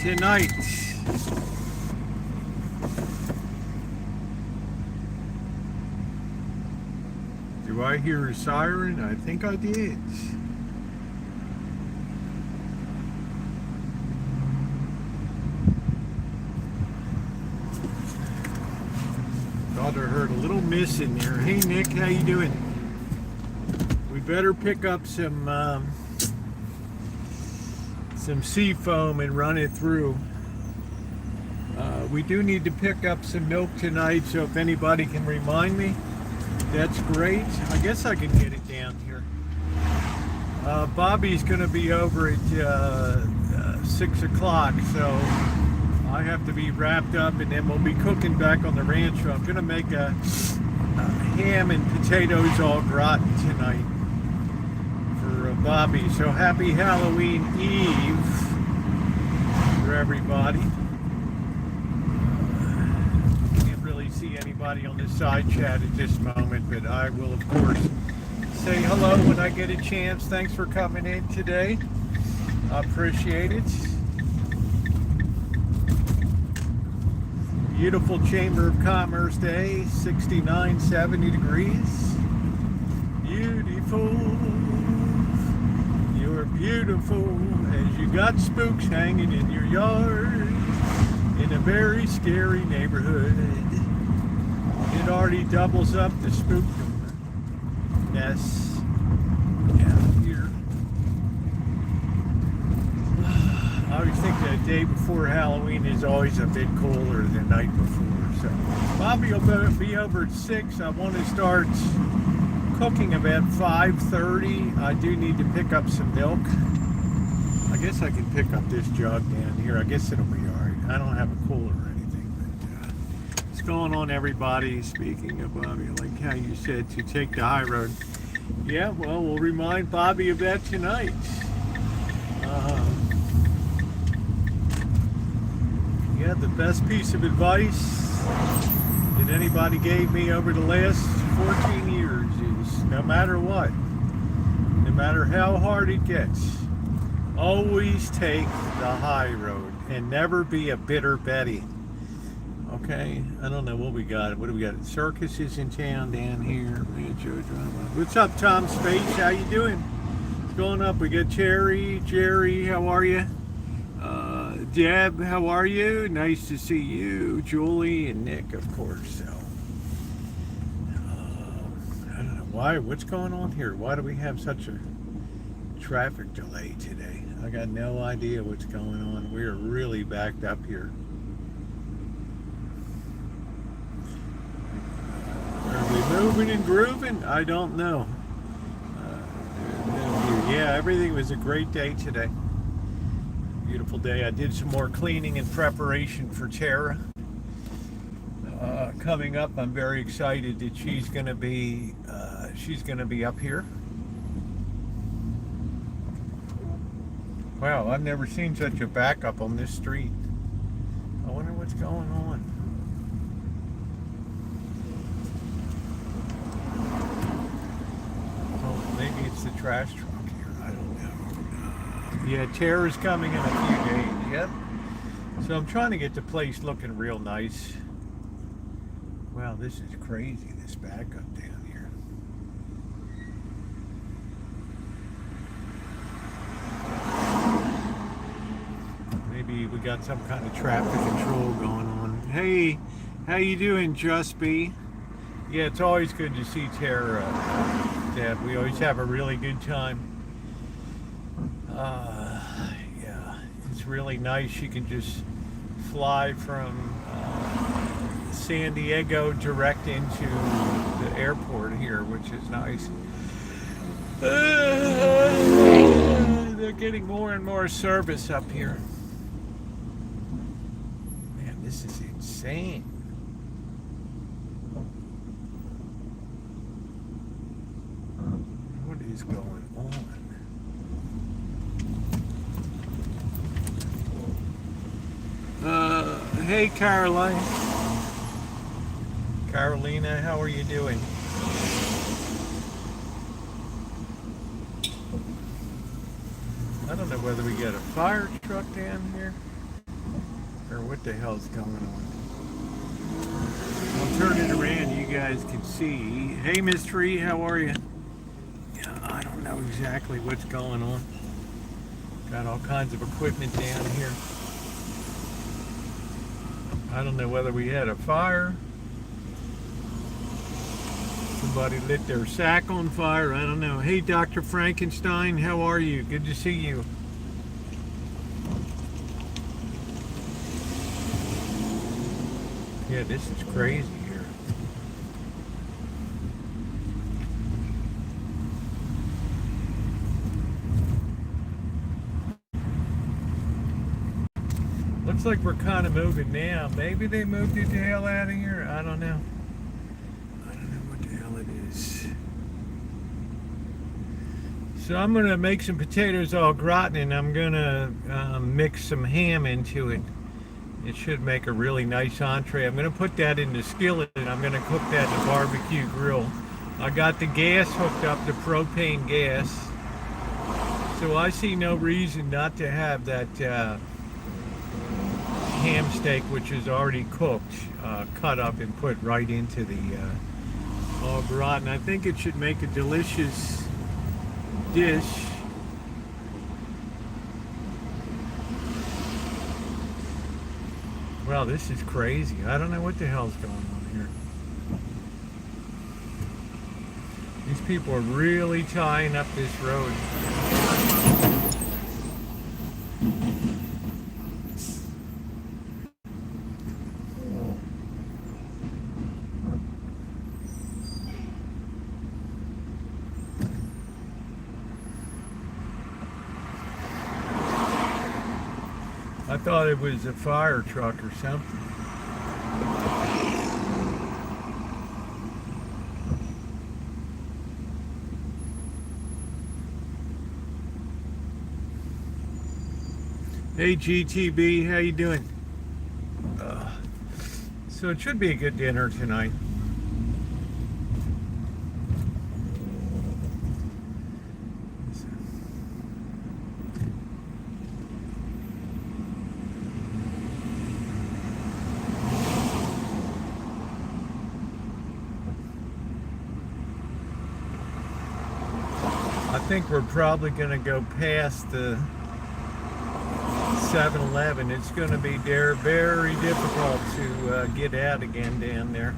tonight. Do I hear a siren? I think I did. Thought I heard a little miss in there. Hey Nick, how you doing? We better pick up some sea foam and run it through. We do need to pick up some milk tonight, so if anybody can remind me, that's great. I guess I can get it down here. Bobby's going to be over at 6 o'clock, so I have to be wrapped up, and then we'll be cooking back on the Rancho. I'm going to make a ham and potatoes au gratin tonight for Bobby. So happy Halloween Eve for everybody. Can't really see anybody on the side chat at this moment, but I will of course say hello when I get a chance. Thanks for coming in today. I appreciate it. Beautiful Chamber of Commerce day, 69, 70 degrees. Beautiful. You're beautiful as you got spooks hanging in your yard in a very scary neighborhood. It already doubles up the spookness. Yeah, here. I always think the day before Halloween is always a bit cooler than the night before. So Bobby will be over at 6. I want to start cooking about 5:30. I do need to pick up some milk. I guess I can pick up this jug down here. I guess it'll be alright. I don't have a cooler or anything. But what's going on, everybody? Speaking of Bobby, like how you said to take the high road. Yeah, well, we'll remind Bobby of that tonight. Yeah, the best piece of advice that anybody gave me over the last 14 years is no matter what, no matter how hard it gets, always take the high road and never be a bitter Betty. Okay, I don't know what we got. What do we got? Circus is in town down here. Rancho drama. What's up, Tom Space? How you doing? What's going up? We got Cherry, Jerry. How are you? Deb, how are you? Nice to see you. Julie and Nick, of course. So, I don't know why. What's going on here? Why do we have such a traffic delay today? I got no idea what's going on. We are really backed up here. Are we moving and grooving? I don't know. Yeah, everything was a great day today. Beautiful day. I did some more cleaning in preparation for Tara. Coming up, I'm very excited that she's going to be up here. Wow, I've never seen such a backup on this street. I wonder what's going on. Oh, maybe it's the trash truck here. I don't know. Yeah, Tara's coming in a few days. Yep. So I'm trying to get the place looking real nice. Wow, this is crazy, this backup down here. Maybe we got some kind of traffic control going on. Hey, how you doing, Just B? Yeah, it's always good to see Tara, Deb. We always have a really good time. Yeah, it's really nice. She can just fly from San Diego direct into the airport here, which is nice. They're getting more and more service up here. Man, this is insane. What is going on? Hey Caroline. Carolina, how are you doing? I don't know whether we got a fire truck down here. or what the hell's going on. I'll turn it around, you guys can see. Hey, Miss Tree, how are you? Yeah, I don't know exactly what's going on. Got all kinds of equipment down here. I don't know whether we had a fire. Somebody lit their sack on fire. I don't know. Hey, Dr. Frankenstein, how are you? Good to see you. Yeah, this is crazy here. Looks like we're kind of moving now. Maybe they moved it the hell out of here. I don't know. I don't know what the hell it is. So I'm going to make some potatoes au gratin, and I'm going to mix some ham into it. It should make a really nice entree. I'm going to put that in the skillet, and I'm going to cook that in the barbecue grill. I got the gas hooked up, the propane gas. So I see no reason not to have that ham steak, which is already cooked, cut up and put right into the au gratin. I think it should make a delicious dish. Wow, this is crazy. I don't know what the hell's going on here. These people are really tying up this road. I thought it was a fire truck or something. Hey GTB, how you doing? So it should be a good dinner tonight. I think we're probably going to go past the 7-Eleven. It's going to be very difficult to get out again down there.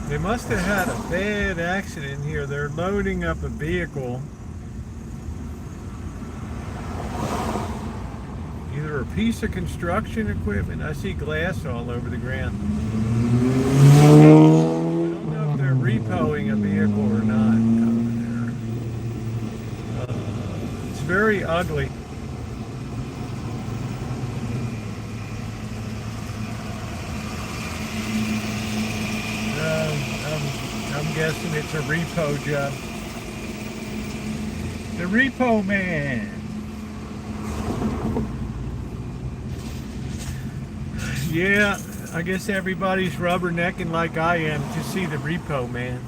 They must have had a bad accident here. They're loading up a vehicle. Either a piece of construction equipment. I see glass all over the ground. I don't know if they're repoing a vehicle or not over there. It's very ugly. I'm guessing it's a repo job. The repo man. Yeah, I guess everybody's rubbernecking like I am to see the repo man.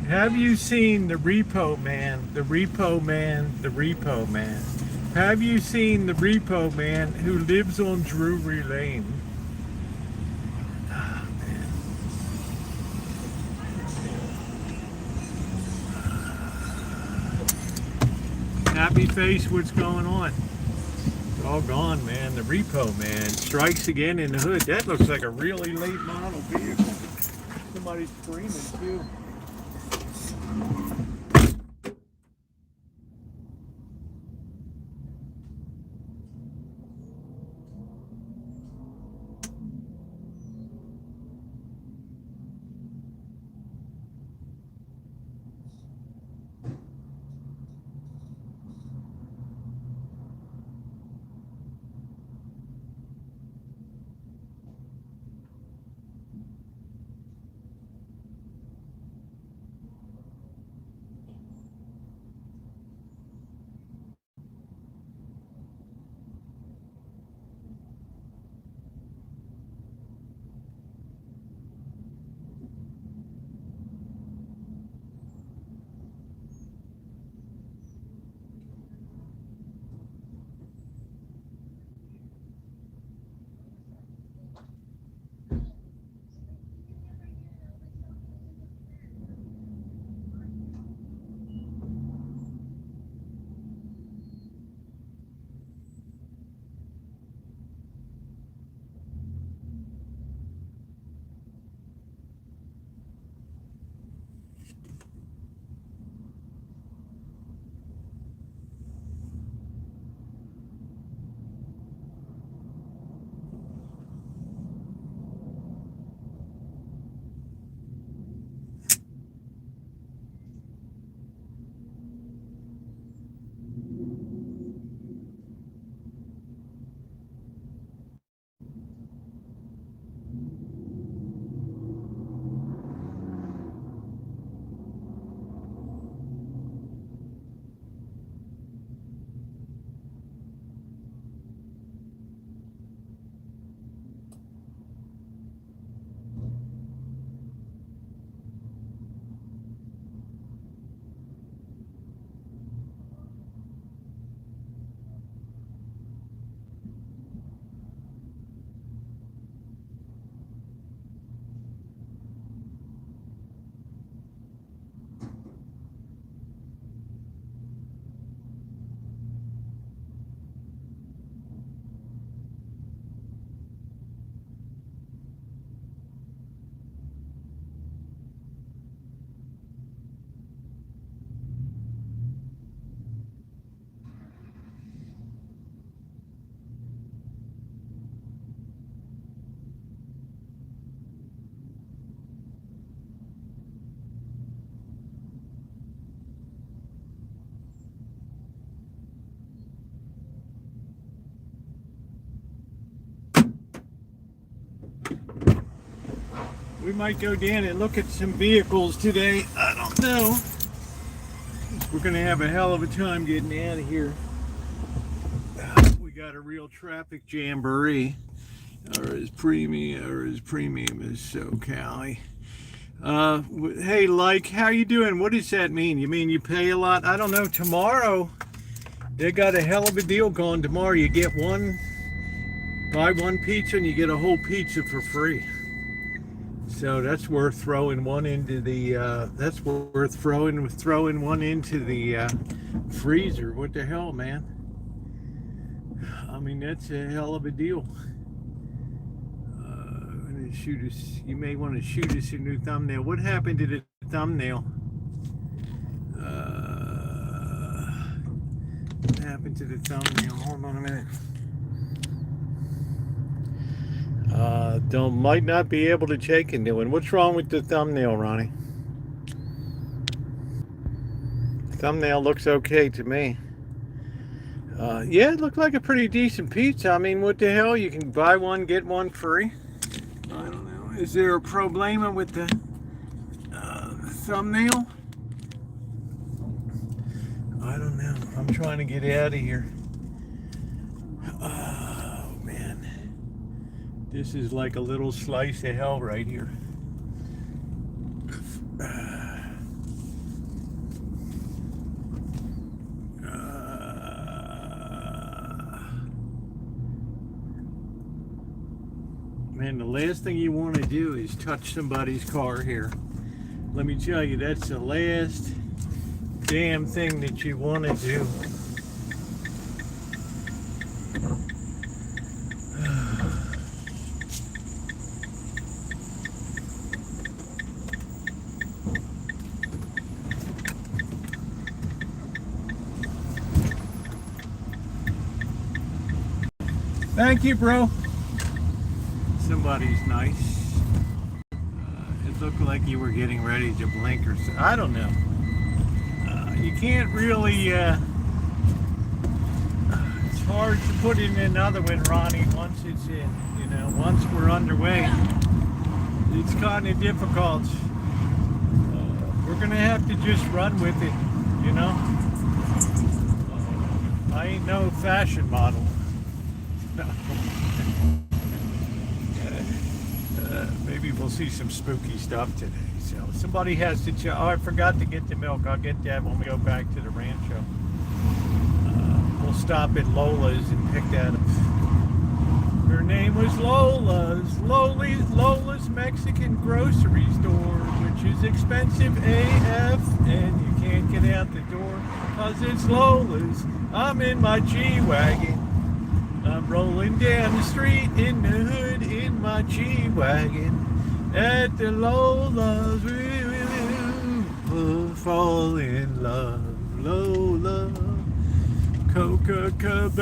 Have you seen the repo man? The repo man, the repo man. Have you seen the repo man who lives on Drury Lane? Oh, man. Happy face, what's going on? All gone, man. The repo man strikes again in the hood. That looks like a really late model vehicle. Somebody's screaming too. We might go down and look at some vehicles today. I don't know. We're going to have a hell of a time getting out of here. We got a real traffic jamboree. Or as premium as SoCal. Hey, like, how you doing? What does that mean? You mean you pay a lot? I don't know. Tomorrow, they got a hell of a deal going. Tomorrow, you get buy one pizza and you get a whole pizza for free. So that's worth throwing one into the. That's worth throwing one into the freezer. What the hell, man? I mean, that's a hell of a deal. Shoot us. You may want to shoot us a new thumbnail. What happened to the thumbnail? What happened to the thumbnail? Hold on a minute. Might not be able to take a new one. What's wrong with the thumbnail, Ronnie? Thumbnail looks okay to me. Yeah, it looked like a pretty decent pizza. I mean, what the hell? You can buy one, get one free. I don't know. Is there a problema with the thumbnail? I don't know. I'm trying to get out of here. Oh, man. This is like a little slice of hell right here. Man, the last thing you want to do is touch somebody's car here. Let me tell you, that's the last damn thing that you want to do. Thank you, bro. Somebody's nice. It looked like you were getting ready to blink or so. I don't know. You can't really. It's hard to put in another one, Ronnie. Once it's in, once we're underway, it's kind of difficult. We're gonna have to just run with it, I ain't no fashion model. No. Maybe we'll see some spooky stuff today. So somebody has to check. Oh, I forgot to get the milk. I'll get that when we go back to the Rancho. We'll stop at Lola's and pick that up. Her name was Lola's Mexican grocery store, which is expensive AF, and you can't get out the door because it's Lola's. I'm in my G-Wagon. I'm rolling down the street in the hood in my G-Wagon. At the Lola's, we'll fall in love. Lola, Copacabana.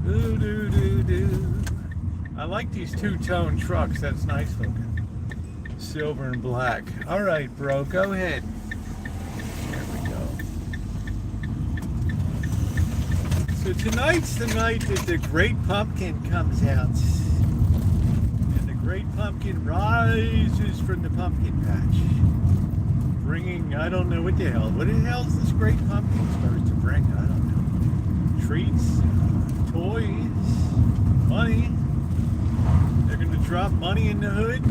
Do, do, do, do. I like these two-tone trucks. That's nice looking. Silver and black. All right, bro, go ahead. So tonight's the night that the Great Pumpkin comes out. And the Great Pumpkin rises from the pumpkin patch. Bringing, I don't know what the hell is this Great Pumpkin supposed to bring? I don't know. Treats, toys, money. They're going to drop money in the hood.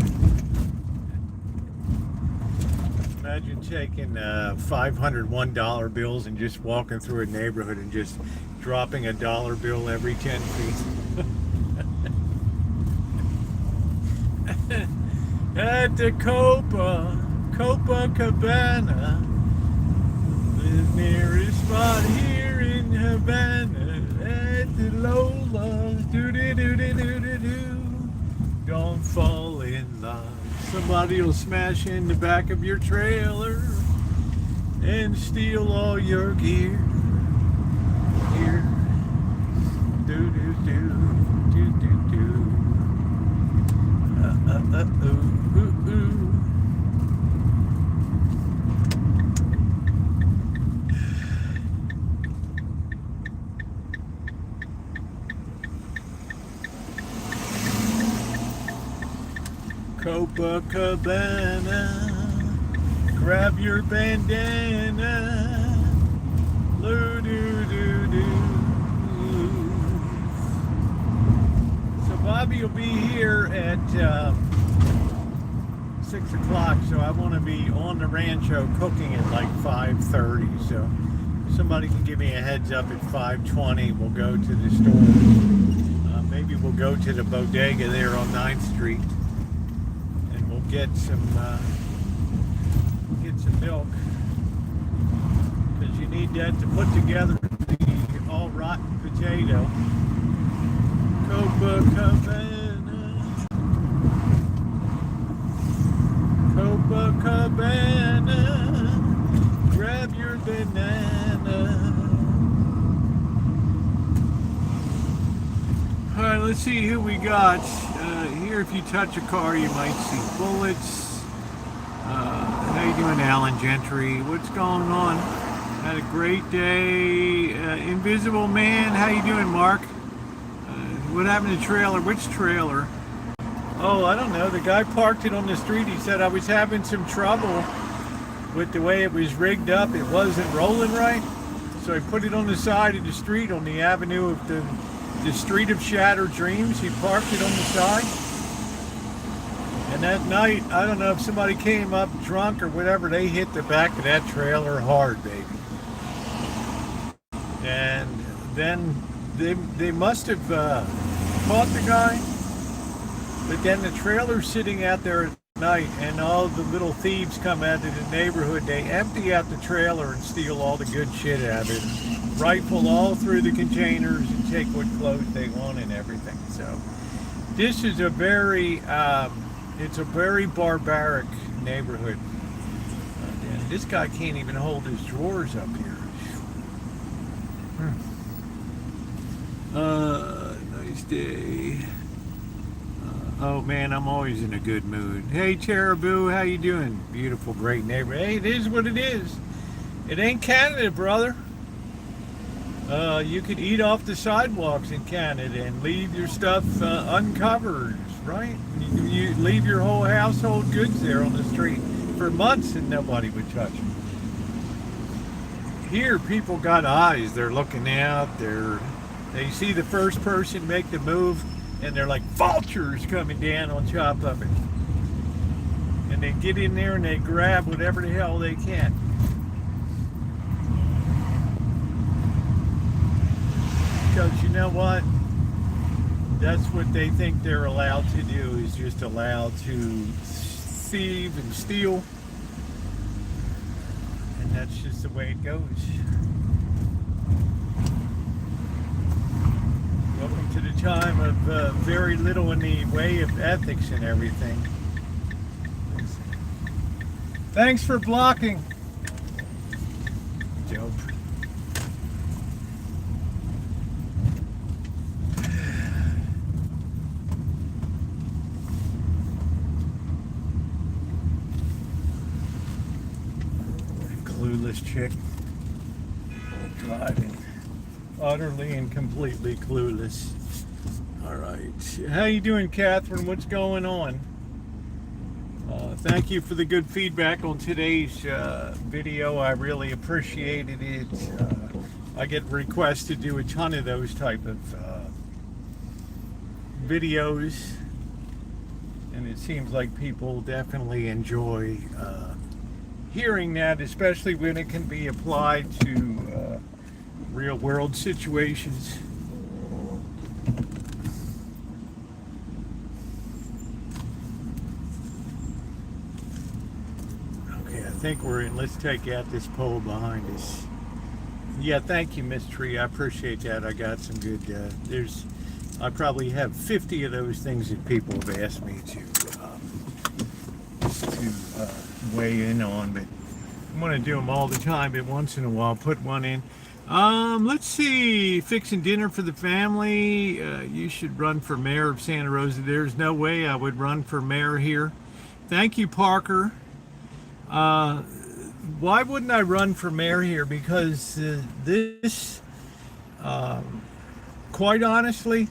Imagine taking $501 bills and just walking through a neighborhood and just dropping a dollar bill every 10 feet. At the Copacabana, the nearest spot here in Havana. At the Lola, do-do-do-do-do-do-do. Don't fall in love. Somebody will smash in the back of your trailer and steal all your gear. Here, do do do do do do. Ooh, ooh. Copacabana, grab your bandana, loo doo doo doo. So Bobby will be here at 6 o'clock, so I want to be on the Rancho cooking at like 5:30. So somebody can give me a heads up at 5:20. We'll go to the store. Maybe we'll go to the bodega there on 9th Street, and we'll get some milk, because you need that to put together the all rotten potato. Copacabana, Copacabana, grab your banana. All right, let's see who we got. Here, if you touch a car, you might see bullets. How you doing, Alan Gentry? What's going on? Had a great day. Invisible Man, how you doing, Mark? What happened to the trailer? Which trailer? Oh, I don't know. The guy parked it on the street. He said I was having some trouble with the way it was rigged up. It wasn't rolling right. So I put it on the side of the street on the avenue of the street of shattered dreams. He parked it on the side, and that night, I don't know if somebody came up drunk or whatever, they hit the back of that trailer hard, baby. And then they must have caught the guy, but then the trailer's sitting out there at night, and all the little thieves come out of the neighborhood. They empty out the trailer and steal all the good shit out of it, rifle all through the containers and take what clothes they want and everything. So this is a very it's a very barbaric neighborhood. And this guy can't even hold his drawers up here. Nice day. Oh man, I'm always in a good mood. Hey Caribou, how you doing? Beautiful, great neighborhood. Hey, it is what it is. It ain't Canada, brother. You could eat off the sidewalks in Canada and leave your stuff uncovered, right? You leave your whole household goods there on the street for months and nobody would touch them. Here, people got eyes. They're looking out. They see the first person make the move, and they're like vultures coming down on top of it. And they get in there and they grab whatever the hell they can. Because you know what? That's what they think they're allowed to do, is just allowed to thieve and steal. And that's just the way it goes. Welcome to the time of very little in the way of ethics and everything. Thanks for blocking. Dope. Clueless chick driving, utterly and completely clueless. All right, how you doing, Catherine? What's going on? Thank you for the good feedback on today's video. I really appreciated it. I get requests to do a ton of those type of videos, and it seems like people definitely enjoy hearing that, especially when it can be applied to real world situations. Okay, I think we're in. Let's take out this pole behind us. Yeah, thank you, Miss Tree. I appreciate that. I got some good, I probably have 50 of those things that people have asked me to weigh in on, but I'm going to do them all the time, but once in a while put one in. Let's see, fixing dinner for the family. You should run for mayor of Santa Rosa. There's no way I would run for mayor here. Thank you, Parker. Why wouldn't I run for mayor here? Because this, quite honestly,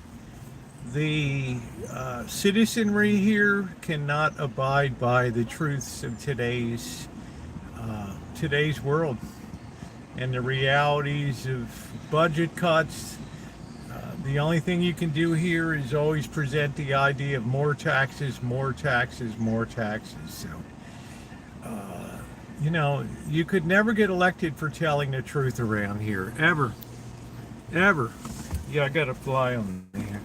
The citizenry here cannot abide by the truths of today's world and the realities of budget cuts. The only thing you can do here is always present the idea of more taxes, more taxes, more taxes. So, you could never get elected for telling the truth around here, ever, ever. Yeah, I got a fly on there.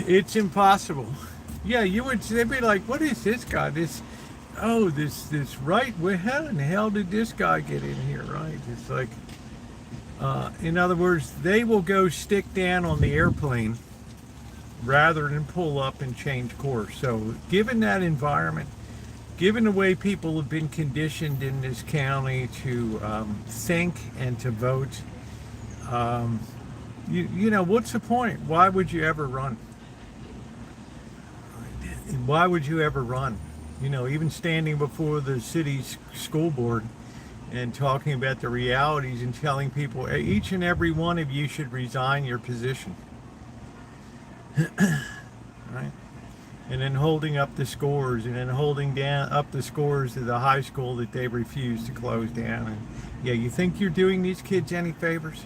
It's impossible. Yeah, they'd be like, what is this guy? This right, well, how in the hell did this guy get in here, right? It's like, in other words, they will go stick down on the airplane rather than pull up and change course. So given that environment, given the way people have been conditioned in this county to think and to vote, what's the point? Why would you ever run? Why would you ever run? Even standing before the city's school board and talking about the realities and telling people each and every one of you should resign your position. Right? And then holding up the scores, and then holding down up the scores of the high school that they refuse to close down. And yeah, you think you're doing these kids any favors?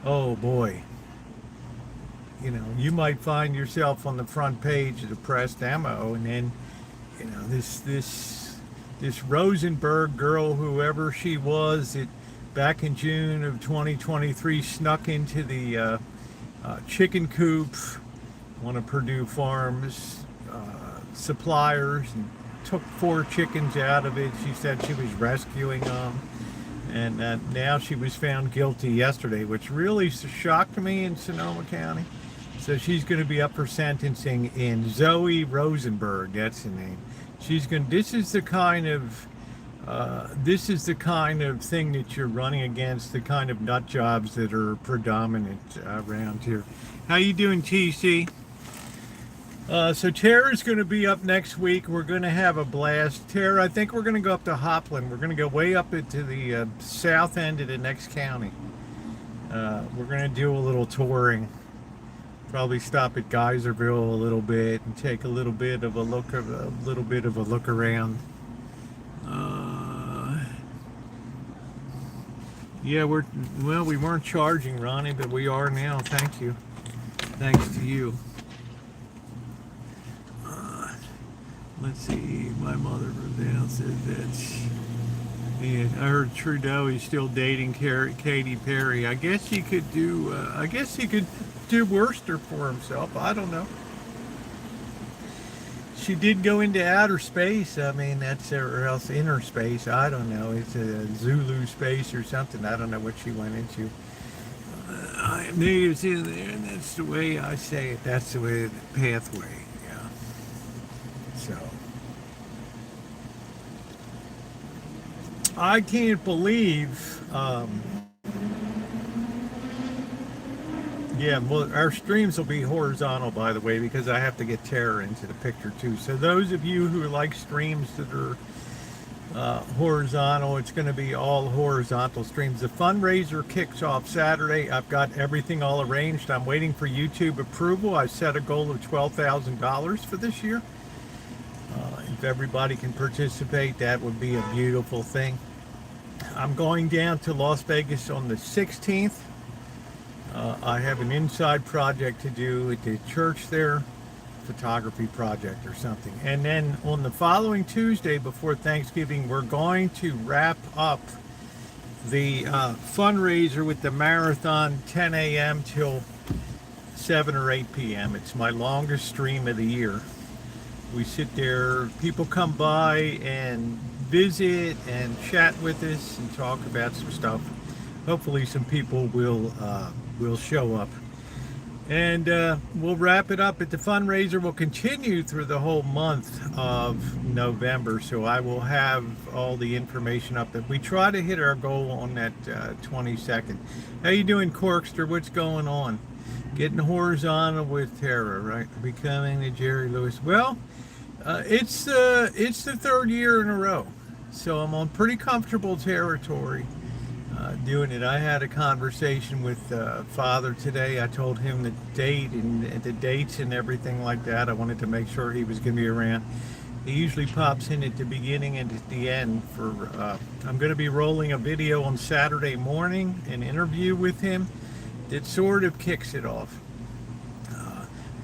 Oh boy. You might find yourself on the front page of the press demo, and then this Rosenberg girl, whoever she was, back in June of 2023 snuck into the chicken coop, one of Purdue Farms suppliers, and took 4 chickens out of it. She said she was rescuing them, and now she was found guilty yesterday, which really shocked me in Sonoma County. So she's going to be up for sentencing in Zoe Rosenberg. That's the name. This is the kind of thing that you're running against, the kind of nut jobs that are predominant around here. How you doing, TC? So Tara's going to be up next week. We're going to have a blast. Tara, I think we're going to go up to Hopland. We're going to go way up into the south end of the next county. We're going to do a little touring. Probably stop at Geyserville a little bit and take a little bit of a look around. Yeah, we weren't charging, Ronnie, but we are now. Thank you. Thanks to you. Let's see. My mother wrote down, said that. And I heard Trudeau is still dating Katy Perry. I guess he could do. Do Worcester for himself. I don't know. She did go into outer space. I mean, that's or else inner space. I don't know. It's a Zulu space or something. I don't know what she went into. Maybe it's in there, and that's the way I say it. That's the way the pathway. Yeah. So I can't believe. Yeah, well, our streams will be horizontal, by the way, because I have to get Tara into the picture, too. So those of you who like streams that are horizontal, it's going to be all horizontal streams. The fundraiser kicks off Saturday. I've got everything all arranged. I'm waiting for YouTube approval. I set a goal of $12,000 for this year. If everybody can participate, that would be a beautiful thing. I'm going down to Las Vegas on the 16th. I have an inside project to do at the church there, photography project or something. And then on the following Tuesday before Thanksgiving, we're going to wrap up the fundraiser with the marathon 10 a.m. till 7 or 8 p.m. It's my longest stream of the year. We sit there, people come by and visit and chat with us and talk about some stuff. Hopefully some people will show up. And we'll wrap it up at the fundraiser. Will continue through the whole month of November, so I will have all the information up. That we try to hit our goal on that 22nd. How you doing, Corkster? What's going on? Getting horizontal with Tara, right? Becoming the Jerry Lewis. Well, it's the third year in a row, so I'm on pretty comfortable territory. doing it. I had a conversation with Father today. I told him the date and the dates and everything like that. I wanted to make sure he was going to be around. He usually pops in at the beginning and at the end. I'm going to be rolling a video on Saturday morning, an interview with him that sort of kicks it off.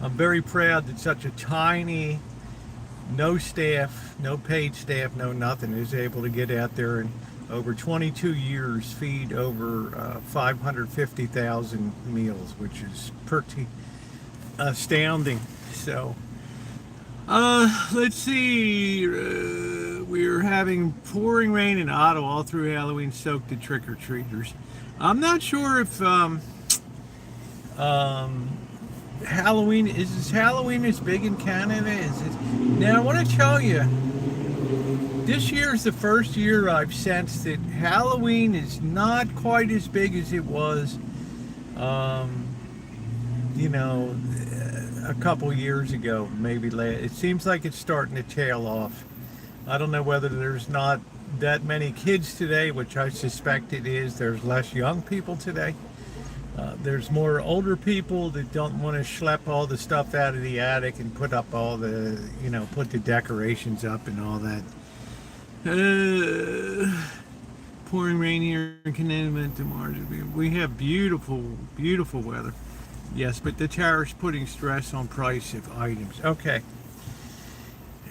I'm very proud that such a tiny, no staff, no paid staff, no nothing, is able to get out there and over 22 years feed over 550,000 meals, which is pretty astounding. So let's see, we're having pouring rain in Ottawa all through Halloween, soaked the trick-or-treaters. I'm not sure if Halloween is Halloween as big in Canada? Now I want to tell you, this year is the first year I've sensed that Halloween is not quite as big as it was, a couple years ago, maybe. It seems like it's starting to tail off. I don't know whether there's not that many kids today, which I suspect it is. There's less young people today. There's more older people that don't want to schlep all the stuff out of the attic and put up all the, put the decorations up and all that. Pouring rain here in Connecticut tomorrow. We have beautiful, beautiful weather. Yes, but the tariff's putting stress on price of items. Okay.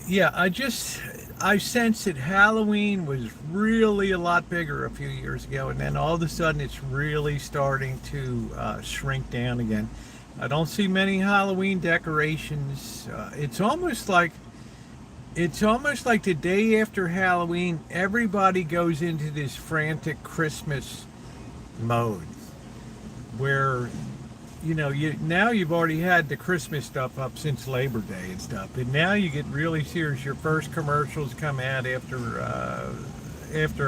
Yeah, I sensed that Halloween was really a lot bigger a few years ago, and then all of a sudden it's really starting to shrink down again. I don't see many Halloween decorations. It's almost like the day after Halloween, everybody goes into this frantic Christmas mode where now you've already had the Christmas stuff up since Labor Day and stuff, and now you get really serious. Your first commercials come out after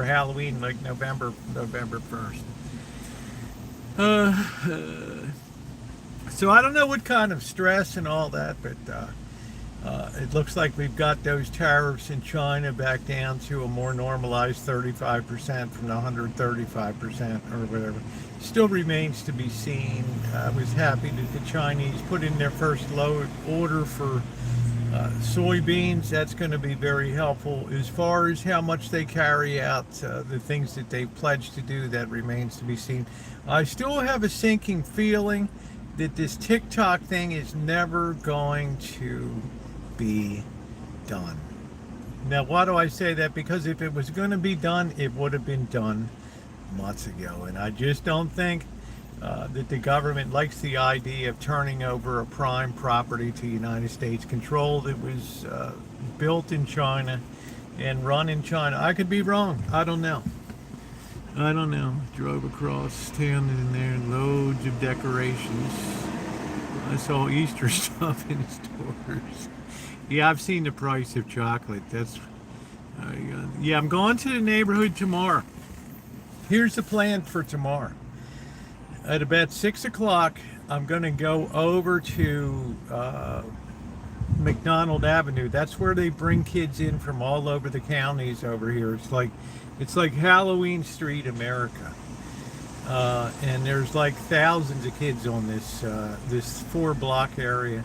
Halloween, like November 1st. So I don't know what kind of stress and all that, but it looks like we've got those tariffs in China back down to a more normalized 35% from the 135% or whatever. Still remains to be seen. I was happy that the Chinese put in their first load order for soybeans. That's going to be very helpful. As far as how much they carry out the things that they've pledged to do, that remains to be seen. I still have a sinking feeling that this TikTok thing is never going to be done. Now, why do I say that? Because if it was going to be done, it would have been done months ago, and I just don't think that the government likes the idea of turning over a prime property to United States control that was built in China and run in China. I could be wrong. I don't know. Drove across town in there, loads of decorations. I saw Easter stuff in stores. Yeah, I've seen the price of chocolate. I'm going to the neighborhood tomorrow. Here's the plan for tomorrow. At about 6 o'clock, I'm going to go over to McDonald Avenue. That's where they bring kids in from all over the counties over here. It's like Halloween Street America. And there's like thousands of kids on this 4-block area.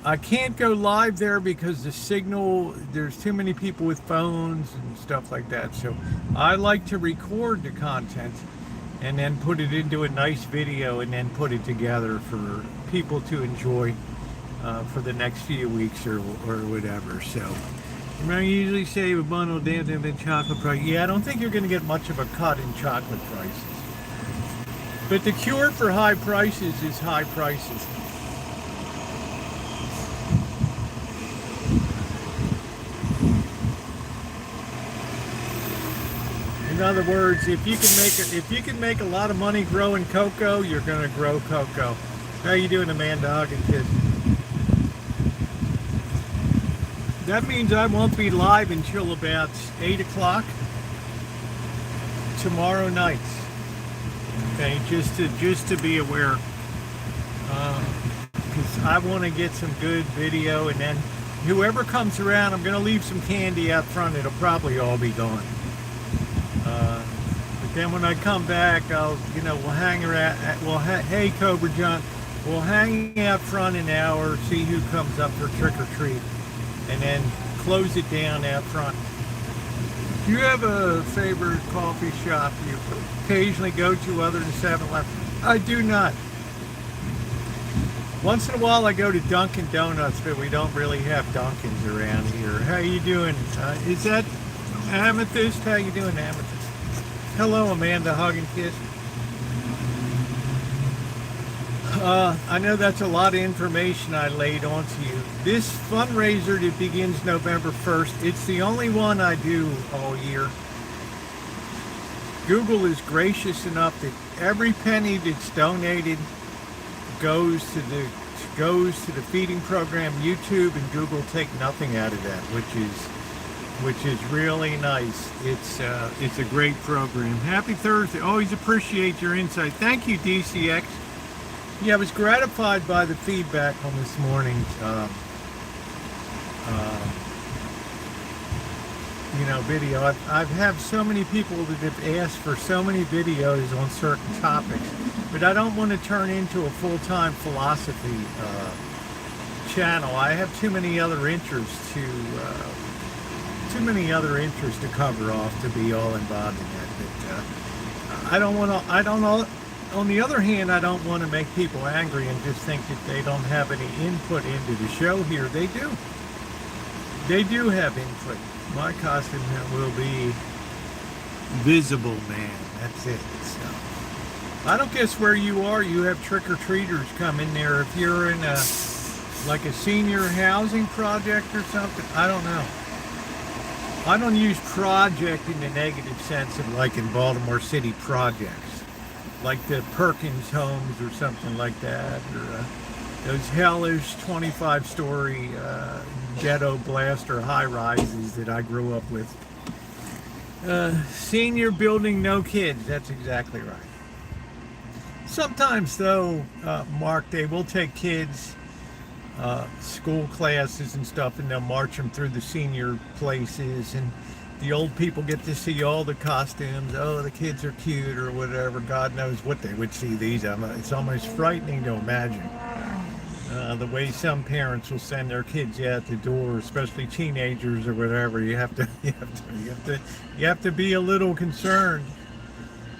I can't go live there because the signal, there's too many people with phones and stuff like that. So I like to record the content and then put it into a nice video and then put it together for people to enjoy for the next few weeks or whatever. So I usually save a bundle damn in chocolate price. Yeah, I don't think you're going to get much of a cut in chocolate prices. But the cure for high prices is high prices. In other words, if you can make a lot of money growing cocoa, you're going to grow cocoa. How you doing, Amanda Hawkins? That means I won't be live until about 8 o'clock tomorrow night. Okay, just to be aware, because I want to get some good video, and then whoever comes around, I'm going to leave some candy out front. It'll probably all be gone. Then when I come back, we'll hang around. Hey, Cobra John, we'll hang out front an hour, see who comes up for trick or treat, and then close it down out front. Do you have a favorite coffee shop you occasionally go to other than 7-Eleven? I do not. Once in a while I go to Dunkin' Donuts, but we don't really have Dunkins around here. How you doing? Is that Amethyst? How you doing, Amethyst? Hello, Amanda. Hug and kiss. I know that's a lot of information I laid onto you. This fundraiser that begins November 1st, it's the only one I do all year. Google is gracious enough that every penny that's donated goes to the feeding program. YouTube and Google take nothing out of that, which is really nice. It's a great program. Happy Thursday. Always appreciate your insight. Thank you, DCX. Yeah, I was gratified by the feedback on this morning's video. I've had so many people that have asked for so many videos on certain topics, but I don't want to turn into a full-time philosophy channel. I have too many other interests to cover off to be all involved in that. But on the other hand, I don't want to make people angry and just think that they don't have any input into the show here. They do. They do have input. My costume will be Visible Man. That's it. So I don't guess where you are. You have trick-or-treaters come in there. If you're in a senior housing project or something, I don't know. I don't use project in the negative sense of like in Baltimore City projects, like the Perkins homes or something like that, or those hellish 25-story ghetto blaster high-rises that I grew up with. Senior building, no kids. That's exactly right. Sometimes, though, Mark, they will take kids, school classes and stuff, and they'll march them through the senior places, and the old people get to see all the costumes. Oh, the kids are cute or whatever. God knows what they would see these. It's almost frightening to imagine the way some parents will send their kids out the door, especially teenagers or whatever. You have to be a little concerned.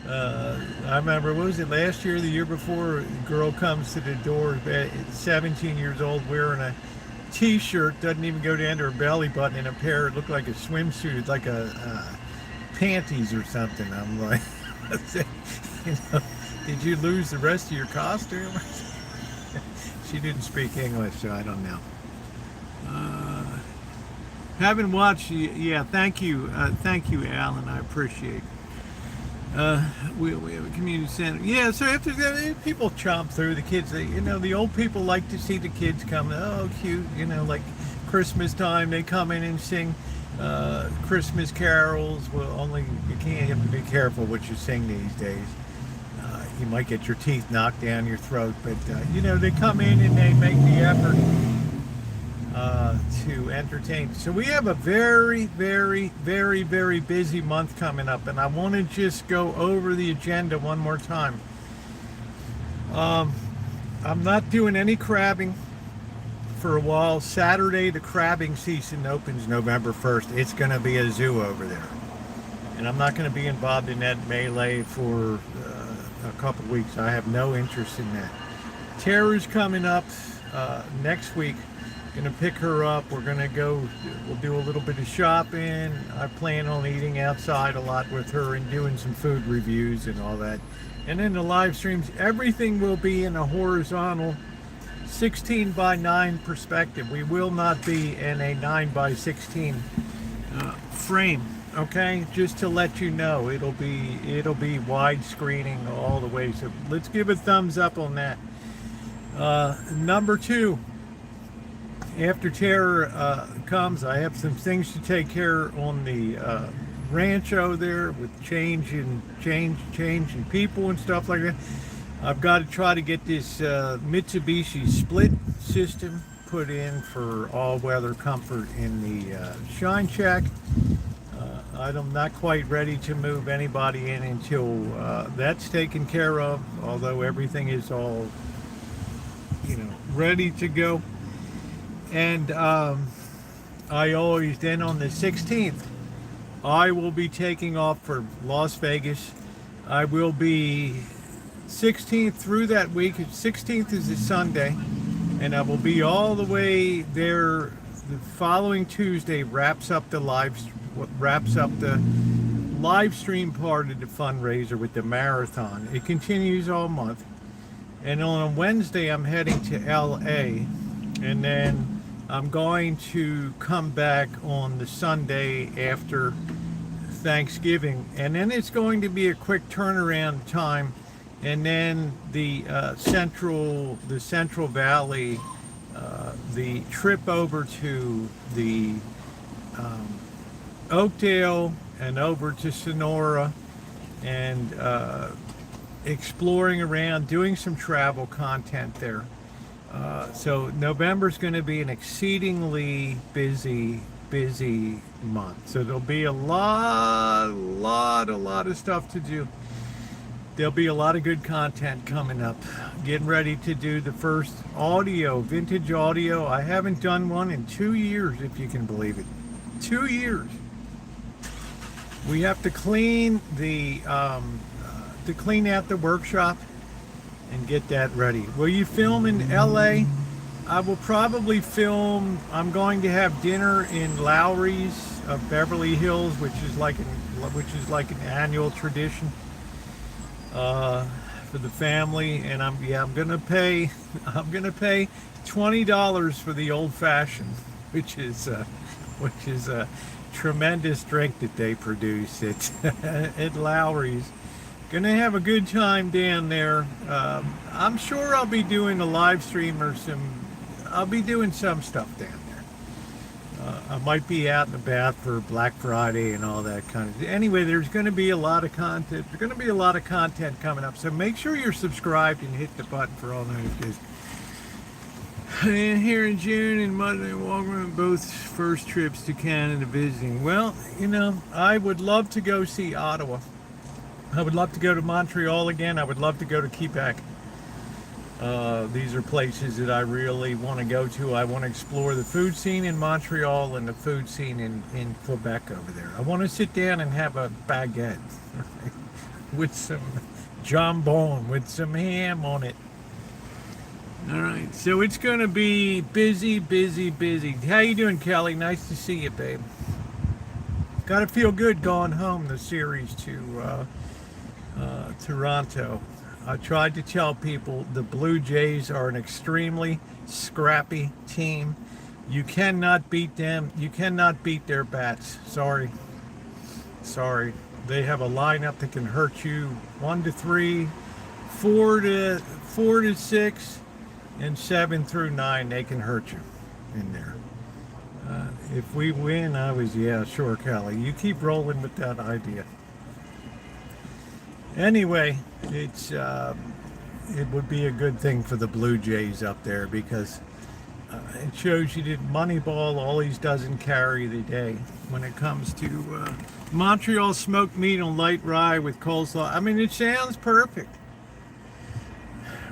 I remember, what was it, last year, the year before, a girl comes to the door, 17 years old, wearing a t-shirt, doesn't even go down to her belly button, and a pair, it looked like a swimsuit, like a panties or something. I'm like, did you lose the rest of your costume? She didn't speak English, so I don't know. Haven't watched, yeah, thank you, Alan, I appreciate it. We have a community center. Yeah, so after that, people chomp through the kids. The old people like to see the kids come. Oh, cute. Like Christmas time, they come in and sing Christmas carols. Well, only you have to be careful what you sing these days. You might get your teeth knocked down your throat, but they come in and they make the effort to entertain. So we have a very, very, very, very busy month coming up, and I want to just go over the agenda one more time. I'm not doing any crabbing for a while. Saturday, the crabbing season opens November 1st. It's going to be a zoo over there, and I'm not going to be involved in that melee for a couple of weeks. I have no interest in that. Tara's coming up next week. Gonna pick her up. We'll do a little bit of shopping. I plan on eating outside a lot with her and doing some food reviews and all that. And then the live streams, everything will be in a horizontal 16 by 9 perspective. We will not be in a 9 by 16 frame. Okay, just to let you know, it'll be wide screening all the way. So let's give a thumbs up on that. Number 2. After Tara comes, I have some things to take care on the Rancho there with change and people and stuff like that. I've got to try to get this Mitsubishi split system put in for all-weather comfort in the Shine Shack. I'm not quite ready to move anybody in until that's taken care of, although everything is all, ready to go. And I always, then on the 16th, I will be taking off for Las Vegas. I will be 16th through that week. 16th is a Sunday, and I will be all the way there. The following Tuesday wraps up the live stream part of the fundraiser with the marathon. It continues all month, and on Wednesday I'm heading to LA, and then I'm going to come back on the Sunday after Thanksgiving, and then it's going to be a quick turnaround time, and then the Central Valley, the trip over to the Oakdale and over to Sonora, and exploring around, doing some travel content there. So November's going to be an exceedingly busy month. So there'll be a lot of stuff to do. There'll be a lot of good content coming up. Getting ready to do the first vintage audio. I haven't done one in 2 years, if you can believe it. 2 years. We have to clean clean out the workshop and get that ready. Will you film in LA? I will probably film. I'm going to have dinner in Lowry's of Beverly Hills, which is like an annual tradition for the family. And I'm gonna pay $20 for the old fashioned, which is a tremendous drink that they produce at Lowry's. Gonna have a good time down there. I'm sure I'll be doing a live stream or I'll be doing some stuff down there. I might be out and about for Black Friday and all that kind of thing. Anyway, there's going to be a lot of content. There's going to be a lot of content coming up. So make sure you're subscribed and hit the button for all notifications. And here in June and Monday, welcome both first trips to Canada visiting. Well, I would love to go see Ottawa. I would love to go to Montreal again. I would love to go to Quebec. These are places that I really want to go to. I want to explore the food scene in Montreal and the food scene in Quebec over there. I want to sit down and have a baguette with some jambon, with some ham on it. All right, so it's going to be busy. How you doing, Kelly? Nice to see you, babe. Got to feel good going home the series to Toronto. I tried to tell people the Blue Jays are an extremely scrappy team. You cannot beat them. You cannot beat their bats. Sorry. They have a lineup that can hurt you 1 to 3, 4 to 6, and 7 through 9. They can hurt you in there. If we win, sure, Kelly. You keep rolling with that idea. Anyway, it would be a good thing for the Blue Jays up there because it shows you that Moneyball always doesn't carry the day when it comes to Montreal smoked meat on light rye with coleslaw. I mean, it sounds perfect,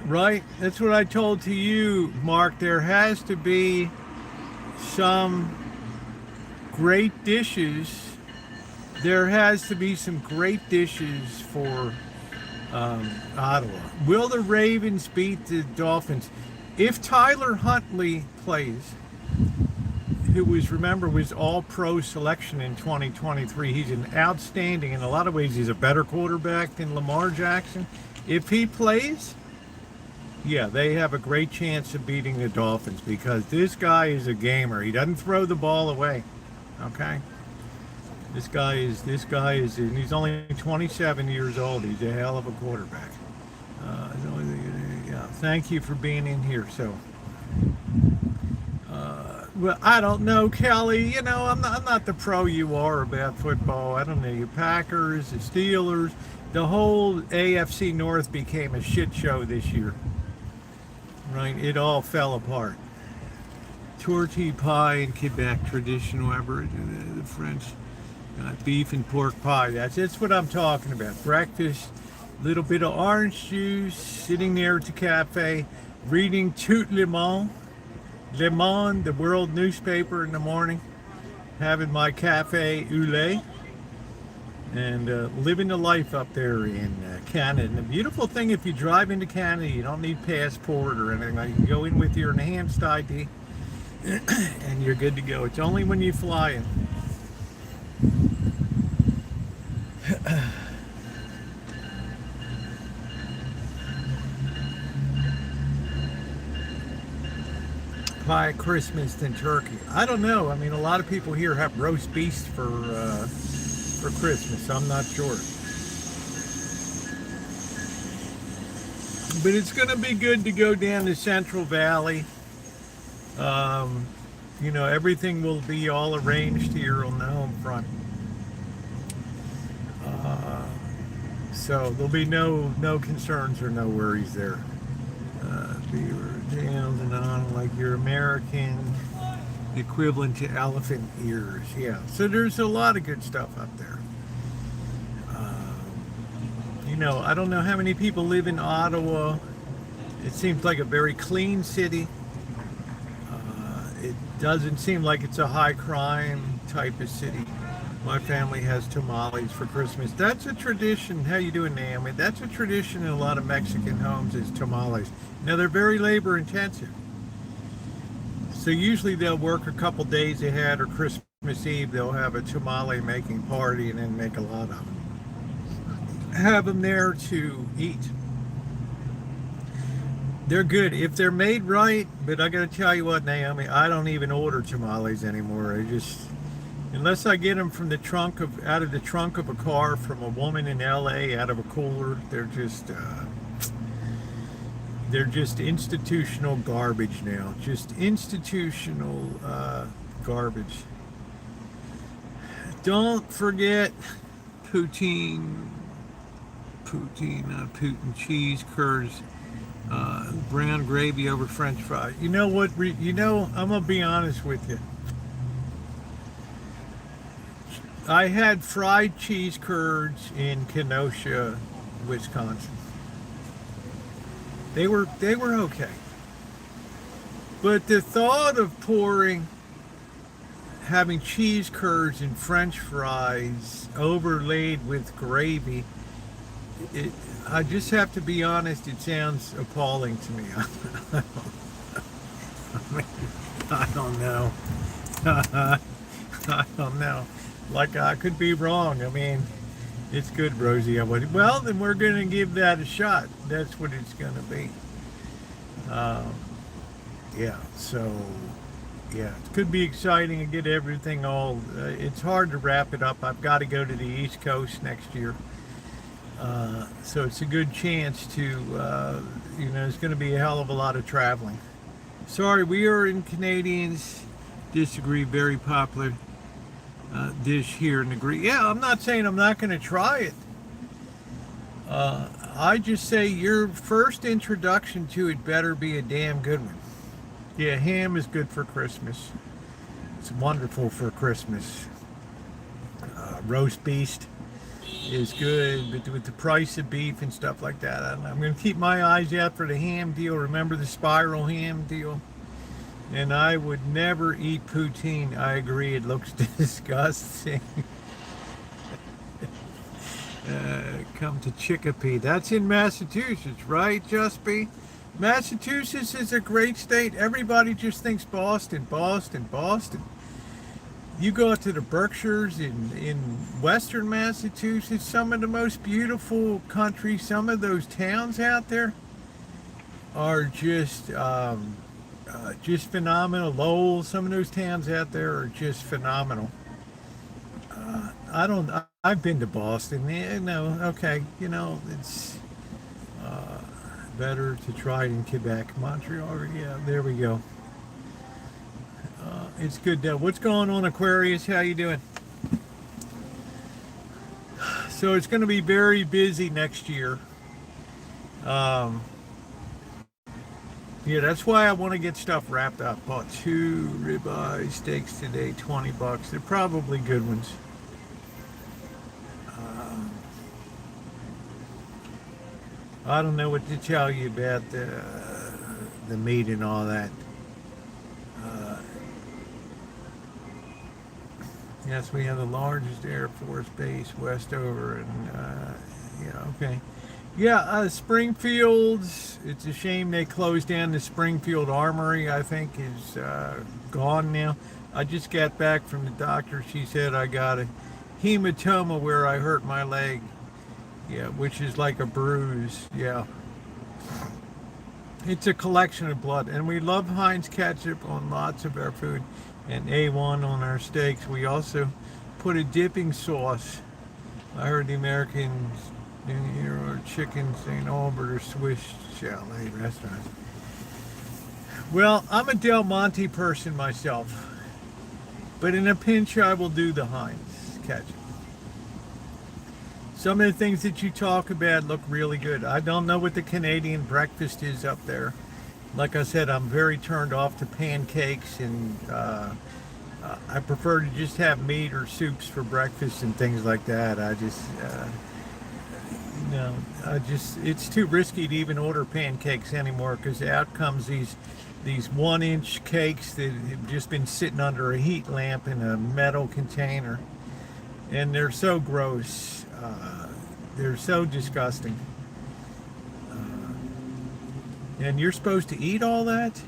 right? That's what I told to you, Mark. There has to be some great dishes. There has to be some great dishes for Ottawa. Will the Ravens beat the Dolphins? If Tyler Huntley plays, who was all-pro selection in 2023, he's an outstanding, in a lot of ways, he's a better quarterback than Lamar Jackson. If he plays, yeah, they have a great chance of beating the Dolphins because this guy is a gamer. He doesn't throw the ball away, okay? This guy is, and he's only 27 years old. He's a hell of a quarterback. Thank you for being in here. So, well, I don't know, Kelly. I'm not the pro you are about football. I don't know you Packers, the Steelers, the whole AFC North became a shit show this year. Right? It all fell apart. Tortilla pie in Quebec, traditional, the French. Beef and pork pie. That's what I'm talking about. Breakfast, little bit of orange juice, sitting there at the cafe, reading Tout Le Monde, Le Monde, the world newspaper in the morning, having my cafe au lait, and living the life up there in Canada. And the beautiful thing, if you drive into Canada, you don't need passport or anything. You can go in with your enhanced ID, and you're good to go. It's only when you fly in. Pie Christmas than turkey. I don't know. I mean, a lot of people here have roast beef for Christmas. I'm not sure, but it's going to be good to go down the Central Valley. You know, everything will be all arranged here on the home front. So there'll be no concerns or no worries there. Beaver tails and on like your American equivalent to elephant ears. Yeah, so there's a lot of good stuff up there. You know, I don't know how many people live in Ottawa. It seems like a very clean city. It doesn't seem like it's a high crime type of city. My family has tamales for Christmas. That's a tradition. How you doing, Naomi? That's a tradition in a lot of Mexican homes, is tamales. Now, they're very labor intensive. So usually they'll work a couple days ahead, or Christmas Eve they'll have a tamale making party and then make a lot of them. Have them there to eat. They're good if they're made right, but I gotta tell you what, Naomi, I don't even order tamales anymore. Unless I get them from out of the trunk of a car from a woman in LA, out of a cooler, they're just institutional garbage now. Just institutional garbage. Don't forget poutine cheese curds, brown gravy over French fries. You know what? I'm gonna be honest with you. I had fried cheese curds in Kenosha, Wisconsin. They were okay. But the thought of having cheese curds and French fries overlaid with gravy, I just have to be honest, it sounds appalling to me. I don't know. I don't know. Like, I could be wrong. I mean, it's good, Rosie. Well, then we're going to give that a shot. That's what it's going to be. Yeah, so, yeah, it could be exciting and get everything all... it's hard to wrap it up. I've got to go to the East Coast next year. So it's a good chance to, it's going to be a hell of a lot of traveling. Sorry, we are in Canadians Disagree, very popular dish here in the Greek. Yeah, I'm not saying I'm not going to try it. I just say your first introduction to it better be a damn good one. Yeah, ham is good for Christmas. It's wonderful for Christmas. Roast beef is good, but with the price of beef and stuff like that, I'm going to keep my eyes out for the ham deal. Remember the spiral ham deal? And I would never eat poutine. I agree, it looks disgusting. Come to Chicopee. That's in Massachusetts, right, Justby? Massachusetts is a great state. Everybody just thinks Boston, Boston, Boston. You go out to the Berkshires in western Massachusetts, some of the most beautiful country. Some of those towns out there are just phenomenal. Lowell, some of those towns out there are just phenomenal. I've been to Boston. Yeah, no, okay, it's better to try it in Quebec, Montreal. Yeah, there we go. It's good. What's going on, Aquarius? How you doing? So it's going to be very busy next year. Yeah, that's why I want to get stuff wrapped up. Bought 2 ribeye steaks today, $20. They're probably good ones. I don't know what to tell you about the meat and all that. Uh, yes, we have the largest Air Force base west over, and yeah, okay. Yeah, Springfield's, it's a shame they closed down the Springfield Armory, I think, is gone now. I just got back from the doctor. She said I got a hematoma where I hurt my leg. Yeah, which is like a bruise. Yeah. It's a collection of blood. And we love Heinz ketchup on lots of our food and A1 on our steaks. We also put a dipping sauce. I heard the Americans or chicken St. Albert or Swiss Chalet restaurants. Well, I'm a Del Monte person myself, but in a pinch I will do the Heinz ketchup. Some of the things that you talk about look really good. I don't know what the Canadian breakfast is up there. Like I said, I'm very turned off to pancakes, and I prefer to just have meat or soups for breakfast and things like that. No, it's too risky to even order pancakes anymore, because out comes these 1-inch cakes that have just been sitting under a heat lamp in a metal container, and they're so gross. They're so disgusting. And you're supposed to eat all that?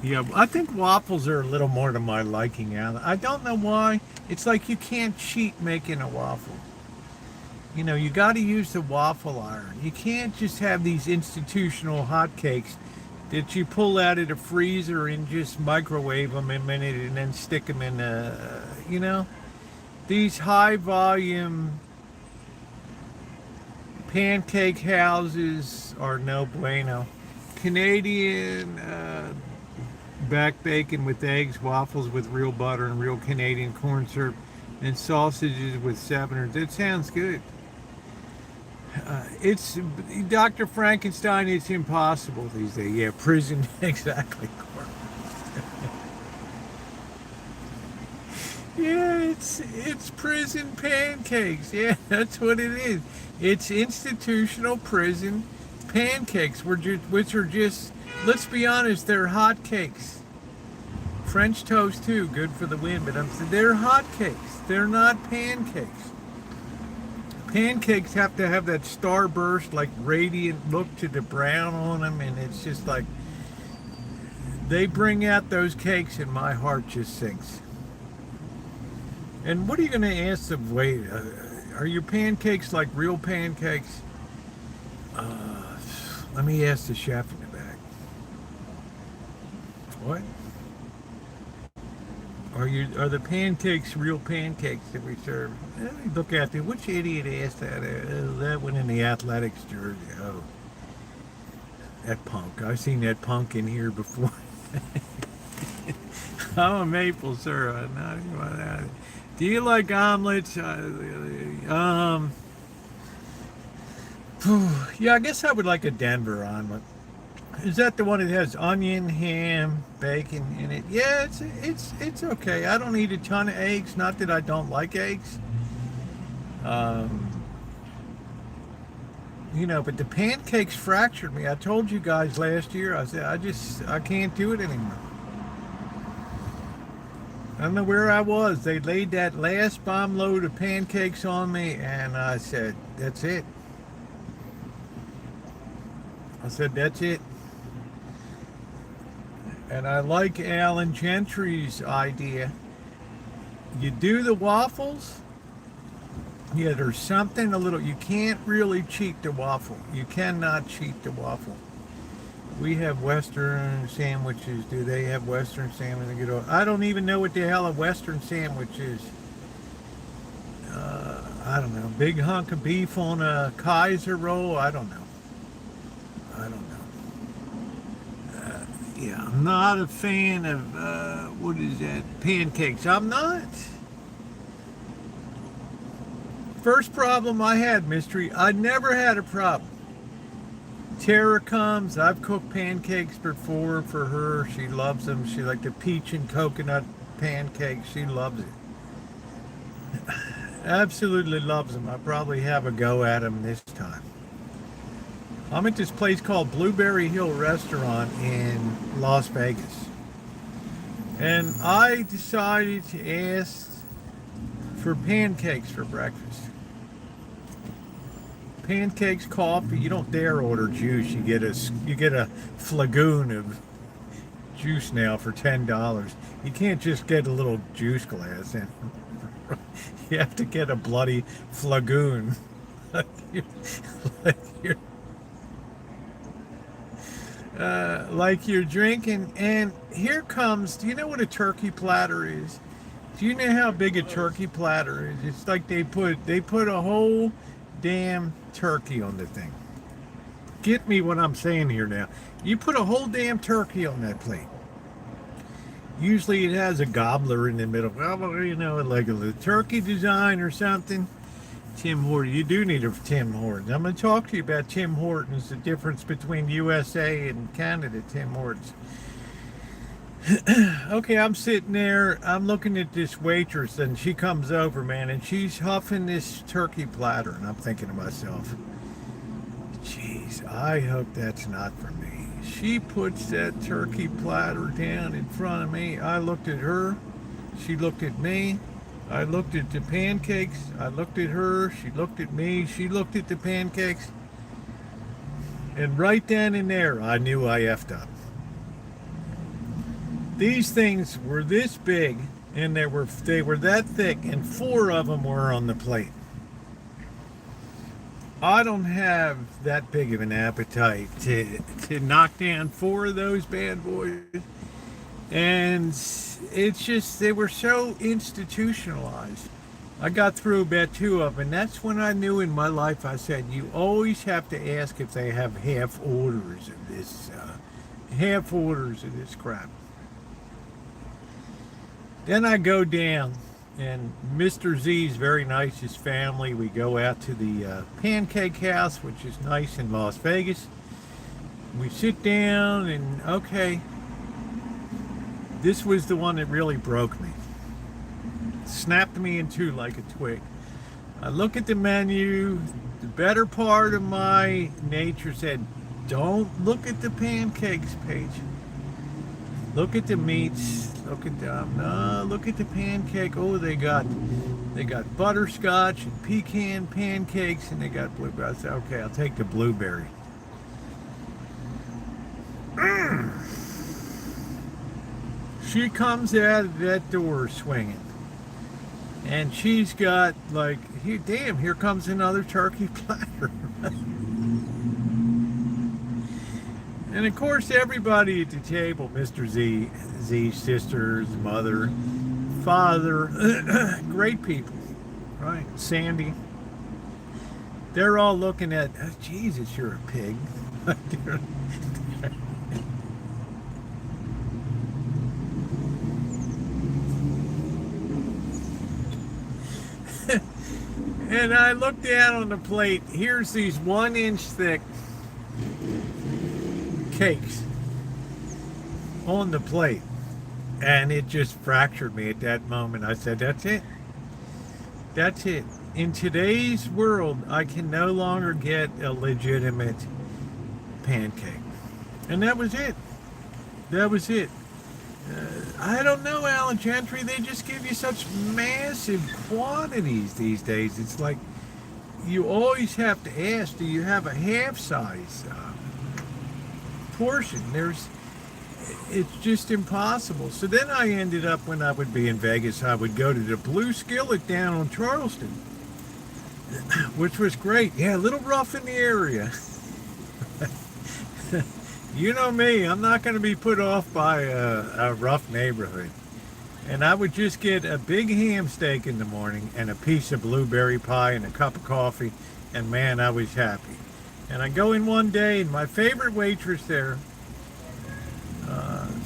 Yeah, I think waffles are a little more to my liking, Alan. I don't know why. It's like you can't cheat making a waffle. You know, you got to use the waffle iron. You can't just have these institutional hotcakes that you pull out of the freezer and just microwave them a minute and then stick them in you know, these high volume pancake houses are no bueno. Canadian back bacon with eggs, waffles with real butter and real Canadian corn syrup, and sausages with 7 That sounds good. It's Dr. Frankenstein. It's impossible these days. Yeah, prison exactly. Yeah, it's prison pancakes. Yeah, that's what it is. It's institutional prison pancakes, which are just, let's be honest, they're hot cakes. French toast too, good for the win, but they're hot cakes. They're not pancakes. Pancakes have to have that starburst, like radiant look to the brown on them, and it's just like, they bring out those cakes and my heart just sinks. And what are you going to ask the waiter? Are your pancakes like real pancakes? Let me ask the chef in the back. What? Are the pancakes real pancakes that we serve? Look at them. Which idiot asked that? That one in the athletics jersey. Oh, that punk. I've seen that punk in here before. I'm a maple syrup. Do you like omelets? Yeah, I guess I would like a Denver omelet. Is that the one that has onion, ham, bacon in it? Yeah, it's okay. I don't eat a ton of eggs. Not that I don't like eggs. You know, but the pancakes fractured me. I told you guys last year. I said I can't do it anymore. I don't know where I was. They laid that last bomb load of pancakes on me, and I said, "That's it." I said, "That's it." And I like Alan Gentry's idea. You do the waffles. Yeah, there's something a little, you can't really cheat the waffle. You cannot cheat the waffle. We have Western sandwiches. Do they have Western sandwiches? I don't even know what the hell a Western sandwich is. I don't know. Big hunk of beef on a Kaiser roll? I don't know. Yeah, I'm not a fan of, what is that, pancakes. I'm not. First problem I had, Mystery, I never had a problem Tara comes. I've cooked pancakes before for her. She loves them. She like the peach and coconut pancakes. She loves it. Absolutely loves them. I probably have a go at them this time. I'm at this place called Blueberry Hill Restaurant in Las Vegas. And I decided to ask for pancakes for breakfast. Pancakes, coffee. You don't dare order juice. You get a flagoon of juice now for $10. You can't just get a little juice glass in. You have to get a bloody flagoon. like you're, like you're drinking. And here comes, do you know what a turkey platter is? Do you know how big a turkey platter is? It's like they put a whole damn turkey on the thing. Get me what I'm saying here now. You put a whole damn turkey on that plate. Usually it has a gobbler in the middle. Well, you know, like a turkey design or something. Tim Hortons. You do need a Tim Hortons. I'm going to talk to you about Tim Hortons, the difference between USA and Canada, Tim Hortons. Okay, I'm sitting there. I'm looking at this waitress, and she comes over, man, and she's huffing this turkey platter. And I'm thinking to myself, jeez, I hope that's not for me. She puts that turkey platter down in front of me. I looked at her. She looked at me. I looked at the pancakes. I looked at her. She looked at me. She looked at the pancakes. And right then and there, I knew I effed up. These things were this big, and they were that thick, and 4 of them were on the plate. I don't have that big of an appetite to knock down 4 of those bad boys. And it's just, they were so institutionalized. I got through about 2 of them, and that's when I knew in my life, I said, you always have to ask if they have half orders of this crap. Then I go down, and Mr. Z's very nice, his family. We go out to the Pancake House, which is nice in Las Vegas. We sit down, and okay, this was the one that really broke me. Snapped me in two like a twig. I look at the menu. The better part of my nature said, don't look at the pancakes page. Look at the meats. Look at them. No, look at the pancake. Oh, they got butterscotch and pecan pancakes, and they got blueberry. I said, okay, I'll take the blueberry. She comes out of that door swinging, and she's got like, here comes another turkey platter. And of course, everybody at the table, Mr. Z's sisters, mother, father, great people, right? Sandy. They're all looking at, oh, Jesus, you're a pig. And I look down on the plate. Here's these 1-inch thick cakes on the plate, and it just fractured me at that moment. I said, that's it. In today's world, I can no longer get a legitimate pancake. And that was it. I don't know, Alan Gentry, they just give you such massive quantities these days. It's like you always have to ask, do you have a half size portion? It's just impossible. So then I ended up, when I would be in Vegas, I would go to the Blue Skillet down on Charleston, which was great. Yeah, a little rough in the area. You know me, I'm not going to be put off by a rough neighborhood. And I would just get a big ham steak in the morning and a piece of blueberry pie and a cup of coffee, and man, I was happy. And I go in one day, and my favorite waitress there,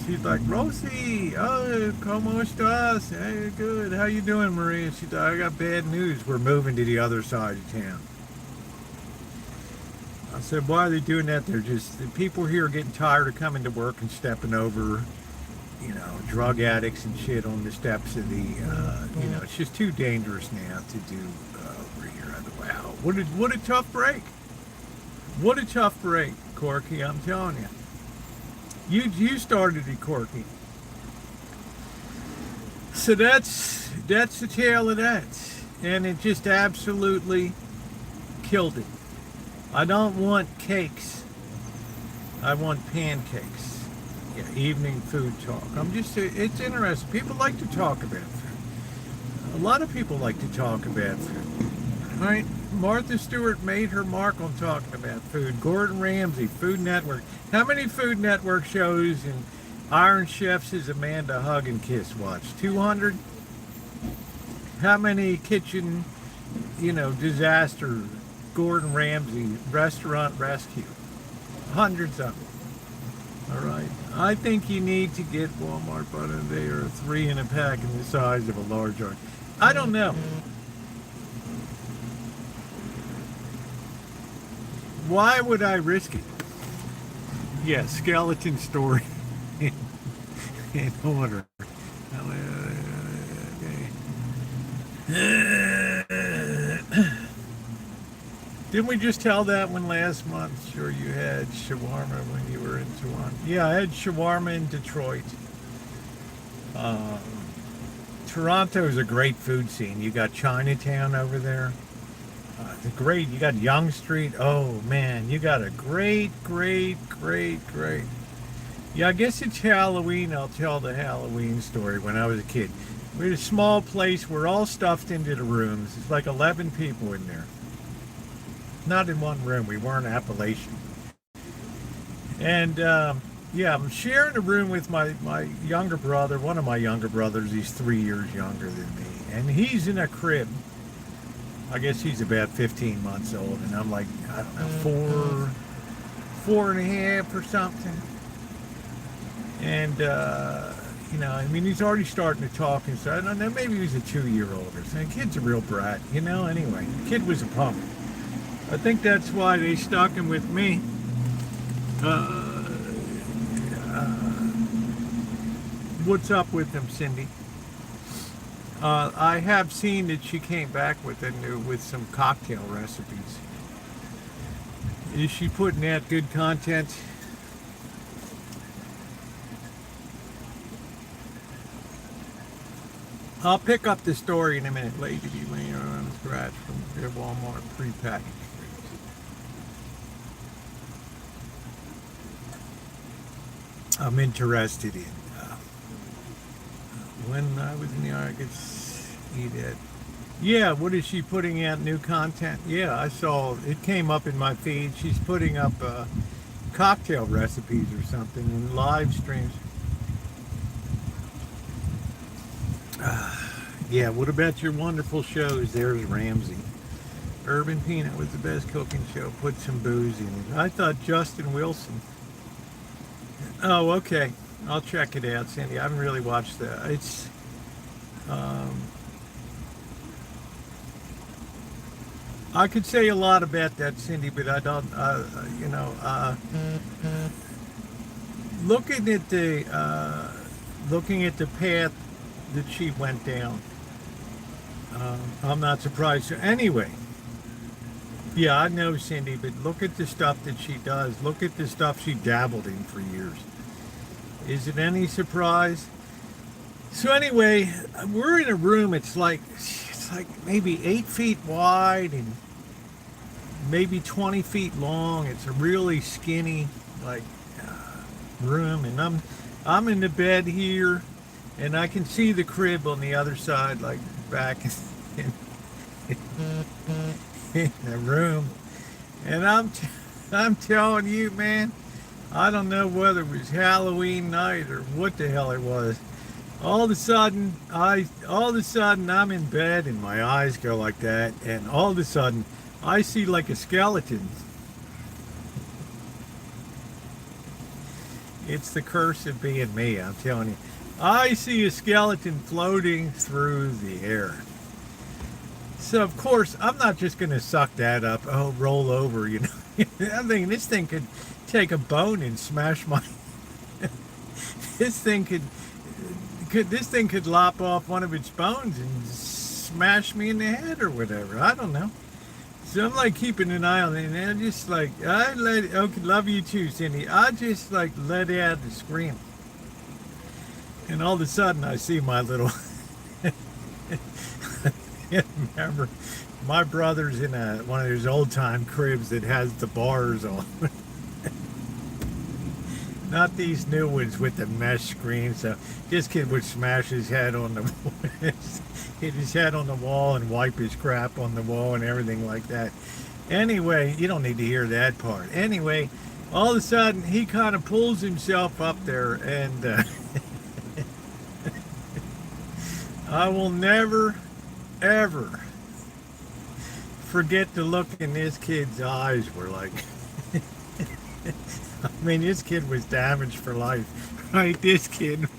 she's like, Rosie, oh, ¿cómo estás? Hey, good. How you doing, Maria? She said, I got bad news. We're moving to the other side of town. I said, why are they doing that? They're just, the people here are getting tired of coming to work and stepping over, drug addicts and shit on the steps of the, it's just too dangerous now to do over here. Wow, what a tough break. What a tough break, Corky, I'm telling you. You started it, Corky. So that's the tale of that. And it just absolutely killed it. I don't want cakes. I want pancakes. Yeah, evening food talk. It's interesting. People like to talk about food. A lot of people like to talk about food. Right? Martha Stewart made her mark on talking about food. Gordon Ramsay, Food Network. How many Food Network shows and Iron Chefs has Amanda hug and kiss watched? 200? How many kitchen, disaster, Gordon Ramsay, restaurant rescue? Hundreds of them. All right. I think you need to get Walmart butter. They are 3 in a pack in the size of a large orange. I don't know. Why would I risk it? Yeah, skeleton story in order. Didn't we just tell that one last month? Sure, you had shawarma when you were in Toronto. Yeah, I had shawarma in Detroit. Toronto is a great food scene. You got Chinatown over there. You got Yonge Street. Oh man, you got a great. Yeah, I guess it's Halloween. I'll tell the Halloween story. When I was a kid, we had a small place. We're all stuffed into the rooms. It's like 11 people in there. Not in one room. We weren't Appalachian. And I'm sharing a room with my younger brother. One of my younger brothers. He's 3 years younger than me, and he's in a crib. I guess he's about 15 months old, and I'm like, I don't know, 4 and a half or something. And, he's already starting to talk and stuff. I don't know, maybe he was a 2-year-old or something. The kid's a real brat, anyway. The kid was a punk. I think that's why they stuck him with me. What's up with him, Cindy? I have seen that she came back with some cocktail recipes. Is she putting out good content? I'll pick up the story in a minute. Lady to be laying on scratch from their Walmart prepackaged. I'm interested in when I was in the I could eat it. Yeah, what is she putting out new content? Yeah, I saw it came up in my feed. She's putting up cocktail recipes or something in live streams. Yeah, what about your wonderful shows? There's Ramsay. Urban Peanut was the best cooking show. Put some booze in it. I thought Justin Wilson. Oh, okay. I'll check it out, Cindy. I haven't really watched that. It's, I could say a lot about that, Cindy, but I don't, looking at the path that she went down, I'm not surprised. So anyway, yeah, I know, Cindy, but look at the stuff that she does. Look at the stuff she dabbled in for years. Is it any surprise? So anyway, we're in a room. It's like maybe 8 feet wide and maybe 20 feet long. It's a really skinny room, and I'm in the bed here, and I can see the crib on the other side, like back in the room. And I'm telling you, man, I don't know whether it was Halloween night or what the hell it was. All of a sudden I'm in bed and my eyes go like that, and all of a sudden I see like a skeleton. It's the curse of being me, I'm telling you. I see a skeleton floating through the air. So of course I'm not just gonna suck that up, roll over, I mean, this thing could take a bone and smash my. This thing this thing could lop off one of its bones and smash me in the head or whatever. I don't know. So I'm like keeping an eye on it, and I'm just like, okay, love you too, Cindy. I just like let out the scream. And all of a sudden I see my little, remember, my brother's in one of those old time cribs that has the bars on. Not these new ones with the mesh screen. So this kid would smash his head on the hit his head on the wall and wipe his crap on the wall and everything like that. Anyway, you don't need to hear that part. Anyway, all of a sudden he kind of pulls himself up there, and I will never, ever forget the look in this kid's eyes. Were like, I mean, this kid was damaged for life, right? This kid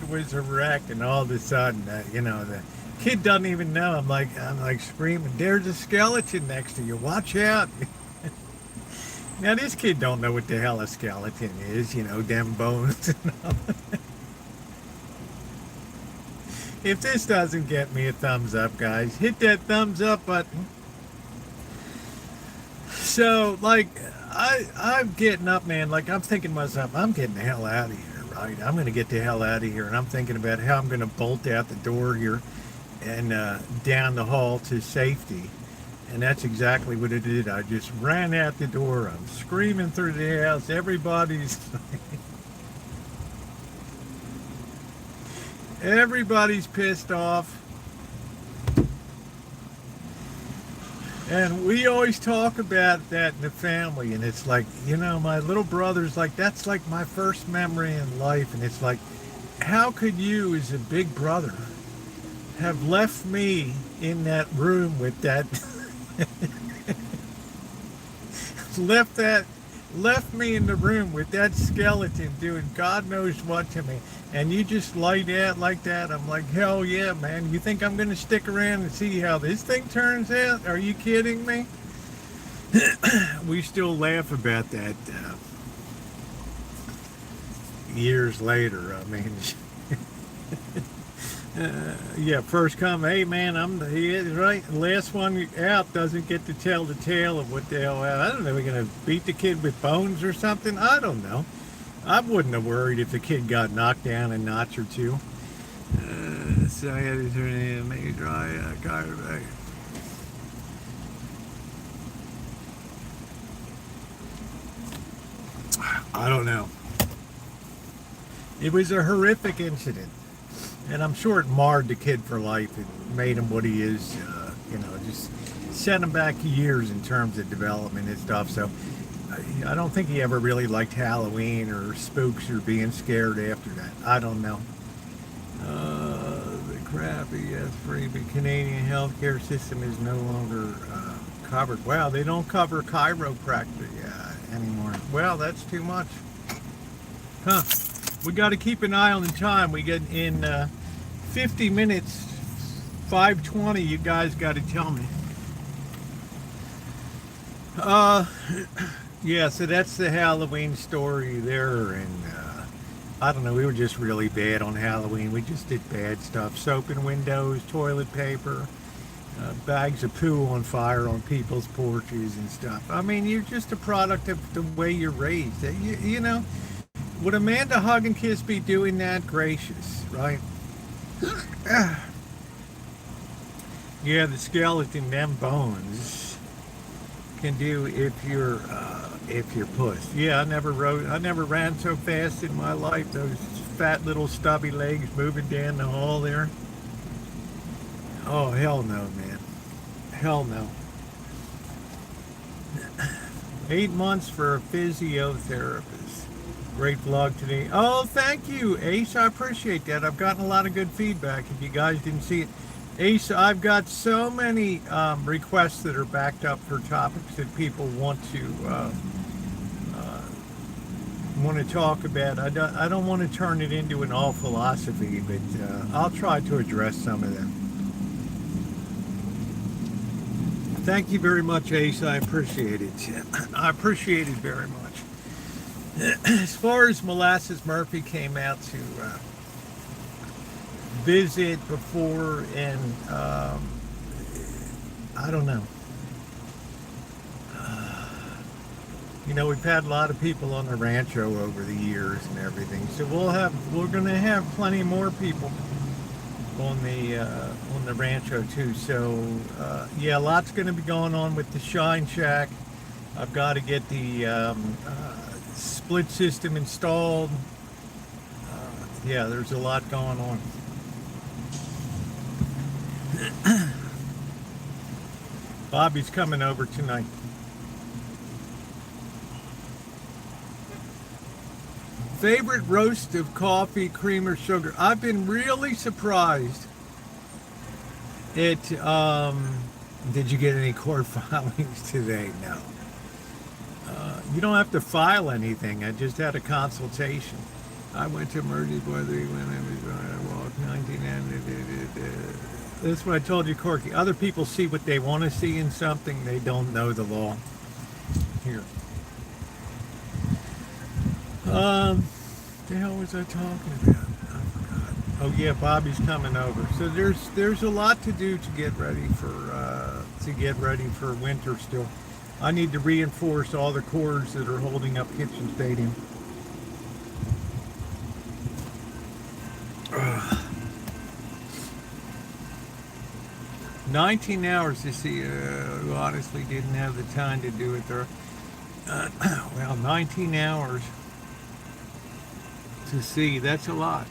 was a wreck, and all of a sudden, the kid doesn't even know. I'm like screaming, "There's a skeleton next to you! Watch out!" Now this kid don't know what the hell a skeleton is, them bones and all. If this doesn't get me a thumbs up, guys, hit that thumbs up button. So, like, I'm getting up, man. Like, I'm thinking to myself, I'm getting the hell out of here, right? I'm going to get the hell out of here. And I'm thinking about how I'm going to bolt out the door here and down the hall to safety. And that's exactly what it did. I just ran out the door. I'm screaming through the house. Everybody's pissed off. And we always talk about that in the family, and it's like, my little brother's like, that's like my first memory in life. And it's like, how could you as a big brother have left me in that room with that left me in the room with that skeleton doing God knows what to me, and you just laid out like that? I'm like, hell yeah, man. You think I'm going to stick around and see how this thing turns out? Are you kidding me? We still laugh about that years later. I mean, yeah, first come, hey man, he is right. Last one out doesn't get to tell the tale of what the hell. I don't know. We're gonna beat the kid with bones or something. I don't know. I wouldn't have worried if the kid got knocked down a notch or two. So I had to turn it in, make it dry. Car back. I don't know. It was a horrific incident. And I'm sure it marred the kid for life and made him what he is, just set him back years in terms of development and stuff. So I don't think he ever really liked Halloween or spooks or being scared after that. I don't know. The crappy free, but Canadian healthcare system is no longer covered. Wow, they don't cover chiropractic anymore. Well, that's too much. Huh. We got to keep an eye on the time. We get in 50 minutes, 5:20. You guys got to tell me. Yeah, so that's the Halloween story there. And I don't know, we were just really bad on Halloween. We just did bad stuff. Soap in windows, toilet paper, bags of poo on fire on people's porches and stuff. I mean, you're just a product of the way you're raised. You know. Would Amanda Hug and Kiss be doing that? Gracious, right? Yeah, the skeleton, them bones can do if you're pussed. Yeah, I never ran so fast in my life. Those fat little stubby legs moving down the hall there. Oh, hell no, man. Hell no. 8 months for a physiotherapist. Great vlog today. Oh, thank you, Ace. I appreciate that. I've gotten a lot of good feedback. If you guys didn't see it, Ace, I've got so many requests that are backed up for topics that people want to talk about. I don't want to turn it into an all philosophy, but I'll try to address some of them. Thank you very much, Ace. I appreciate it. I appreciate it very much. As far as Molasses Murphy came out to visit before, and I don't know. You know, we've had a lot of people on the Rancho over the years and everything, so we're going to have plenty more people on the Rancho too. So yeah, lots going to be going on with the Shine Shack. I've got to get the split system installed. Yeah, there's a lot going on. Bobby's coming over tonight. Favorite roast of coffee, cream, or sugar? I've been really surprised at, did you get any court filings today? No. You don't have to file anything. I just had a consultation. I went to emergency board when I was on a walk, 19. That's what I told you, Corky. Other people see what they want to see in something. They don't know the law. Here. The hell was I talking about? I forgot. Oh yeah, Bobby's coming over. So there's a lot to do to get ready for winter still. I need to reinforce all the cords that are holding up Kitchen Stadium. 19 hours to see. Honestly, didn't have the time to do it there. Well, 19 hours to see. That's a lot.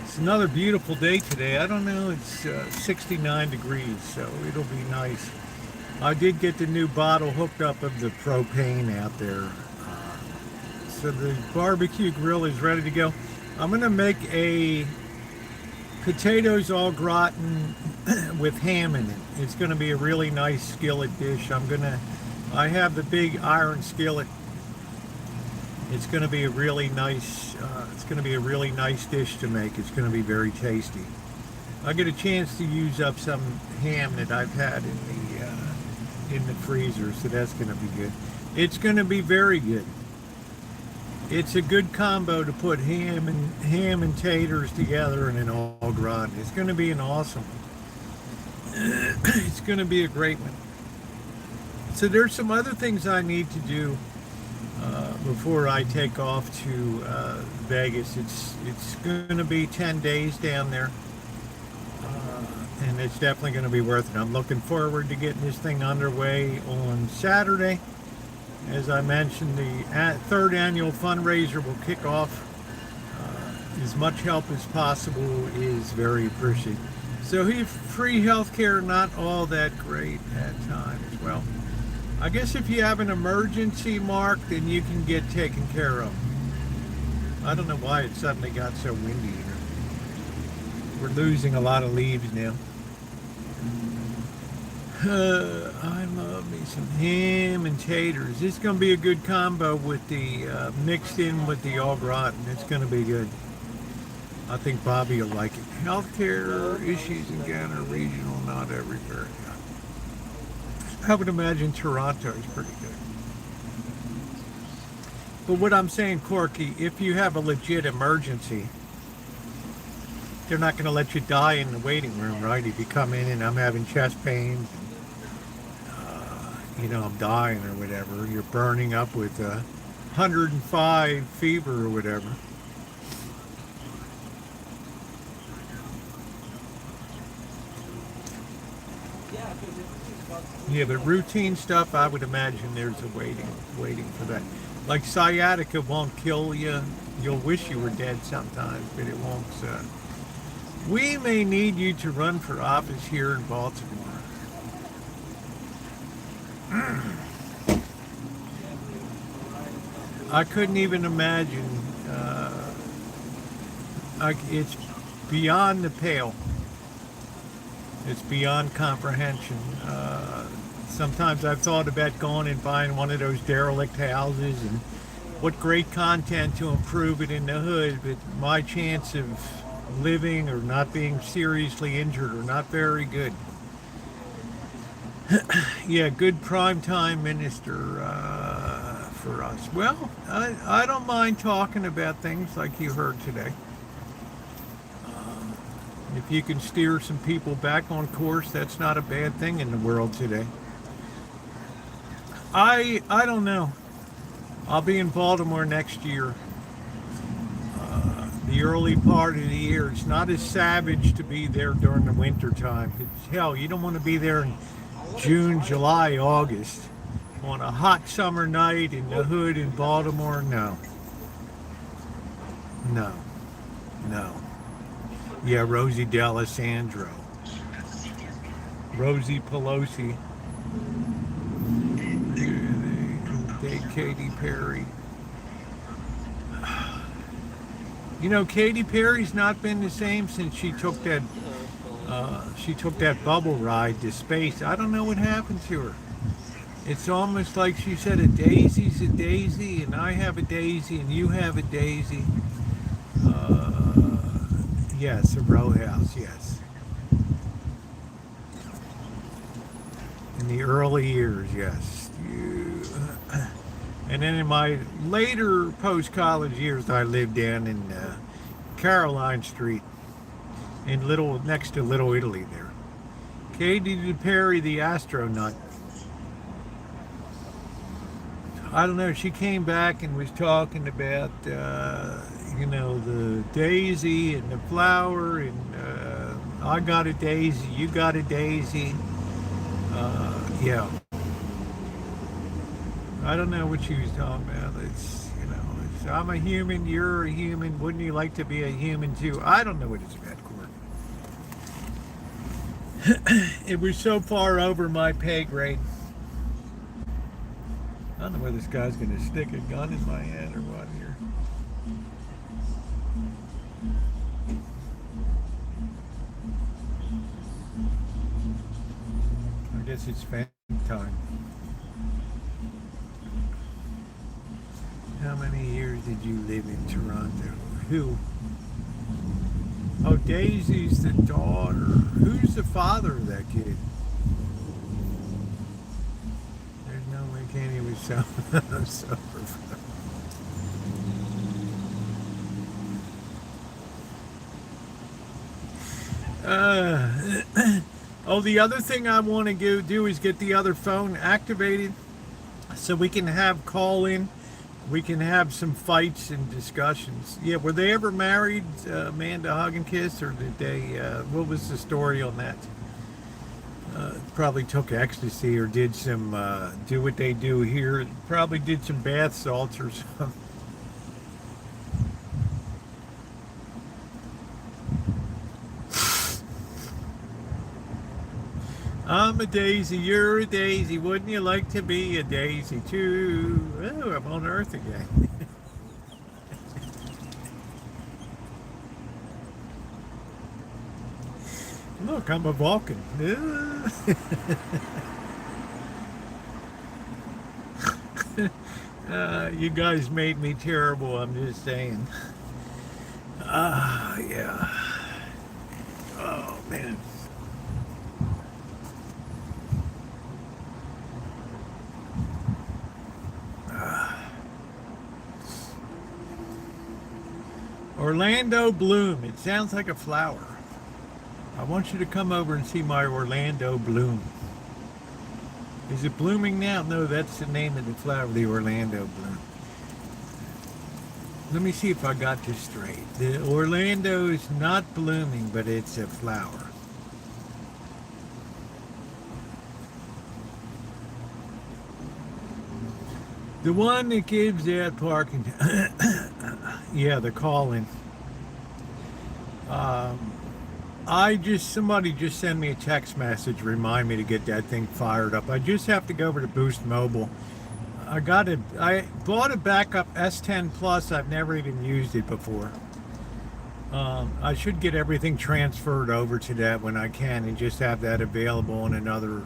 It's another beautiful day today. I don't know, it's 69 degrees, so it'll be nice. I did get the new bottle hooked up of the propane out there. So the barbecue grill is ready to go. I'm going to make a potatoes au gratin with ham in it. It's going to be a really nice skillet dish. I have the big iron skillet. It's going to be a really nice dish to make. It's going to be very tasty. I get a chance to use up some ham that I've had in the freezer, so that's going to be good. It's going to be very good. It's a good combo to put ham and taters together in an au gratin. It's going to be an awesome one. It's going to be a great one. So there's some other things I need to do before I take off to Vegas. It's going to be 10 days down there, and it's definitely going to be worth it. I'm looking forward to getting this thing underway on Saturday. As I mentioned, the third annual fundraiser will kick off. As much help as possible is very appreciated. So free healthcare, not all that great at times. Well, I guess if you have an emergency, Mark, then you can get taken care of. I don't know why it suddenly got so windy here. We're losing a lot of leaves now. I love me some ham and taters. It's going to be a good combo with the mixed in with the au gratin. It's going to be good. I think Bobby will like it. Healthcare issues in Ghana are regional, not everywhere. I would imagine Toronto is pretty good. But what I'm saying, Corky, if you have a legit emergency, they're not going to let you die in the waiting room, right? If you come in and I'm having chest pains, and, I'm dying or whatever, you're burning up with 105 fever or whatever. Yeah, but routine stuff, I would imagine there's a waiting for that. Like sciatica won't kill you. You'll wish you were dead sometimes, but it won't. We may need you to run for office here in Baltimore. I couldn't even imagine. It's beyond the pale. It's beyond comprehension. Sometimes I've thought about going and buying one of those derelict houses, and what great content to improve it in the hood, but my chance of living or not being seriously injured are not very good. Yeah, good primetime minister for us. Well, I don't mind talking about things like you heard today. If you can steer some people back on course, that's not a bad thing in the world today. I don't know. I'll be in Baltimore next year. The early part of the year. It's not as savage to be there during the winter time. Hell, you don't want to be there in June, July, August. On a hot summer night in the hood in Baltimore, no. No. No. Yeah, Rosie D'Alessandro. Rosie Pelosi. Katy Perry. You know, Katy Perry's not been the same since she took that bubble ride to space. I don't know what happened to her. It's almost like she said a daisy's a daisy, and I have a daisy, and you have a daisy. Yes, a row house, yes. In the early years, yes. And then in my later post-college years, I lived down in Caroline Street, next to Little Italy there. Katy Perry, the astronaut. I don't know, she came back and was talking about, the daisy and the flower, and I got a daisy, you got a daisy. Yeah. I don't know what she was talking about. It's I'm a human, you're a human, wouldn't you like to be a human too? I don't know what it's about, Court. It was so far over my pay grade. I don't know whether this guy's going to stick a gun in my head or what here. I guess it's family time. How many years did you live in Toronto? Who? Oh, Daisy's the daughter. Who's the father of that kid? There's no way Kenny was so Oh, the other thing I want to do is get the other phone activated so we can have call in. We can have some fights and discussions. Yeah, were they ever married, Amanda Hug and Kiss, or did they, what was the story on that? Probably took ecstasy or did some, do what they do here. Probably did some bath salts or something. I'm a daisy, you're a daisy. Wouldn't you like to be a daisy too? Oh, I'm on Earth again. Look, I'm a Vulcan. You guys made me terrible, I'm just saying. Yeah. Oh, man. Orlando Bloom. It sounds like a flower. I want you to come over and see my Orlando Bloom. Is it blooming now? No, that's the name of the flower, the Orlando Bloom. Let me see if I got this straight. The Orlando is not blooming, but it's a flower. The one that gives out parking. Yeah, the call-in. Somebody just sent me a text message, remind me to get that thing fired up. I just have to go over to Boost Mobile. I bought a backup S10 Plus. I've never even used it before. I should get everything transferred over to that when I can, and just have that available on another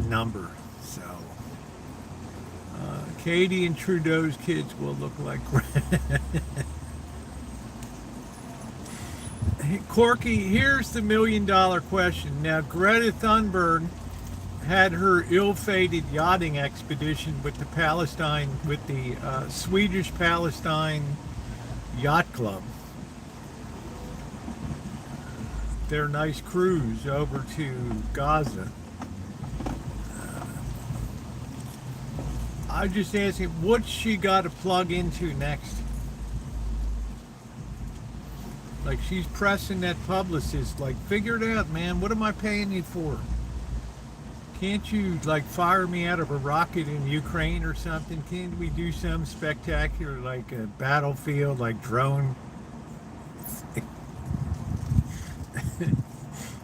number. So Katie and Trudeau's kids will look like Corky. Here's the $1,000,000 question. Now, Greta Thunberg had her ill-fated yachting expedition with the Swedish Palestine Yacht Club. Their nice cruise over to Gaza. I just asking, what's she got to plug into next? Like, she's pressing that publicist, like, figure it out, man. What am I paying you for? Can't you, like, fire me out of a rocket in Ukraine or something? Can't we do some spectacular, like a battlefield, like drone?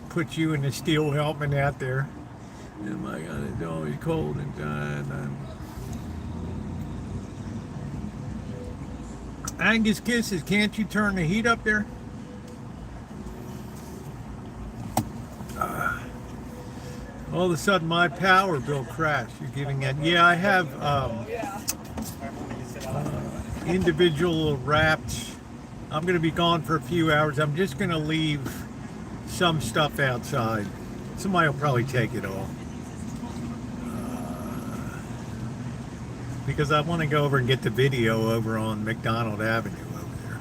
Put you in a steel helmet out there. Oh my God, it's always cold and Angus Kisses, can't you turn the heat up there? All of a sudden my power bill crashed. You're giving it. Yeah, I have individual wrapped. I'm going to be gone for a few hours. I'm just going to leave some stuff outside. Somebody will probably take it all. Because I want to go over and get the video over on McDonald Avenue over there.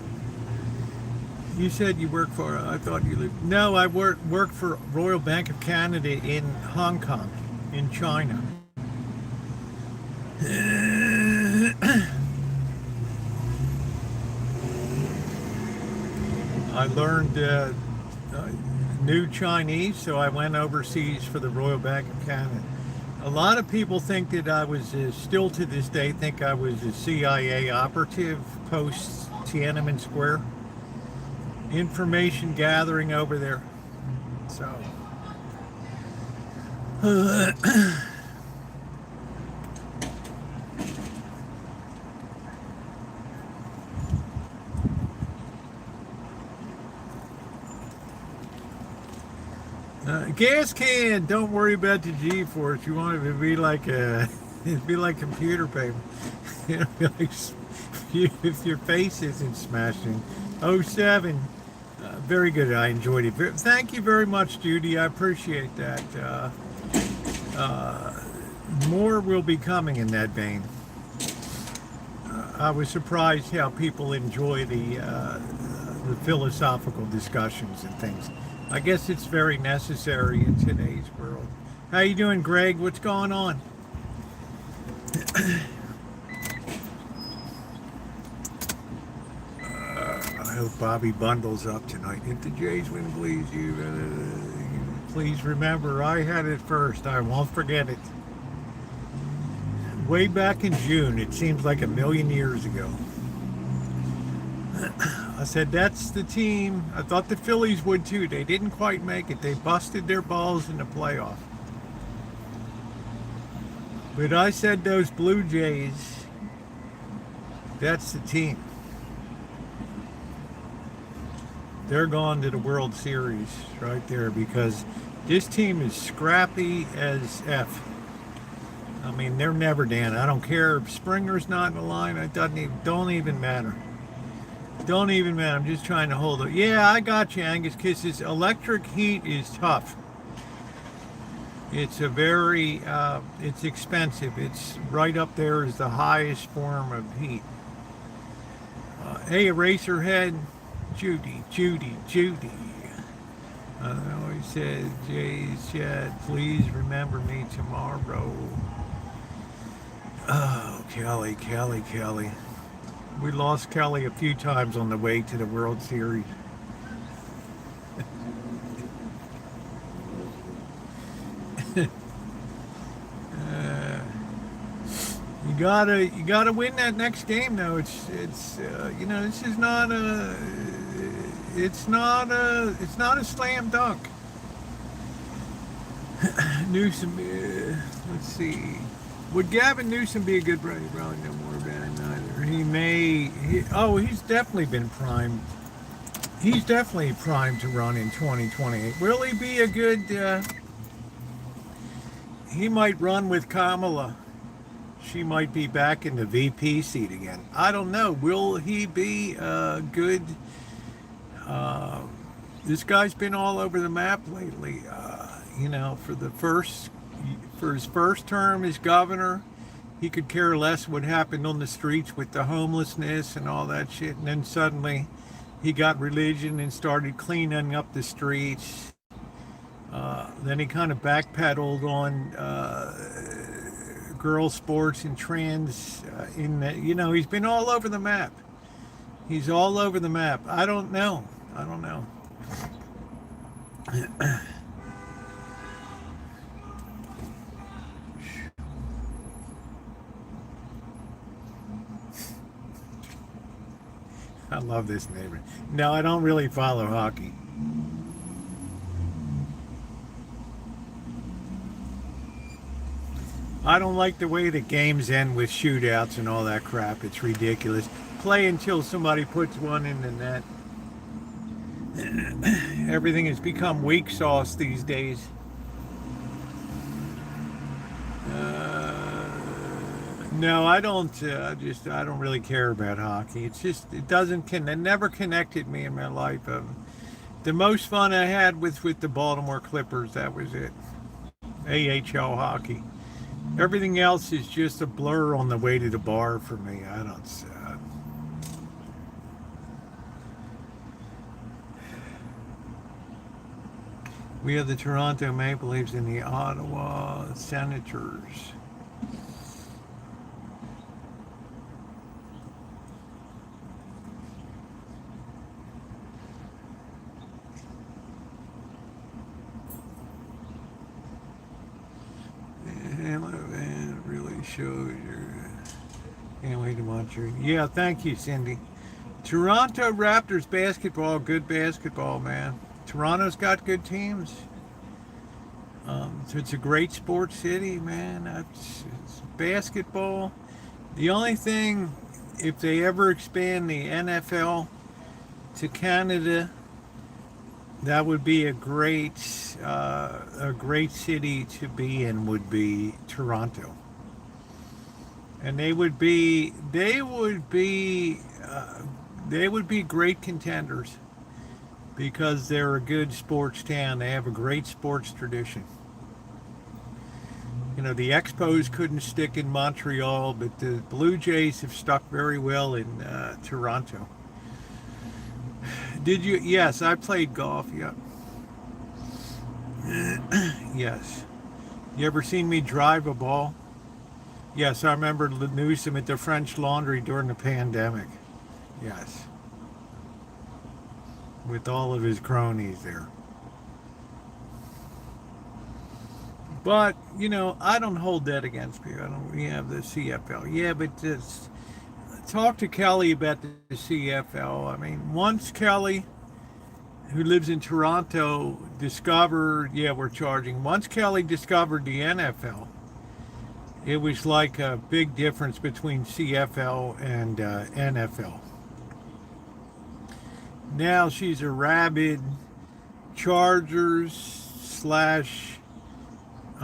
You said you work for, I thought you lived, no, I work for Royal Bank of Canada in Hong Kong, in China. I learned new Chinese, so I went overseas for the Royal Bank of Canada. A lot of people think that I was, still to this day, think I was a CIA operative post Tiananmen Square. Information gathering over there. So. Gas can. Don't worry about the G-force. You want it to be like it'd be like computer paper. It'd be like if your face isn't smashed in. 07. Very good. I enjoyed it. Thank you very much, Judy. I appreciate that. More will be coming in that vein. I was surprised how people enjoy the philosophical discussions and things. I guess it's very necessary in today's world. How you doing, Greg? What's going on? I hope Bobby bundles up tonight. If the Jays win, please remember I had it first. I won't forget it. Way back in June, it seems like a million years ago. I said, that's the team. I thought the Phillies would too. They didn't quite make it. They busted their balls in the playoff. But I said those Blue Jays, that's the team. They're going to the World Series right there because this team is scrappy as F. I mean, they're never down. I don't care if Springer's not in the line. It don't even matter. Don't even matter. I'm just trying to hold it. Yeah, I got you, Angus Kisses. Electric heat is tough. It's a very, it's expensive. It's right up there as the highest form of heat. Hey, Eraserhead. Judy. I always said, Jay's chat, please remember me tomorrow. Oh, Kelly. We lost Kelly a few times on the way to the World Series. You gotta win that next game though. It's you know, this is not a it's not a slam dunk. Newsom, let's see. Would Gavin Newsom be a good brother? Probably no more about him either. He's definitely been primed. He's definitely primed to run in 2028. Will he be a good, he might run with Kamala. She might be back in the VP seat again. I don't know. Will he be a good, this guy's been all over the map lately. For his first term as governor, he could care less what happened on the streets with the homelessness and all that shit. And then suddenly he got religion and started cleaning up the streets. Then he kind of backpedaled on girl sports and trans. He's been all over the map. He's all over the map. I don't know. I love this neighbor. No, I don't really follow hockey. I don't like the way the games end with shootouts and all that crap. It's ridiculous. Play until somebody puts one in the net. Everything has become weak sauce these days. No, I don't. I don't really care about hockey. It never connected me in my life. The most fun I had was with the Baltimore Clippers. That was it. AHL hockey. Everything else is just a blur on the way to the bar for me. I don't. We have the Toronto Maple Leafs and the Ottawa Senators. It really shows your. Can't wait to watch your. Yeah, thank you, Cindy. Toronto Raptors basketball, good basketball, man. Toronto's got good teams. It's a great sports city, man. It's basketball. The only thing, if they ever expand the NFL to Canada, that would be a great city to be in. Would be Toronto, and they would be great contenders because they're a good sports town. They have a great sports tradition. The Expos couldn't stick in Montreal, but the Blue Jays have stuck very well in Toronto. Did you? Yes, I played golf. Yep. Yes. You ever seen me drive a ball? Yes, I remember Newsom at the French Laundry during the pandemic. Yes. With all of his cronies there. But, I don't hold that against me. We have the CFL. Yeah, but just talk to Kelly about the CFL. I mean, once Kelly, who lives in Toronto, discovered, we're charging. Once Kelly discovered the NFL, it was like a big difference between CFL and NFL. Now she's a rabid Chargers /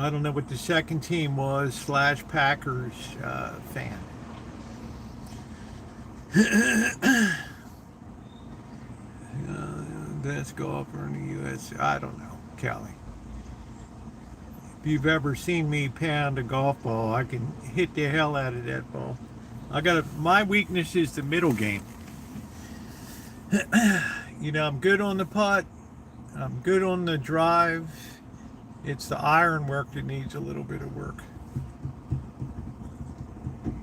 I don't know what the second team was / Packers fan. Best golfer in the U.S. I don't know, Kelly. If you've ever seen me pound a golf ball, I can hit the hell out of that ball. My weakness is the middle game. I'm good on the putt. I'm good on the drive. It's the iron work that needs a little bit of work.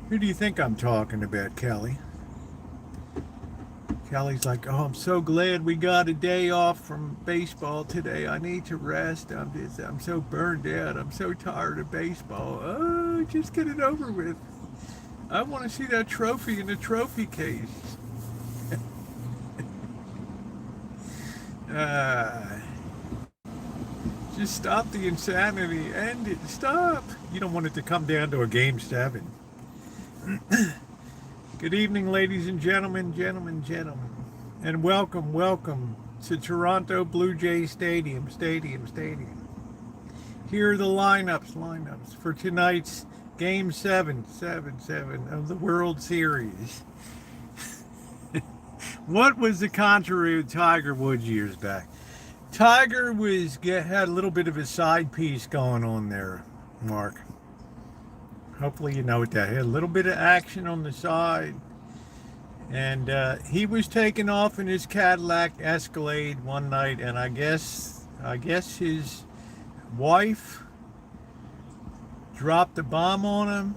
Who do you think I'm talking about, Kelly? Kelly's like, oh, I'm so glad we got a day off from baseball today. I need to rest. I'm so burned out. I'm so tired of baseball. Oh, just get it over with. I want to see that trophy in the trophy case. Just stop the insanity. End it. Stop. You don't want it to come down to a game 7. Good evening, ladies and gentlemen, and welcome to Toronto Blue Jay Stadium. Here are the lineups for tonight's Game 7 of the World Series. What was the controversy with Tiger Woods years back? Tiger had a little bit of a side piece going on there, Mark. Hopefully you know what that had. A little bit of action on the side. And he was taking off in his Cadillac Escalade one night, and I guess his wife dropped a bomb on him,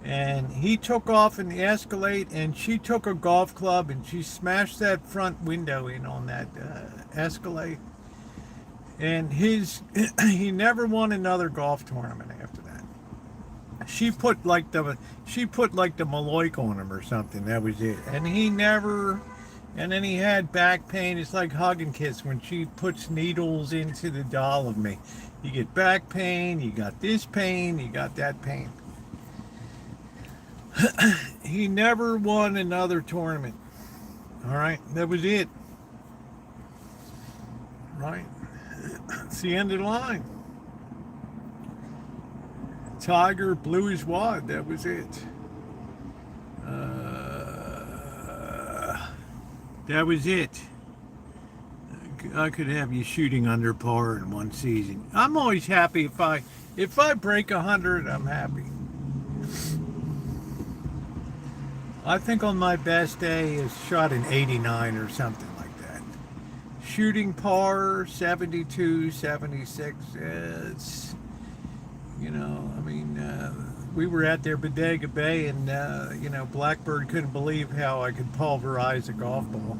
and he took off in the Escalade, and she took a golf club and she smashed that front window in on that Escalade. And he never won another golf tournament after that. She put like the Maloik on him or something. That was it. And then he had back pain. It's like Hug and Kiss when she puts needles into the doll of me. You get back pain, you got this pain, you got that pain. He never won another tournament. All right, that was it. Right? It's the end of the line. Tiger blew his wad. That was it. That was it. I could have you shooting under par in one season. I'm always happy if I break 100. I'm happy. I think on my best day is shot in 89 or something like that. Shooting par 72, 76. It's, we were at their Bodega Bay, and Blackbird couldn't believe how I could pulverize a golf ball.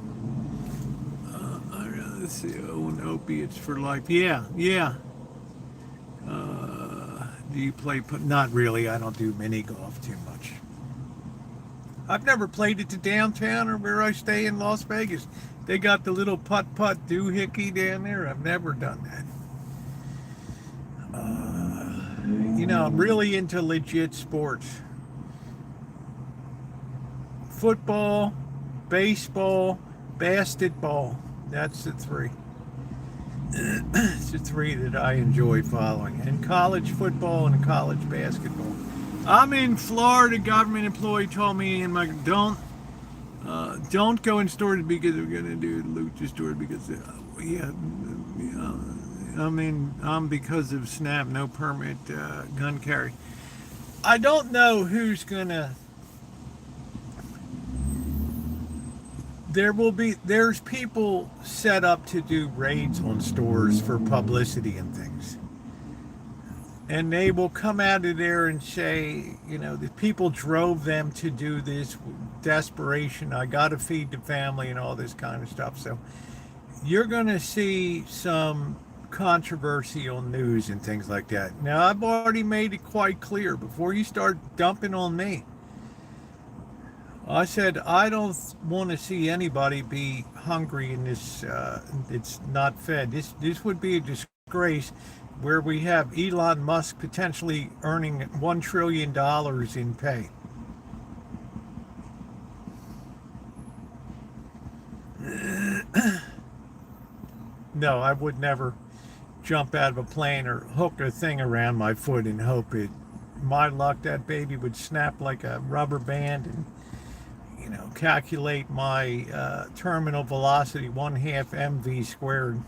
Let's see. Oh, and opiates for life. Yeah. Do you play? Not really. I don't do mini golf too much. I've never played it to downtown or where I stay in Las Vegas. They got the little putt doohickey down there. I've never done that. I'm really into legit sports. Football, baseball, basketball. That's the 3. It's the 3 that I enjoy following. And college football and college basketball. I'm in Florida. Government employee told me don't go in stores because we're gonna do lucha stores because I'm because of SNAP, no permit gun carry. I don't know who's gonna. There's people set up to do raids on stores for publicity and things. And they will come out of there and say, the people drove them to do this desperation. I got to feed the family and all this kind of stuff. So you're going to see some controversy on news and things like that. Now, I've already made it quite clear before you start dumping on me. I said, I don't want to see anybody be hungry in this, it's not fed. This would be a disgrace where we have Elon Musk potentially earning $1 trillion in pay. No, I would never jump out of a plane or hook a thing around my foot and hope my luck, that baby would snap like a rubber band and calculate my terminal velocity 1/2 mv squared.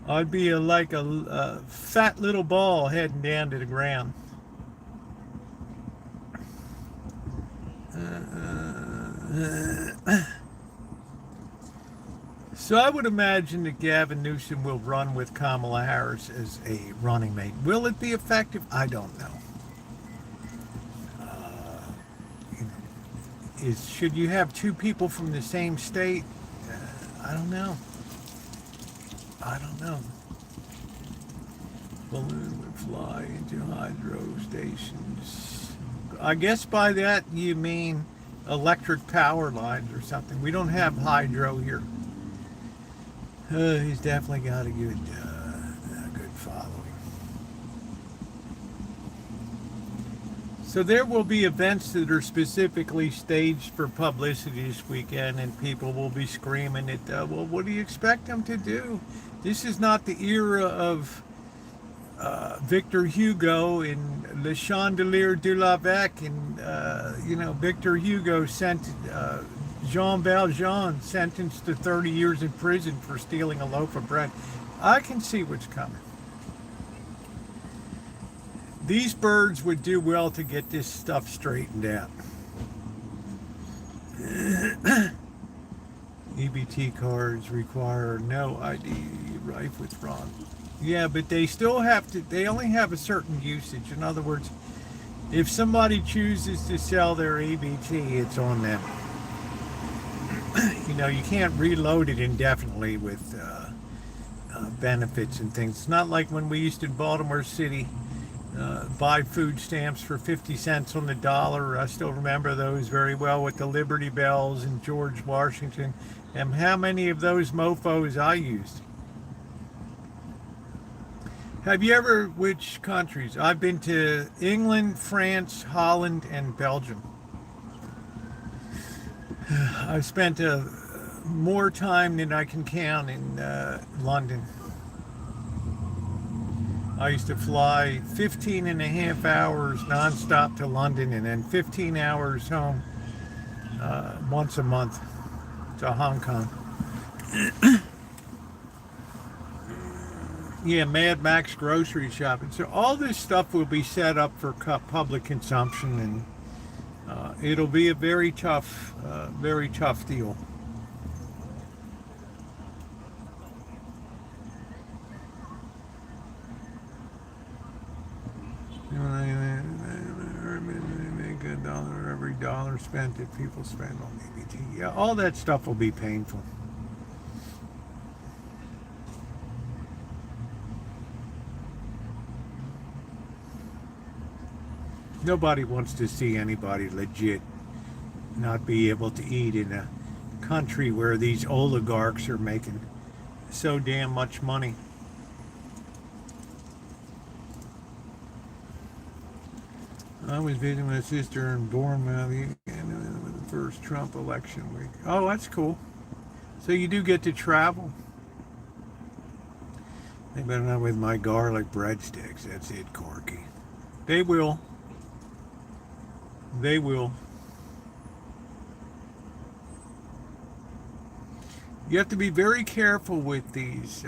I'd be like a fat little ball heading down to the ground. So I would imagine that Gavin Newsom will run with Kamala Harris as a running mate. Will it be effective? I don't know. Should you have 2 people from the same state? I don't know. Balloon would fly into hydro stations. I guess by that you mean electric power lines or something. We don't have hydro here. He's definitely got a good following. So there will be events that are specifically staged for publicity this weekend, and people will be screaming at, well, what do you expect them to do? This is not the era of Victor Hugo and Le Chandelier de la Vec, and Victor Hugo sent Jean Valjean sentenced to 30 years in prison for stealing a loaf of bread. I can see what's coming. These birds would do well to get this stuff straightened out. EBT cards require no ID, rife with fraud. Yeah, but they still have to, they only have a certain usage. In other words, if somebody chooses to sell their EBT, it's on them. You can't reload it indefinitely with benefits and things. It's not like when we used to in Baltimore City buy food stamps for 50 cents on the dollar. I still remember those very well with the Liberty Bells and George Washington, and how many of those mofos I used. Have you ever, which countries? I've been to England, France, Holland, and Belgium. I've spent more time than I can count in London. I used to fly 15 and a half hours nonstop to London, and then 15 hours home once a month to Hong Kong. Yeah, Mad Max grocery shopping. So all this stuff will be set up for public consumption, and it'll be a very tough deal. Make a dollar every dollar spent that people spend on EBT. Yeah, all that stuff will be painful. Nobody wants to see anybody legit not be able to eat in a country where these oligarchs are making so damn much money. I was visiting my sister in Bournemouth in the first Trump election week. Oh, that's cool. So you do get to travel. They better not with my garlic breadsticks. That's it, Corky. They will. They will. You have to be very careful with these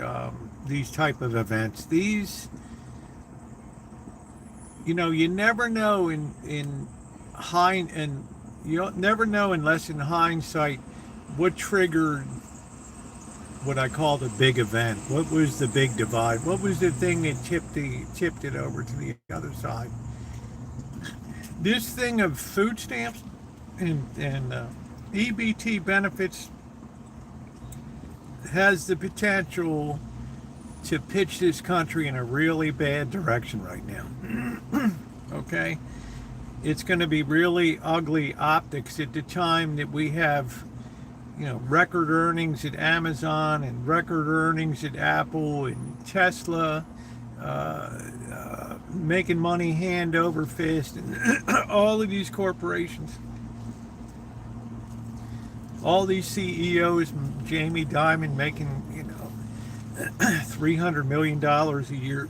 type of events. These, you never know and you never know unless in hindsight what triggered what I call the big event. What was the big divide? What was the thing that tipped it over to the other side? This thing of food stamps and EBT benefits has the potential to pitch this country in a really bad direction right now. Okay? It's going to be really ugly optics at the time that we have, record earnings at Amazon and record earnings at Apple and Tesla, making money hand over fist, and all of these corporations, all these CEOs, Jamie Dimon making, $300 million a year.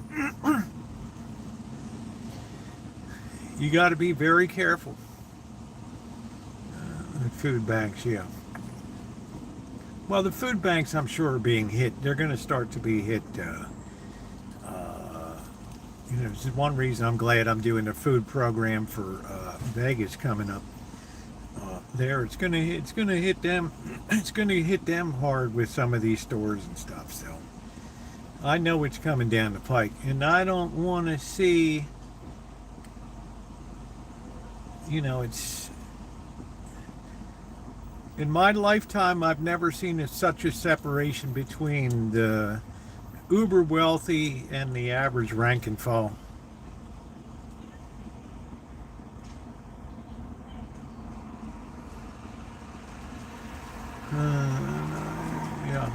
You got to be very careful. The food banks, yeah. Well, the food banks, I'm sure, are being hit. They're going to start to be hit. This is one reason I'm glad I'm doing a food program for Vegas coming up. There, it's gonna hit them. It's gonna hit them hard with some of these stores and stuff. So I know it's coming down the pike, and I don't want to see. It's in my lifetime, I've never seen such a separation between the uber wealthy and the average rank and file. Yeah.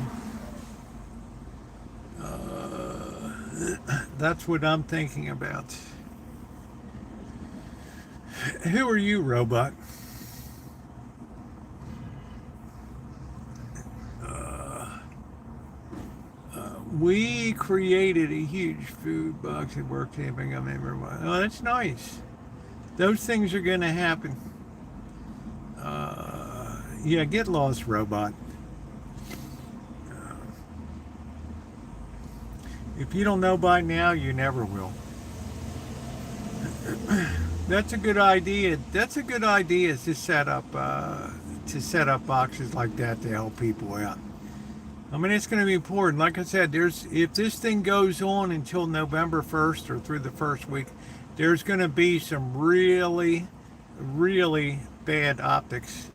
That's what I'm thinking about. Who are you, robot? We created a huge food box at work camping. I remember. Oh, that's nice. Those things are going to happen. Yeah, get lost, robot. If you don't know by now, you never will. That's a good idea. That's a good idea to set up boxes like that to help people out. I mean, it's going to be important. Like I said, if this thing goes on until November 1st or through the first week, there's going to be some really, really bad optics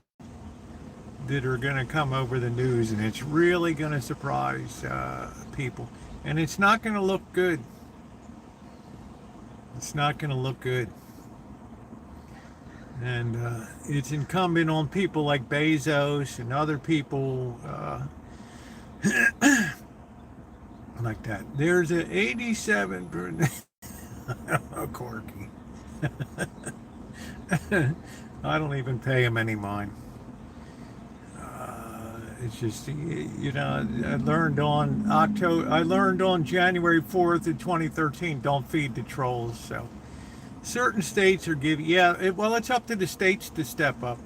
that are going to come over the news, and it's really going to surprise people. And it's not going to look good. It's not going to look good. And it's incumbent on people like Bezos and other people like that. There's an 87 Corky. I don't even pay him any mind. It's just, you know, I learned on January 4th of 2013, don't feed the trolls. So certain states are giving, well, it's up to the states to step up,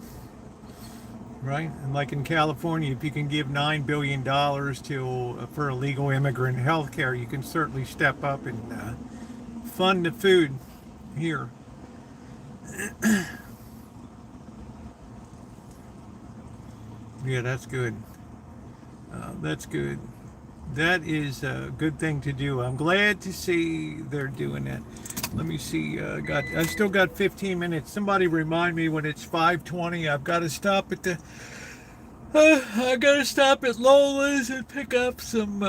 right? And like in California, if you can give $9 billion for illegal immigrant health care, you can certainly step up and fund the food here. Yeah, that's good. That's good. That is a good thing to do. I'm glad to see they're doing that. Let me see. I still got 15 minutes. Somebody remind me when it's 5:20. I've got to stop at the. I got to stop at Lola's and pick up some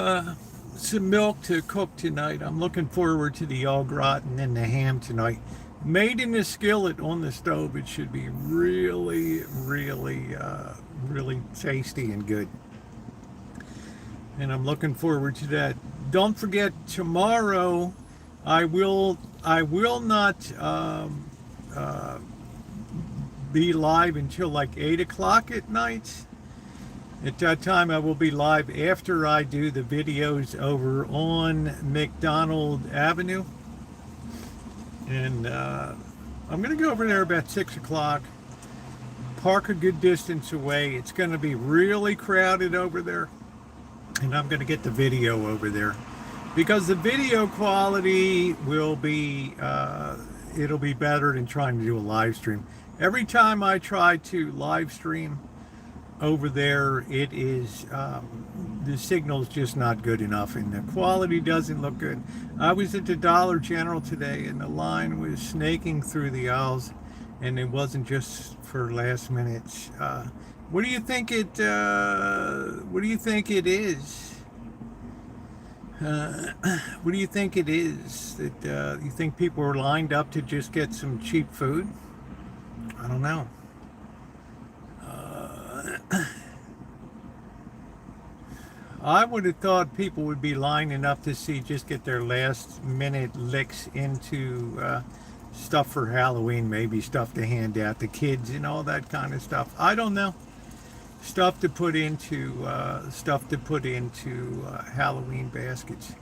milk to cook tonight. I'm looking forward to the au gratin and the ham tonight. Made in a skillet on the stove. It should be really, really, really tasty and good. And I'm looking forward to that. Don't forget, tomorrow I will not be live until like 8 o'clock at night. At that time, I will be live after I do the videos over on McDonald Avenue. And I'm going to go over there about 6 o'clock, park a good distance away. It's going to be really crowded over there. And I'm going to get the video over there. Because the video quality will be, it'll be better than trying to do a live stream. Every time I try to live stream over there, it is, the signal's just not good enough and the quality doesn't look good. I was at the Dollar General today and the line was snaking through the aisles, and it wasn't just for last minute. What do you think it is? What do you think it is? That you think people are lined up to just get some cheap food? I don't know. I would have thought people would be lining up to just get their last minute licks into stuff for Halloween, maybe stuff to hand out to kids and all that kind of stuff. I don't know. Stuff to put into Halloween baskets.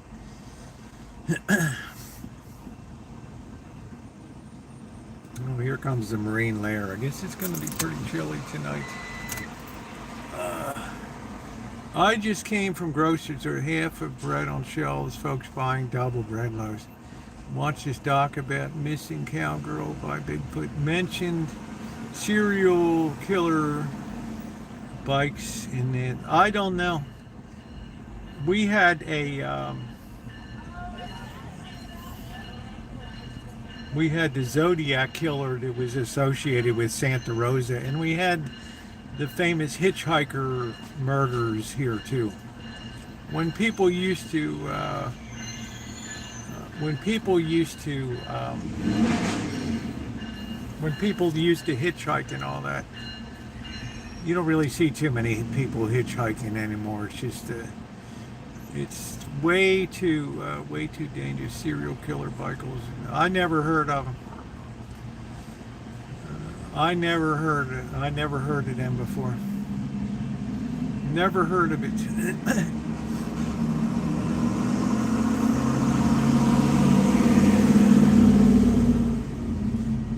Oh, here comes the marine layer. I guess it's going to be pretty chilly tonight. I just came from grocers. There half of bread on shelves. Folks buying double bread loaves. Watch this doc about missing cowgirl by Bigfoot. Mentioned serial killer bikes in it. I don't know. We had the Zodiac killer that was associated with Santa Rosa, and we had the famous hitchhiker murders here too. When people used to hitchhike and all that, you don't really see too many people hitchhiking anymore. It's just it's way too dangerous. Serial killer bicycles. I never heard of them. I never heard it. I never heard of them before. Never heard of it.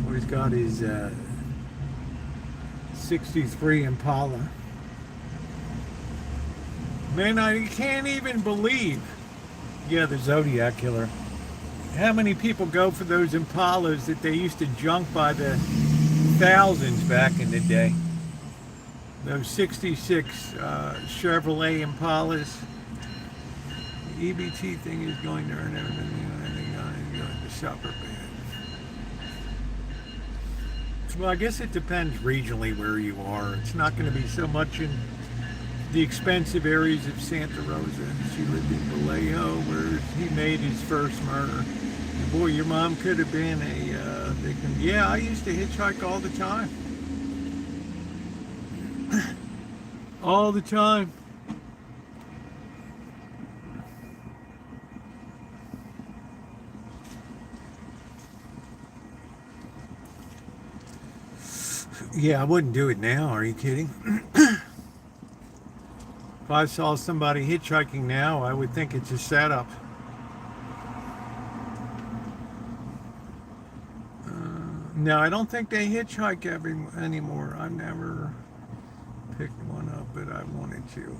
Oh, he's got his 63 Impala. Man, I can't even believe. Yeah, the Zodiac Killer. How many people go for those Impalas that they used to junk by the thousands back in the day? Those 66 Chevrolet Impalas. The EBT thing is going to earn everything on the supper bed. Well, I guess it depends regionally where you are. It's not going to be so much in the expensive areas of Santa Rosa. She lived in Vallejo, where he made his first murder. And boy, your mom could have been a victim. Yeah, I used to hitchhike all the time. All the time. Yeah, I wouldn't do it now. Are you kidding? If I saw somebody hitchhiking now, I would think it's a setup. No, I don't think they hitchhike anymore. I've never picked one up, but I wanted to.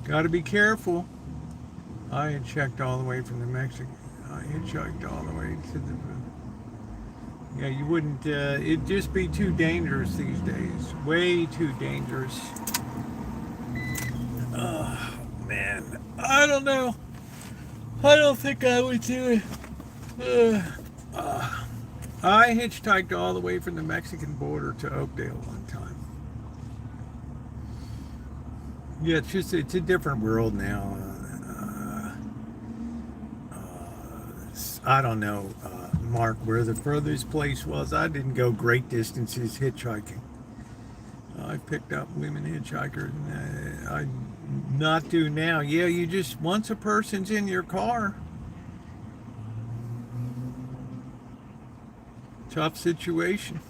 Got to be careful. I had checked all the way from the Mexican. I hitchhiked all the way to the. Yeah, you wouldn't. It'd just be too dangerous these days. Way too dangerous. Oh man, I don't know. I don't think I would do it. I hitchhiked all the way from the Mexican border to Oakdale one time. Yeah, it's a different world now. I don't know, Mark, where the furthest place was. I didn't go great distances hitchhiking. I picked up women hitchhikers, and I not do now. Yeah, you just, once a person's in your car, tough situation.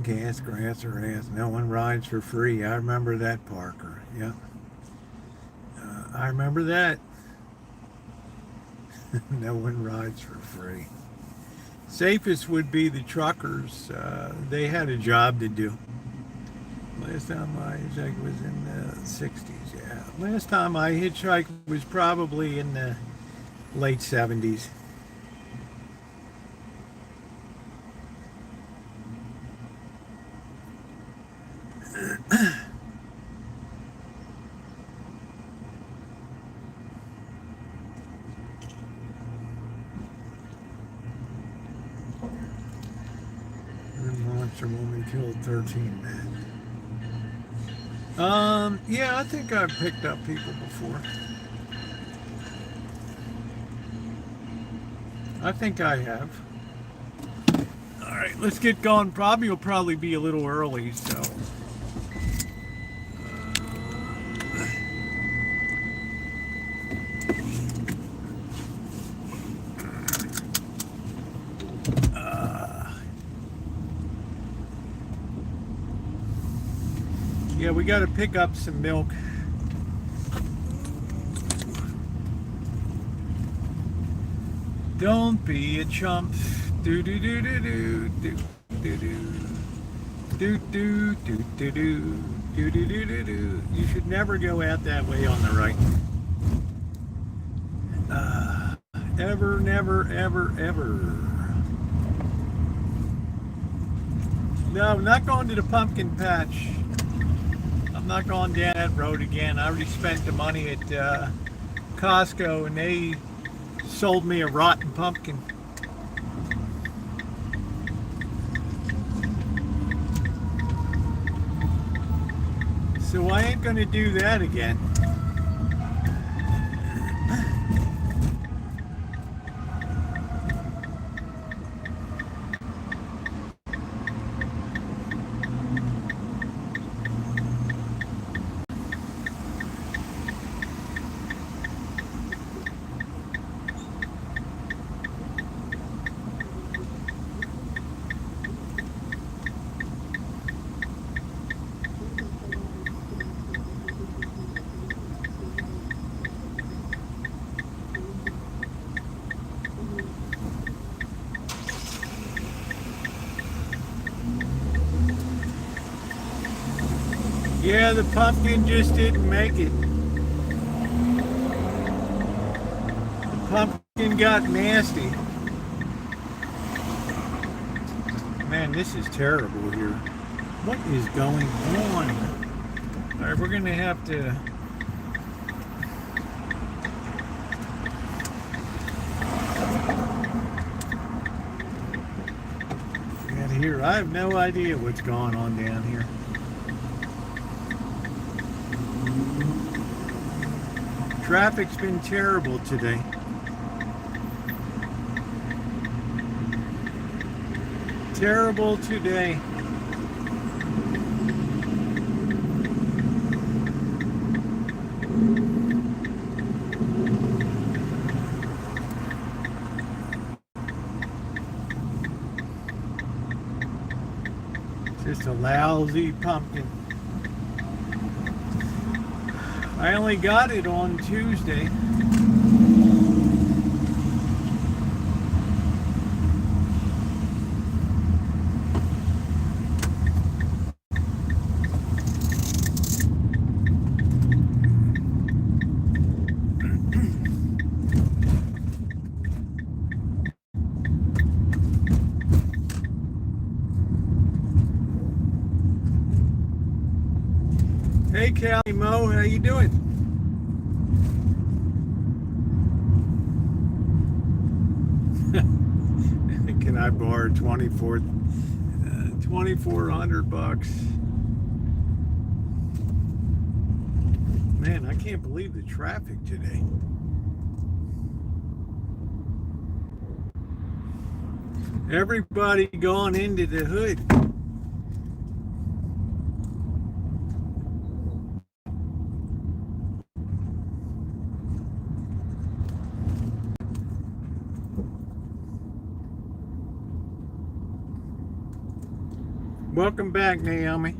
Gas, grass, or ass. No one rides for free. I remember that, Parker. Yeah. I remember that. No one rides for free. Safest would be the truckers. They had a job to do. Last time I hitchhiked was in the 60s, yeah. Last time I hitchhiked was probably in the late 70s. Monster woman killed 13 men. Yeah, I think I've picked up people before. I think I have. All right, let's get going. Will probably be a little early, so. Yeah, we got to pick up some milk. Don't be a chump. Do do do do do do do do do do do do do do do do do. You should never go out that way on the right. Ever, never, ever, ever. No, I'm not going to the pumpkin patch. I'm not going down that road again. I already spent the money at Costco, and they sold me a rotten pumpkin. So I ain't gonna do that again. Yeah, the pumpkin just didn't make it. The pumpkin got nasty. Man, this is terrible here. What is going on? All right, we're gonna have to. Get here. I have no idea what's going on down here. Traffic's been terrible today. Terrible today. Just a lousy pumpkin. I only got it on Tuesday. Hey, Callie Mo, how you doing? Can I borrow 2,400 bucks? Man, I can't believe the traffic today. Everybody going into the hood. Welcome back, Naomi.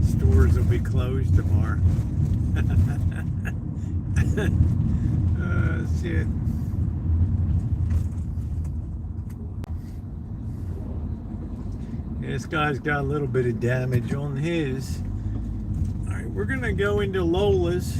Stores will be closed tomorrow. Shit. This guy's got a little bit of damage on his. All right, we're gonna go into Lola's.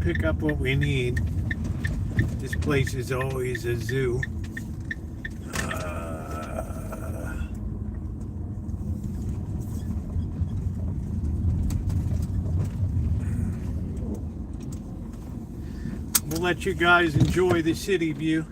Pick up what we need. This place is always a zoo. We'll let you guys enjoy the city view.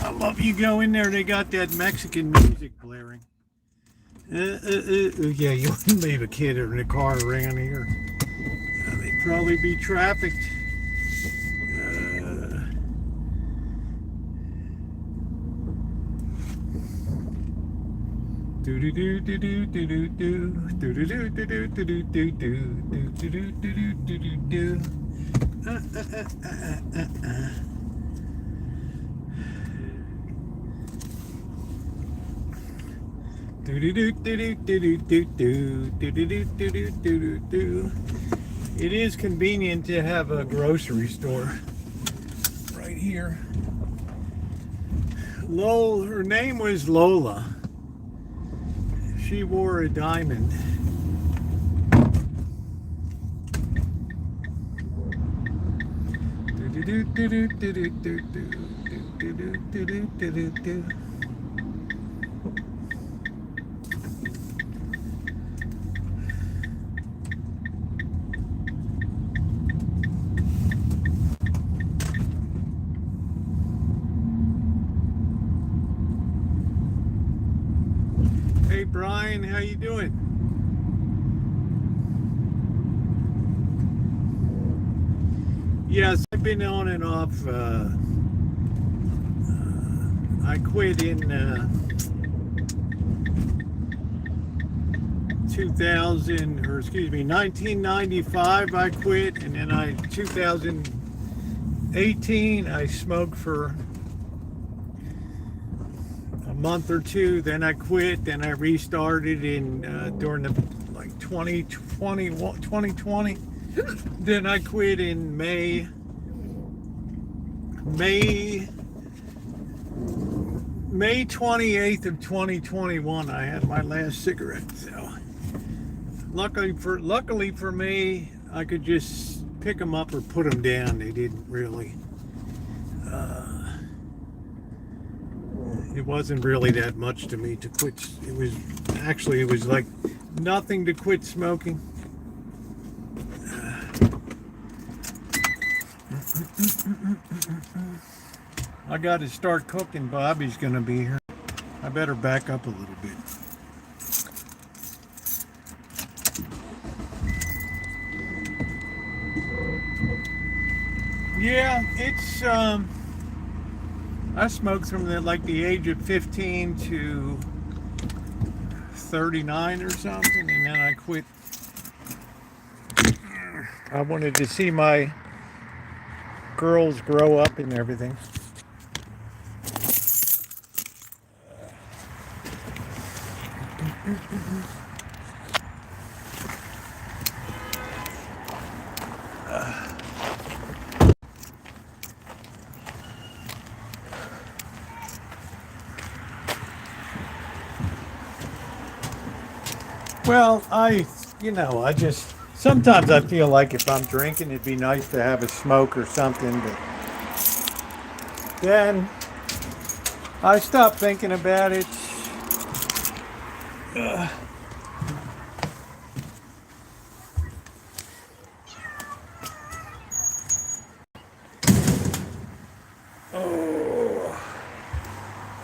I love you go in there. They got that Mexican music blaring. Yeah, you wouldn't leave a kid in a car around here. They'd probably be trafficked. It is convenient to have a grocery store right here. Her name was Lola. She wore a diamond. Hey Brian, how you doing? Yes, I've been on and off. I quit in 1995 I quit, and then 2018 I smoked for a month or two, then I quit, then I restarted in during the 2020. Then I quit in May 28th of 2021. I had my last cigarette. So luckily for me, I could just pick them up or put them down. They didn't really. It wasn't really that much to me to quit. It was like nothing to quit smoking. I got to start cooking. Bobby's going to be here. I better back up a little bit. Yeah, it's I smoked from the age of 15 to 39 or something, and then I quit. I wanted to see my girls grow up and everything. Well, sometimes I feel like if I'm drinking, it'd be nice to have a smoke or something, but then I stop thinking about it.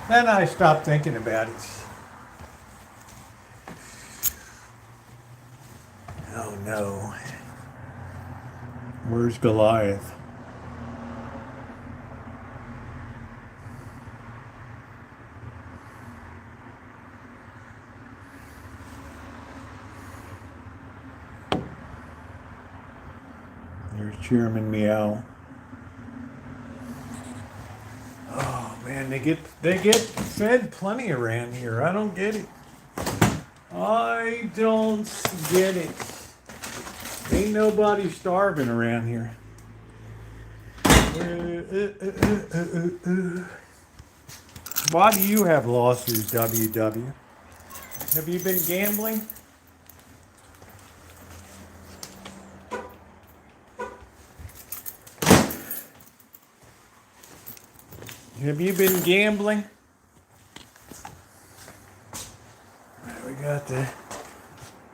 Then I stop thinking about it. Oh no. Where's Goliath? There's Chairman Meow. Oh man, they get fed plenty around here. I don't get it. I don't get it. Ain't nobody starving around here. Why do you have lawsuits, WW? Have you been gambling? Have you been gambling? We got the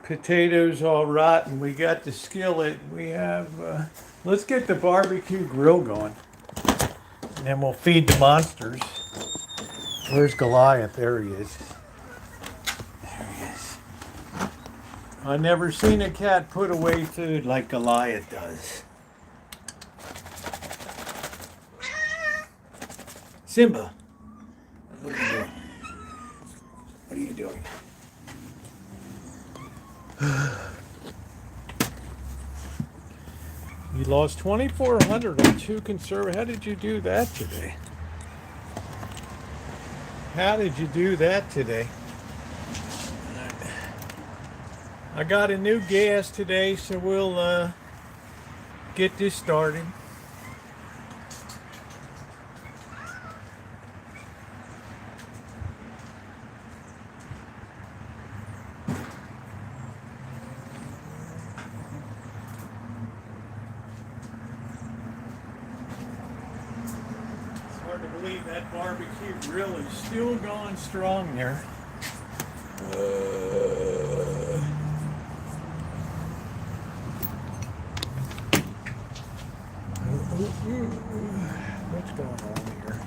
potatoes all rotten. We got the skillet. We have, let's get the barbecue grill going. And then we'll feed the monsters. Where's Goliath? There he is. There he is. I've never seen a cat put away food like Goliath does. Simba, what are you doing? What are you doing? You lost 2,400 on 2 conservative. How did you do that today? How did you do that today? I got a new gas today, so we'll get this started. Hard to believe that barbecue grill is still going strong there. What's going on here?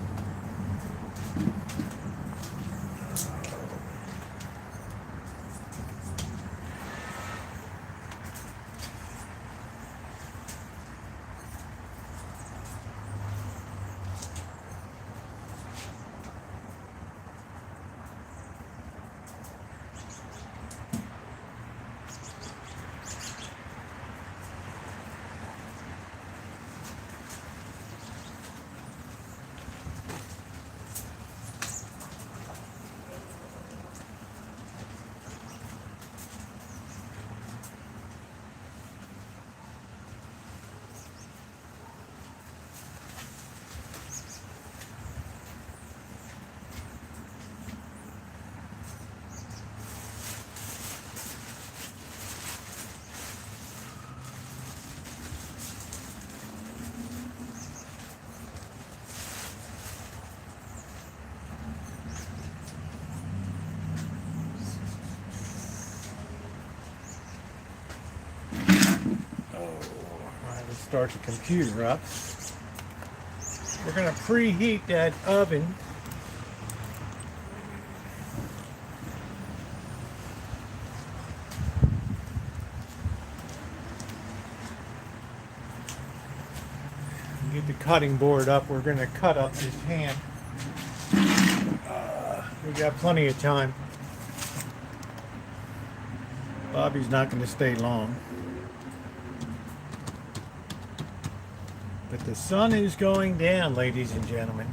Start the computer up. We're going to preheat that oven. Get the cutting board up. We're going to cut up this ham. We got plenty of time. Bobby's not going to stay long. But the sun is going down, ladies and gentlemen.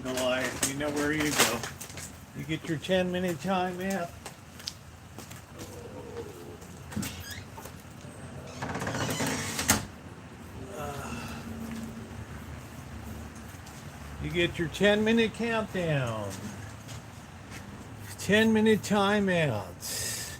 Goliath, you know where you go. You get your 10-minute time out. You get your 10-minute countdown. 10-minute timeouts.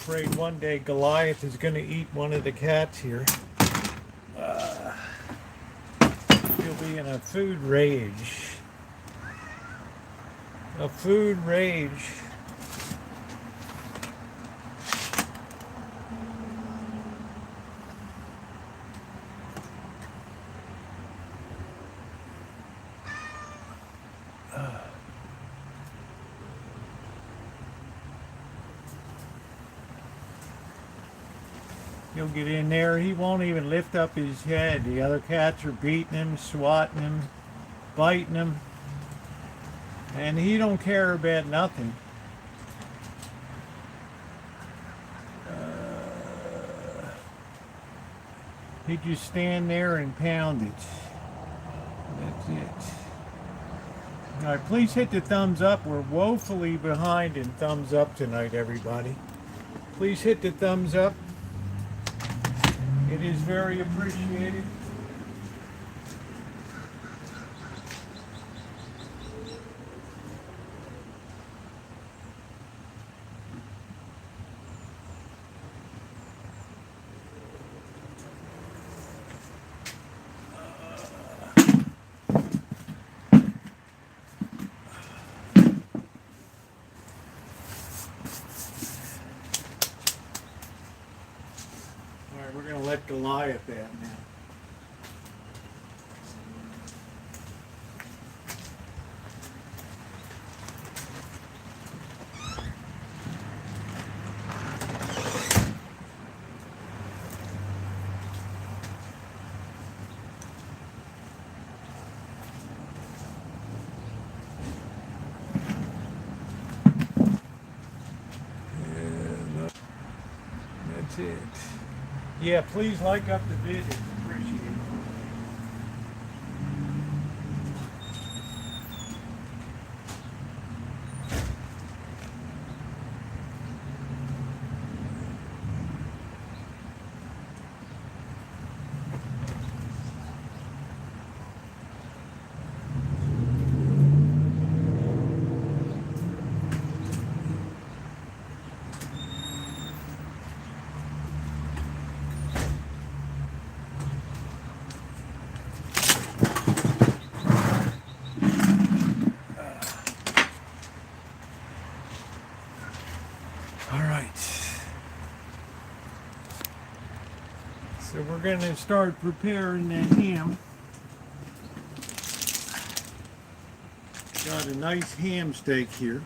afraid one day Goliath is going to eat one of the cats here. He'll be in a food rage. A food rage. He'll get in there. He won't even lift up his head. The other cats are beating him, swatting him, biting him. And he don't care about nothing. He just stand there and pound it. That's it. All right, please hit the thumbs up. We're woefully behind in thumbs up tonight, everybody. Please hit the thumbs up. It is very appreciated. We're going to let Goliath out now. That's it. Yeah, please like up the video. Appreciate it. So we're going to start preparing the ham. Got a nice ham steak here.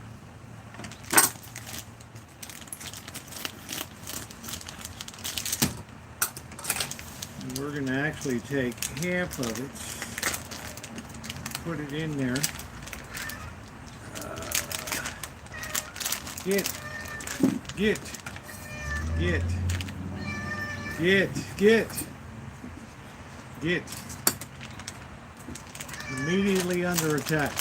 And we're going to actually take half of it, put it in there. Get. Immediately under attack.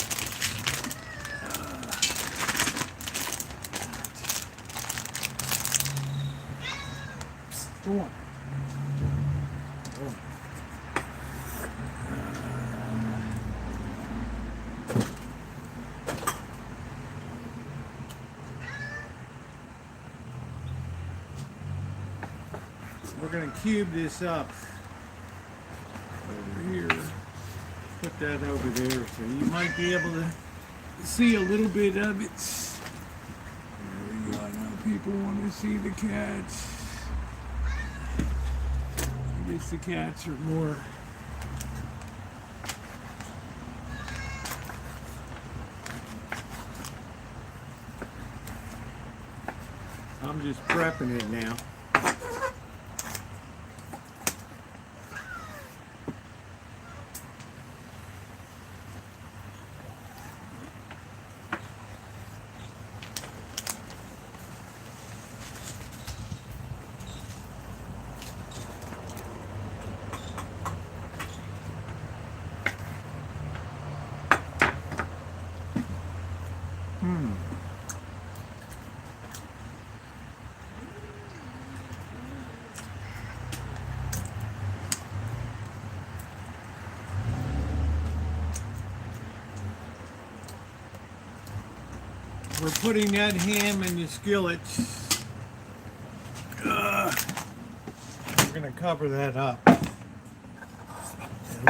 Go on. We're going to cube this up over here. Put that over there so you might be able to see a little bit of it. There we go. I know people want to see the cats. I guess the cats are more. I'm just prepping it now. We're putting that ham in the skillet. going to cover that up. And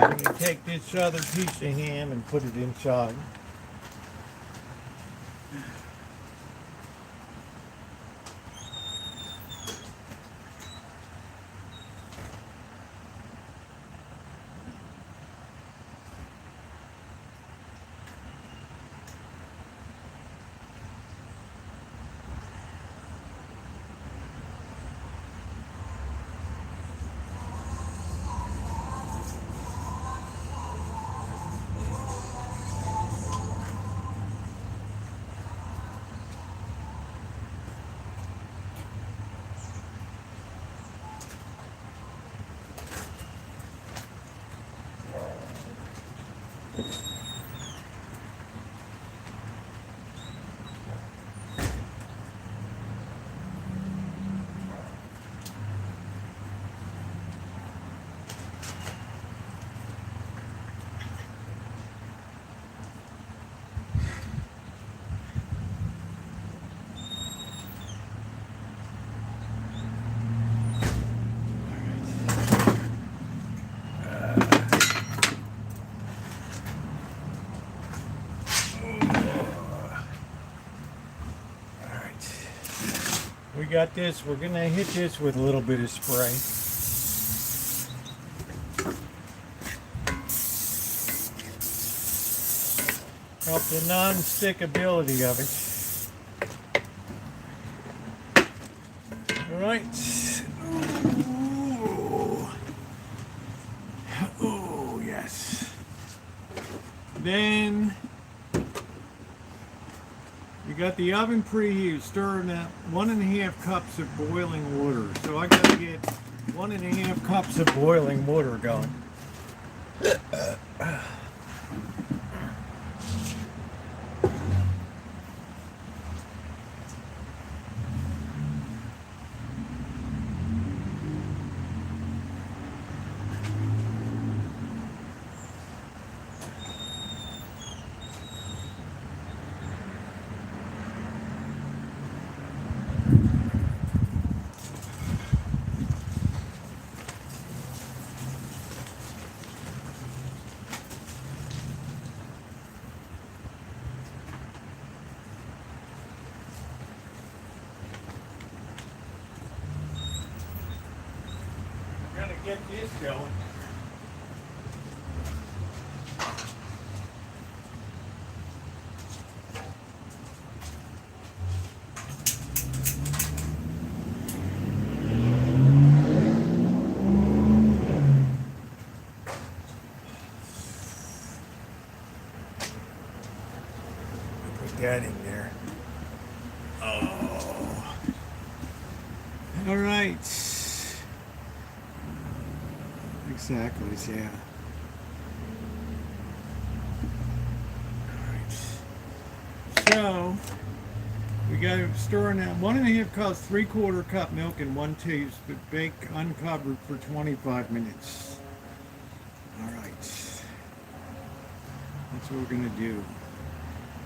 we're going to take this other piece of ham and put it inside. We got this. We're going to hit this with a little bit of spray. Help the non-stickability of it. All right. Oh, yes. Then you got the oven preheated, stirring that 1.5 cups of boiling water. So I got to get 1.5 cups of boiling water going. Get this going. Put that in there. Oh. All right. Exactly, yeah. Alright. So, we got to stir in that 1.5 cups, 3/4 cup milk, and 1 tablespoon. Bake uncovered for 25 minutes. Alright. That's what we're going to do.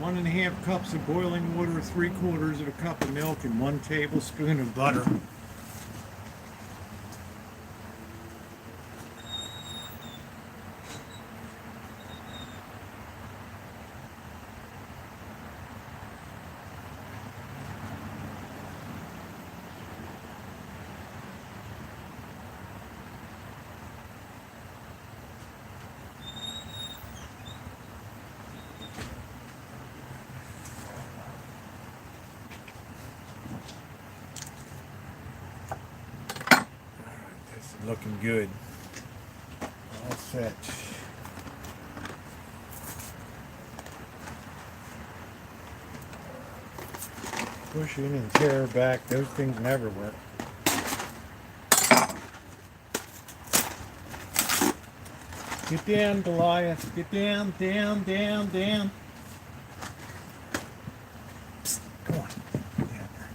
1.5 cups of boiling water, 3/4 of a cup of milk, and 1 tablespoon of butter. Looking good. All set. Push in and tear back. Those things never work. Get down, Goliath. Get down, down, down, down. Psst, come on. Get down there.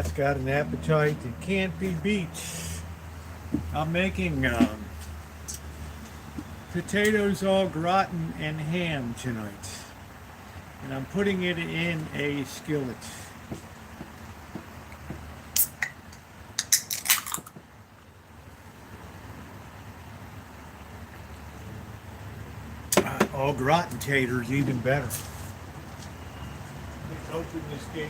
That's got an appetite that can't be beat. I'm making potatoes au gratin and ham tonight. And I'm putting it in a skillet. Au gratin taters even better. Let's open this gate.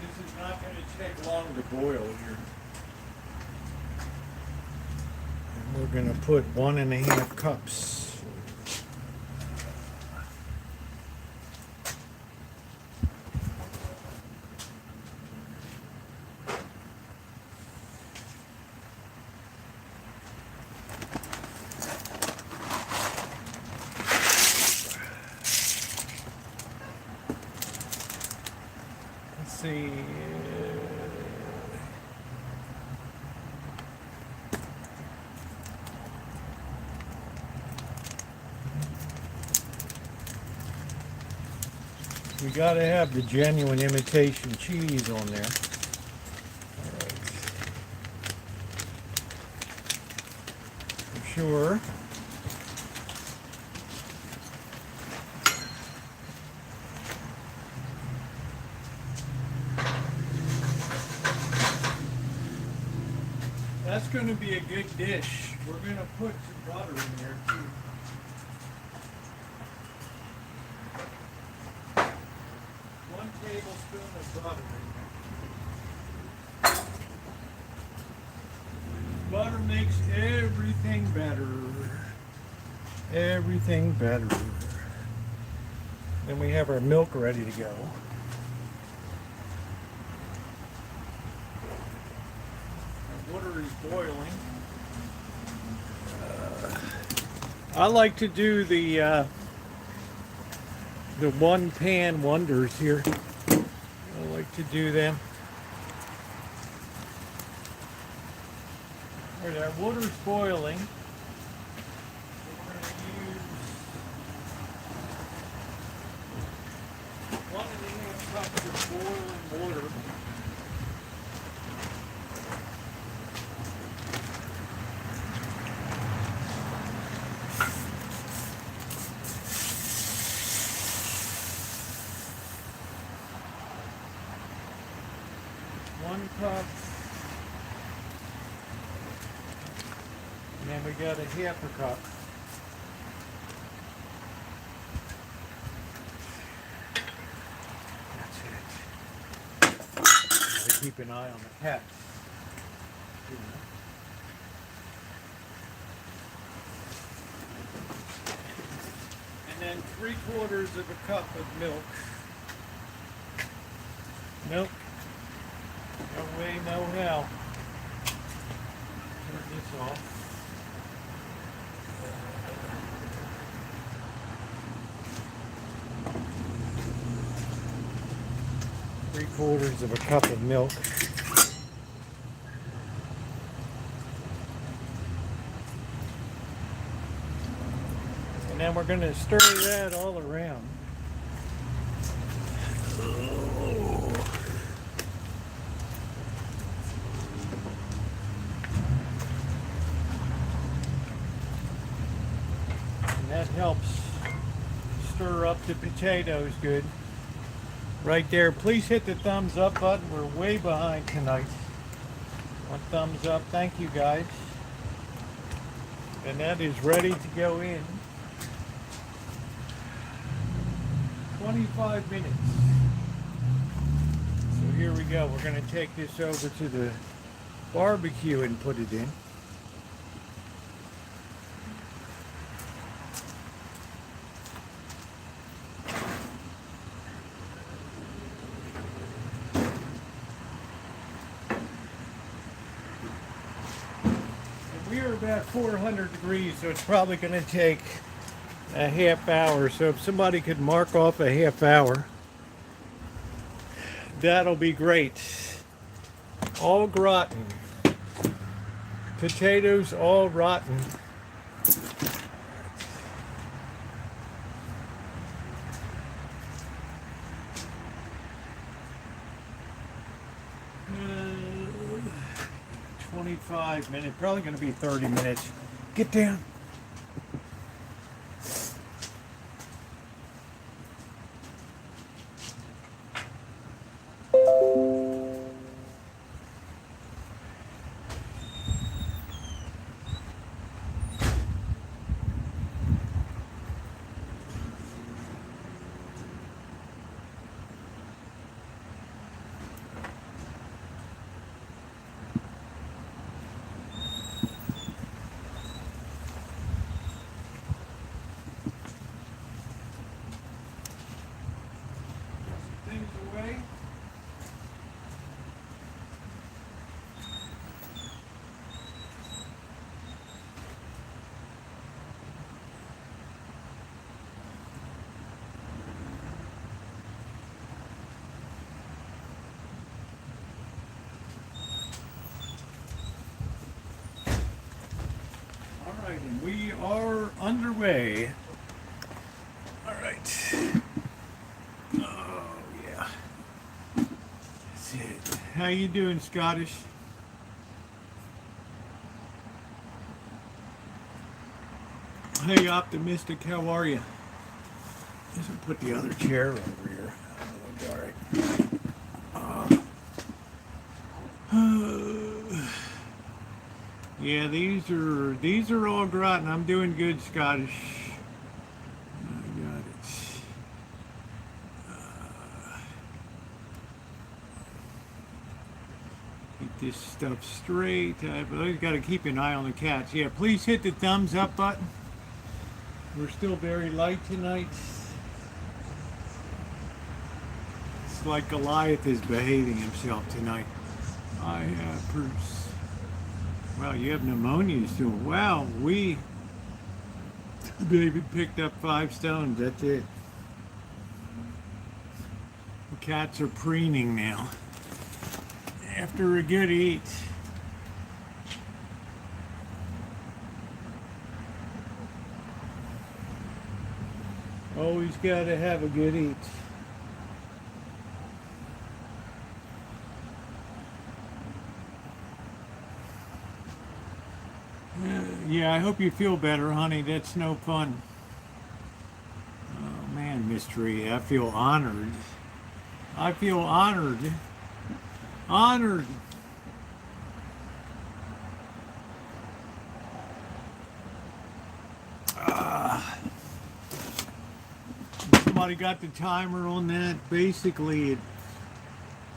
This is not going to take long to boil here. And we're going to put 1.5 cups. Let's see. We gotta have the genuine imitation cheese on there. For sure. That's going to be a good dish. We're going to put some butter in there too. One tablespoon of butter in there. Butter makes everything better. Everything better. Then we have our milk ready to go. Water is boiling. I like to do the one pan wonders here. I like to do them. All right, our water's boiling. We're going to use 1.5 cups of boiling water. Cup, and then we got 1/2 cup. That's it. Gotta keep an eye on the cat. And then 3/4 of a cup of milk. Milk. No way, no how. Turn this off. Three-quarters of a cup of milk. And then we're going to stir that all around. That helps stir up the potatoes good. Right there. Please hit the thumbs up button. We're way behind tonight. One thumbs up. Thank you guys. And that is ready to go in. 25 minutes. So here we go. We're going to take this over to the barbecue and put it in. We're about 400 degrees, so it's probably going to take a half hour. So if somebody could mark off a half hour, that'll be great. All rotten. Potatoes all rotten. Uh, 25 minutes, probably going to be 30 minutes. Get down. Things away. All right, and we are underway. All right. Oh, yeah. That's it. How you doing, Scottish? Hey, Optimistic, how are you? Let's put the other chair over here. Oh, all right. Yeah, these are all rotten. I'm doing good, Scottish. I got it. Keep this stuff straight. I've always got to keep an eye on the cats. Yeah, please hit the thumbs up button. We're still very light tonight. It's like Goliath is behaving himself tonight. I have Bruce. Wow, you have pneumonia still. Wow, David picked up 5 stones. That's it. The cats are preening now after a good eat. Always got to have a good eat. Yeah, I hope you feel better, honey. That's no fun. Oh, man, Mystery, I feel honored. I feel honored. Honored. Somebody got the timer on that. Basically, at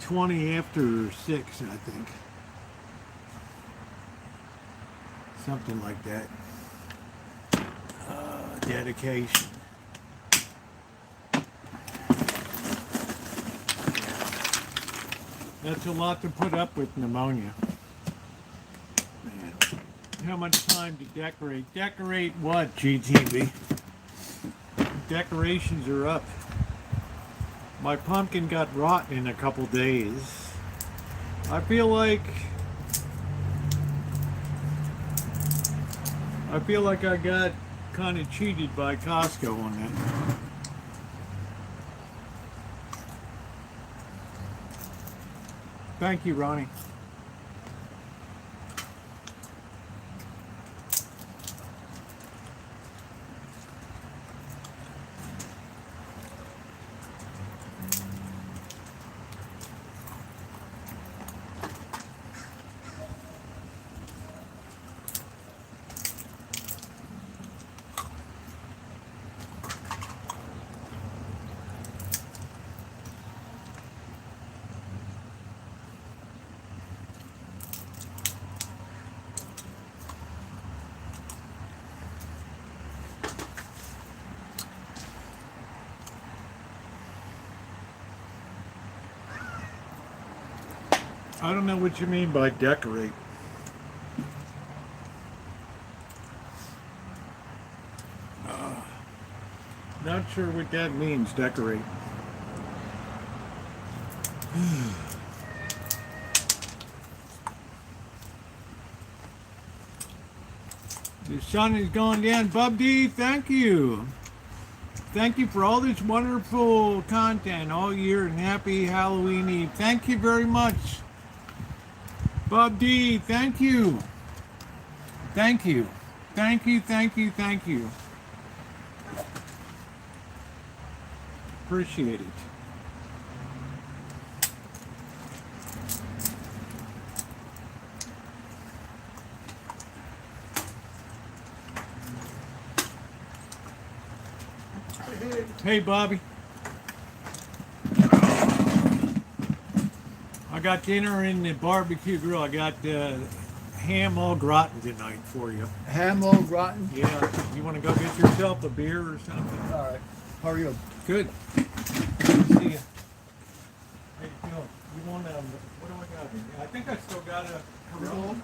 20 after 6, I think. Something like that. Dedication. That's a lot to put up with pneumonia. Man, how much time to decorate? Decorate what, GTV? Decorations are up. My pumpkin got rotten in a couple days. I feel like I got kind of cheated by Costco on that. Thank you, Ronnie. I don't know what you mean by decorate. sure what that means, decorate. The sun is going down. Bub D, thank you. Thank you for all this wonderful content all year, and happy Halloween Eve. Thank you very much. Bub D, thank you. Thank you. Thank you, thank you, thank you. Appreciate it. Hey, Bobby. I got dinner in the barbecue grill. I got ham au gratin tonight for you. Ham au gratin? Yeah. You want to go get yourself a beer or something? All right. How are you? Good. Good to see you. Hey, Phil, you want what do I got here? I think I still got a Corona.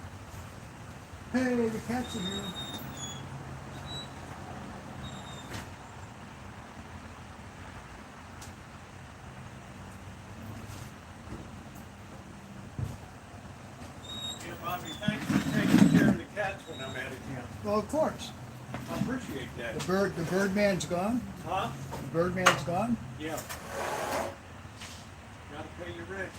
Hey, the cat's in here. Yeah, Bobby, thanks for taking care of the cats when I'm out of town. Well, of course. I appreciate that. The birdman's gone. Huh? The birdman's gone. Yeah. Gotta pay your rent.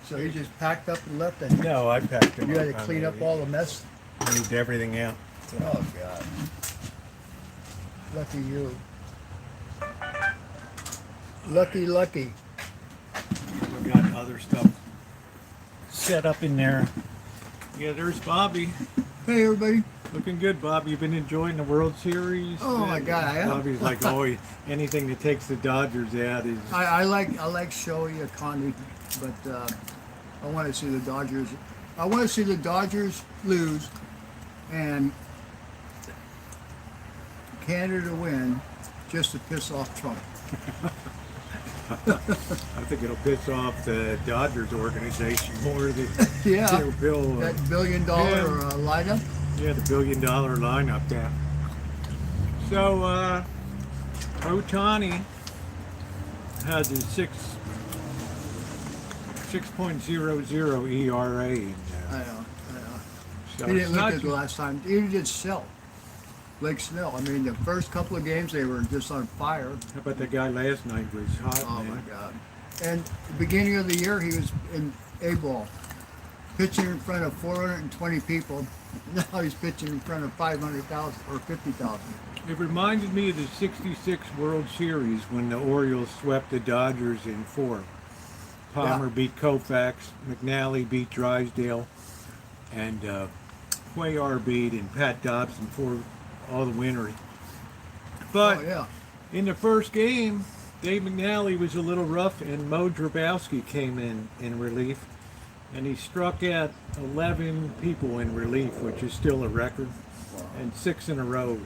So he just packed up and left it. No, I packed them You up. had to clean up all the mess. Moved everything out. Oh God. Lucky you. Lucky. We got other stuff set up in there. Yeah, there's Bobby. Hey everybody. Looking good, Bob. You've been enjoying the World Series? Oh my God, I am. Bobby's like, oh, anything that takes the Dodgers out is. I like showy economy, but I want to see the Dodgers. I want to see the Dodgers lose, and Canada win, just to piss off Trump. I think it'll piss off the Dodgers organization more than Yeah, their bill. that $1 billion lineup. Yeah, the $1 billion lineup there. So, Otani has a 6.00 ERA. I know. So He it's didn't look not good the last time. He did sell. Blake Snell. I mean, the first couple of games they were just on fire. How about the guy last night was hot, Oh man. my God! And the beginning of the year, he was in A-ball, pitching in front of 420 people. Now he's pitching in front of 500,000 or 50,000. It reminded me of the '66 World Series when the Orioles swept the Dodgers in 4. Palmer beat Koufax, McNally beat Drysdale, and Cuellar beat and Pat Dobson for all the winners. But Oh yeah. in the first game, Dave McNally was a little rough, and Mo Drabowski came in relief, and he struck out 11 people in relief, which is still a record, and 6 in a row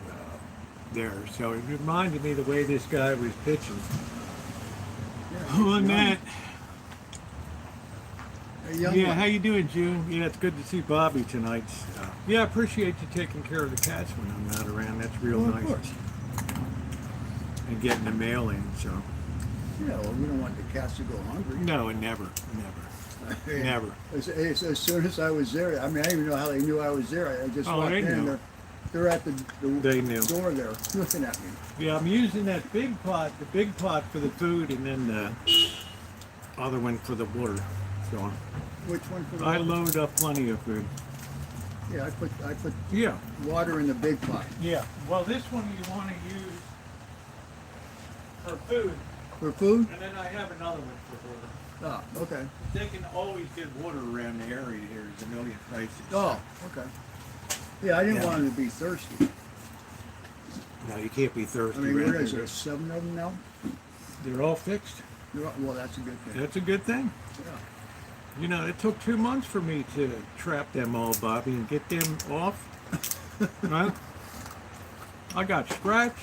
there. So it reminded me the way this guy was pitching. On that. Yeah, how you doing, June? Yeah, it's good to see Bobby tonight. Yeah, I appreciate you taking care of the cats when I'm not around. That's real Well, of nice. course. And getting the mail in, so. Yeah, well, we don't want the cats to go hungry. No, and never. Never. As soon as I was there, I mean, I didn't even know how they knew I was there. I just walked they in and knew. they're at the They knew. door there looking at me. Yeah, I'm using that big pot, the big pot for the food, and then the other one for the water. So Which one for the I water? load up plenty of food. Yeah, I put Yeah. water in the big pot. Yeah. Well, this one you want to use for food, For food? and then I have another one for water. Oh, okay. They can always get water around the area here. There's a million places. Oh, okay. Yeah, I didn't Yeah. want them to be thirsty. No, you can't be thirsty. I mean, around what is here. there, 7 of them now? They're all fixed. Well, that's a good thing. That's a good thing. Yeah. You know, it took 2 months for me to trap them all, Bobby, and get them off. Right? I got scratched.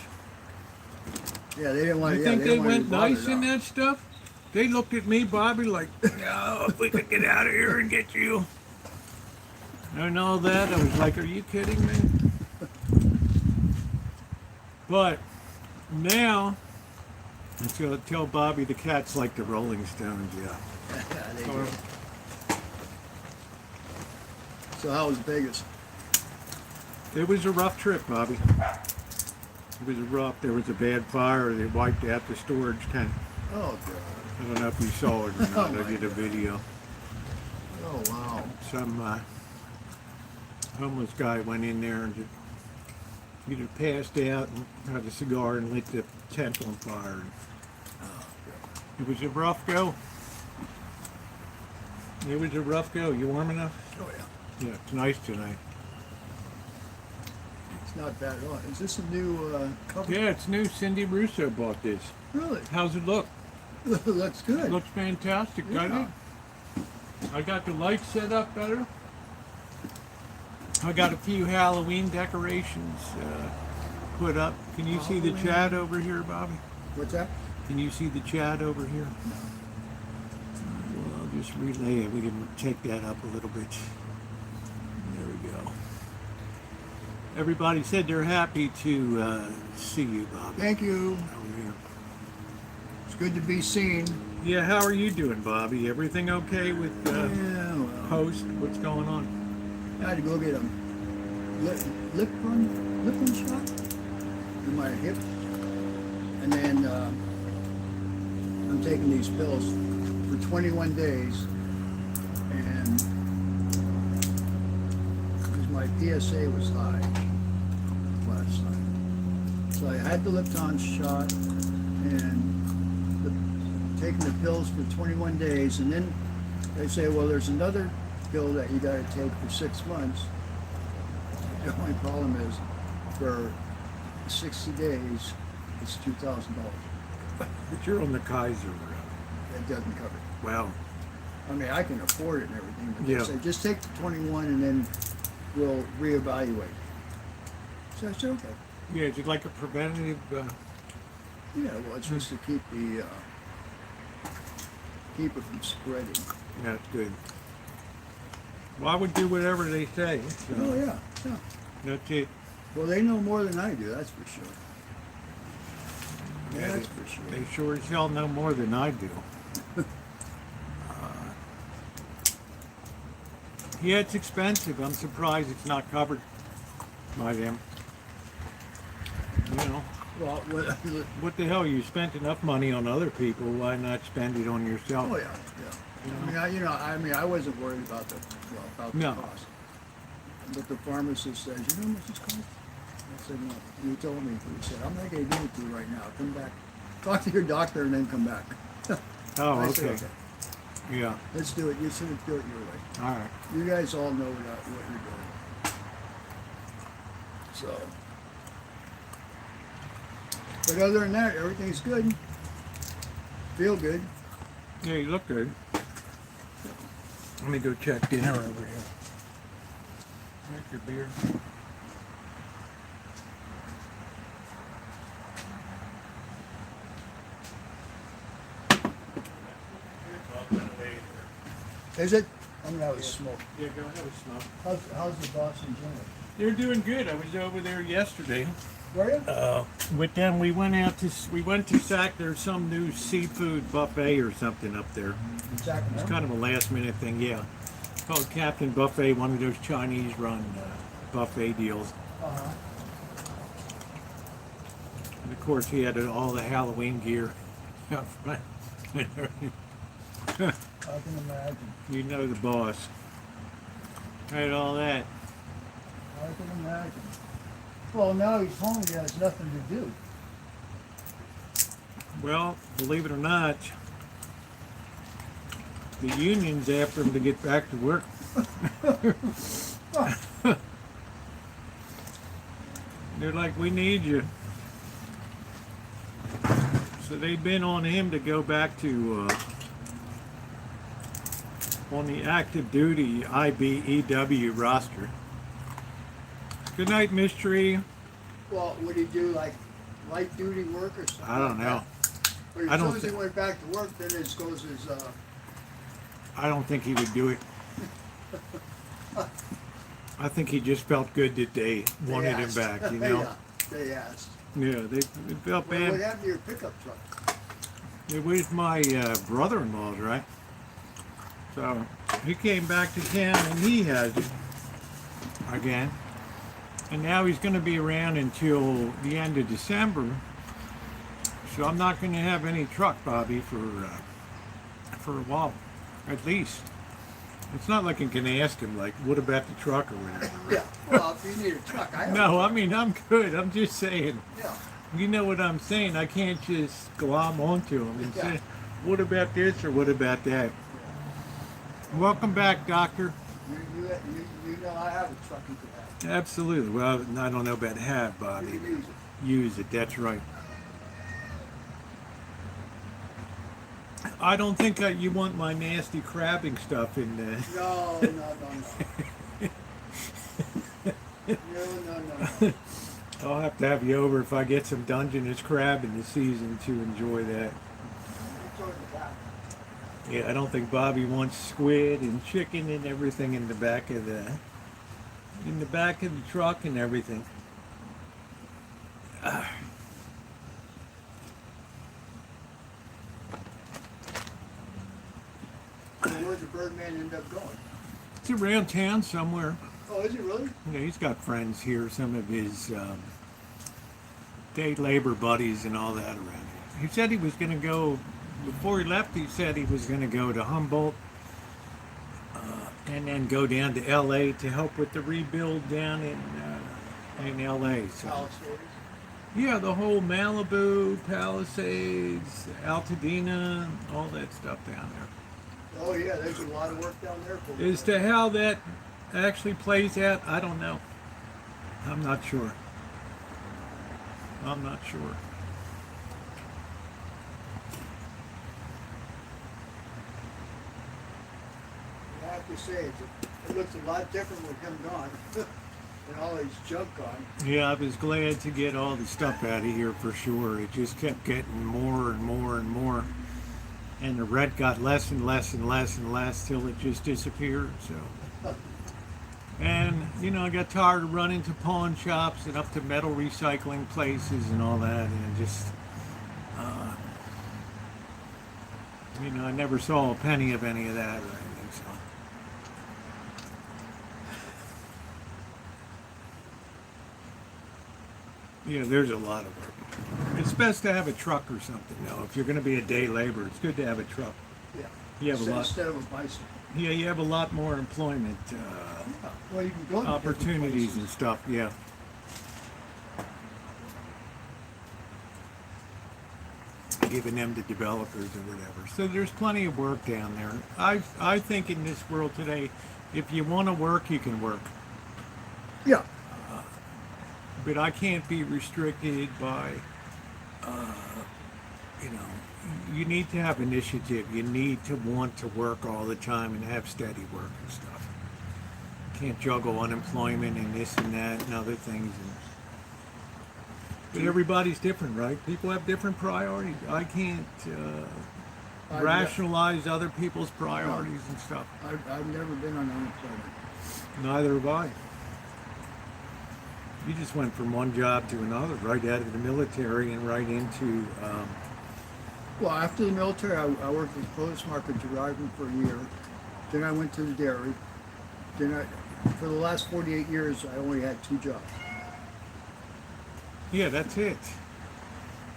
Yeah, they didn't want. You Yeah, think they they didn't want went to be bothered, nice in huh? that stuff? They looked at me, Bobby, like, no, if we could get out of here and get you. And all that, I was like, are you kidding me? But now, let's go tell Bobby the cat's like the Rolling Stones, yeah. They do. So how was Vegas? It was a rough trip, Bobby. It was rough. There was a bad fire. They wiped out the storage tank. Oh, God. I don't know if you saw it or not. Oh, I did a God. video. Oh, wow. Some homeless guy went in there and either passed out and had a cigar and lit the tent on fire. It was a rough go. It was a rough go. You warm enough? Oh, yeah. Yeah, it's nice tonight. It's not bad at all. Is this a new cover? Yeah, it's new. Cindy Russo bought this. Really? How's it look? Looks good. Looks fantastic, doesn't Yeah. it? I got the lights set up better. I got a few Halloween decorations put up. Can you see the Halloween? chat over here, Bobby? What's that? Can you see the chat over here? No. Well, I'll just relay it. We can take that up a little bit. There we go. Everybody said they're happy to see you, Bobby. Thank you. Over here. It's good to be seen. Yeah, how are you doing, Bobby? Everything okay with Yeah, well, post? What's going on? I had to go get a lip shot in my hip. And then I'm taking these pills for 21 days. And because my PSA was high last night. So I had the Lipton shot and taking the pills for 21 days. And then they say, well, there's another pill that you got to take for 6 months. The only problem is for 60 days, it's $2,000. But you're on the Kaiser. That doesn't cover it. Well, I mean, I can afford it and everything, but Yeah. they say just take the 21 and then we'll reevaluate. So I said, okay. yeah, is it like a preventative? Yeah, well, it's just to keep the keep it from spreading. That's good. Well, I would do whatever they say. So Oh yeah, yeah. That's it. Well, they know more than I do. That's for sure. Yeah, That's for sure. They sure as hell know more than I do. Yeah, it's expensive. I'm surprised it's not covered by them. You know, Well, what the hell? You spent enough money on other people. Why not spend it on yourself? oh yeah, yeah. I mean, I wasn't worried about the No. cost. But the pharmacist says, you know how much this costs? I said, no. You told me. He said, I'm not going to give it to you right now. Come back. Talk to your doctor and then come back. Oh, I said, okay. Yeah. Let's do it. You should do it your way. All right. You guys all know what you're doing. So. But other than that, everything's good. Feel good. Yeah, you look good. Let me go check dinner over here. Drink your beer. Is it? I'm gonna have a smoke. Yeah, go have a smoke. How's the boss in general? They're doing good. I was over there yesterday. Were you? With them, we went to Sac. There's some new seafood buffet or something up there. It's kind of a last minute thing, yeah. It's called Captain Buffet, one of those Chinese run buffet deals. Uh-huh. And of course, he had all the Halloween gear up front. I can imagine. You know the boss. Had all that. I can imagine. Well, now he's home. He has nothing to do. Well, believe it or not, the union's after him to get back to work. They're like, we need you. So they've been on him to go back to on the active duty IBEW roster. Good night, Mystery. Well, would he do like light duty work or something? I don't know. But I as don't soon as he thi- went back to work, then it goes as I don't think he would do it. I think he just felt good that they wanted him asked. back, you know? Yeah, they asked. Yeah, they felt What bad. happened to your pickup truck? It was my brother-in-law's, right? So he came back to town and he has it again. And now he's going to be around until the end of December. So I'm not going to have any truck, Bobby, for a while, at least. It's not like I can ask him, like, what about the truck or whatever. Yeah. Well, if you need a truck, I have No, a I truck. mean, I'm good. I'm just saying. Yeah. You know what I'm saying? I can't just glom onto him and Yeah. say, what about this or what about that? Welcome back, Doctor. You know I have a truck you could have. Absolutely. Well, I don't know about have, You Bobby. can use it. Use it, that's right. I don't think you want my nasty crabbing stuff in there. No. No. I'll have to have you over if I get some Dungeness crab in the season to enjoy that. Yeah, I don't think Bobby wants squid and chicken and everything in the back of the truck and everything. So where'd the Birdman end up going? It's around town somewhere. Oh, is he really? Yeah, he's got friends here, some of his day labor buddies and all that around here. He said he was going to go, before he left, he said he was going to go to Humboldt and then go down to L.A. to help with the rebuild down in L.A. So, Palisades. yeah, the whole Malibu, Palisades, Altadena, all that stuff down there. Oh yeah, there's a lot of work down there for As to how that actually plays out, I don't know. I'm not sure. I'm not sure. I have to say, it looks a lot different with him gone and all his junk gone. Yeah, I was glad to get all the stuff out of here for sure. It just kept getting more and more and more. And the red got less and less and less and less till it just disappeared. So, and you know, I got tired of running to pawn shops and up to metal recycling places and all that, and just, you know, I never saw a penny of any of that or anything. So, yeah, there's a lot of work. It's best to have a truck or something, though. If you're going to be a day laborer, it's good to have a truck. Yeah. You have a lot. Instead of a bicycle. Yeah, you have a lot more employment Well, you can go to different opportunities places. and stuff. Yeah. Giving them to developers or whatever. So there's plenty of work down there. I think in this world today, if you want to work, you can work. Yeah. But I can't be restricted by, you know, you need to have initiative. You need to want to work all the time and have steady work and stuff. You can't juggle unemployment and this and that and other things. But everybody's different, right? People have different priorities. I can't rationalize other people's priorities and stuff. I've never been on unemployment. Neither have I. You just went from one job to another, right out of the military and right into. Well, after the military, I worked as a produce market driver for a year. Then I went to the dairy. Then for the last 48 years, I only had 2 jobs. Yeah, that's it.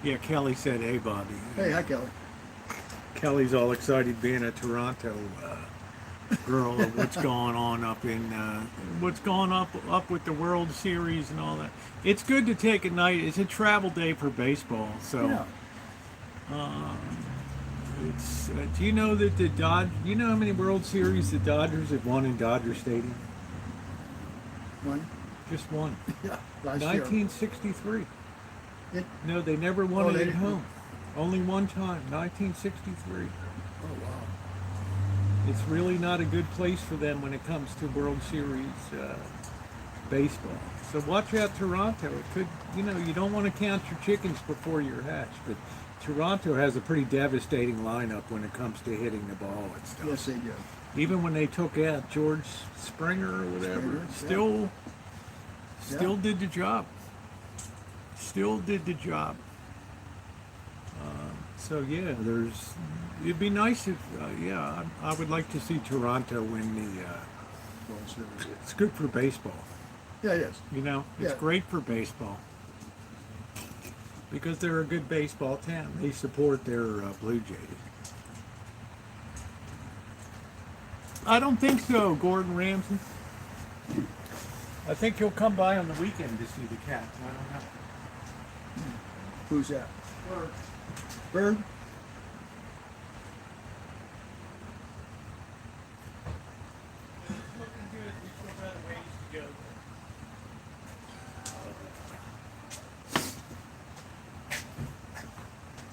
Yeah, Kelly said, "Hey, Bobby." Hey, hi, Kelly. Kelly's all excited being a Toronto girl of what's going on up in what's going up with the World Series and all that. It's good to take a night. It's a travel day for baseball, so. Yeah. It's. Do you know that you know how many World Series the Dodgers have won in Dodger Stadium? One. Just one. Yeah. Last 1963. year. No, they never won Oh, it they at didn't? home. Only one time, 1963. Oh, wow. It's really not a good place for them when it comes to World Series baseball. So watch out, Toronto. It could, you know, you don't want to count your chickens before you're hatched, but Toronto has a pretty devastating lineup when it comes to hitting the ball and stuff. Yes, they do. Even when they took out George Springer or whatever, Springer, still did the job. still did the job. So yeah, it'd be nice if, yeah, I would like to see Toronto win the, World Series. it's good for baseball. Yeah, it is. You know, it's Yeah. great for baseball. Because they're a good baseball town. They support their Blue Jays. I don't think so, Gordon Ramsay. I think he'll come by on the weekend to see the Cats. I don't know. Who's that? Bird? Looking good. We still got a ways to go.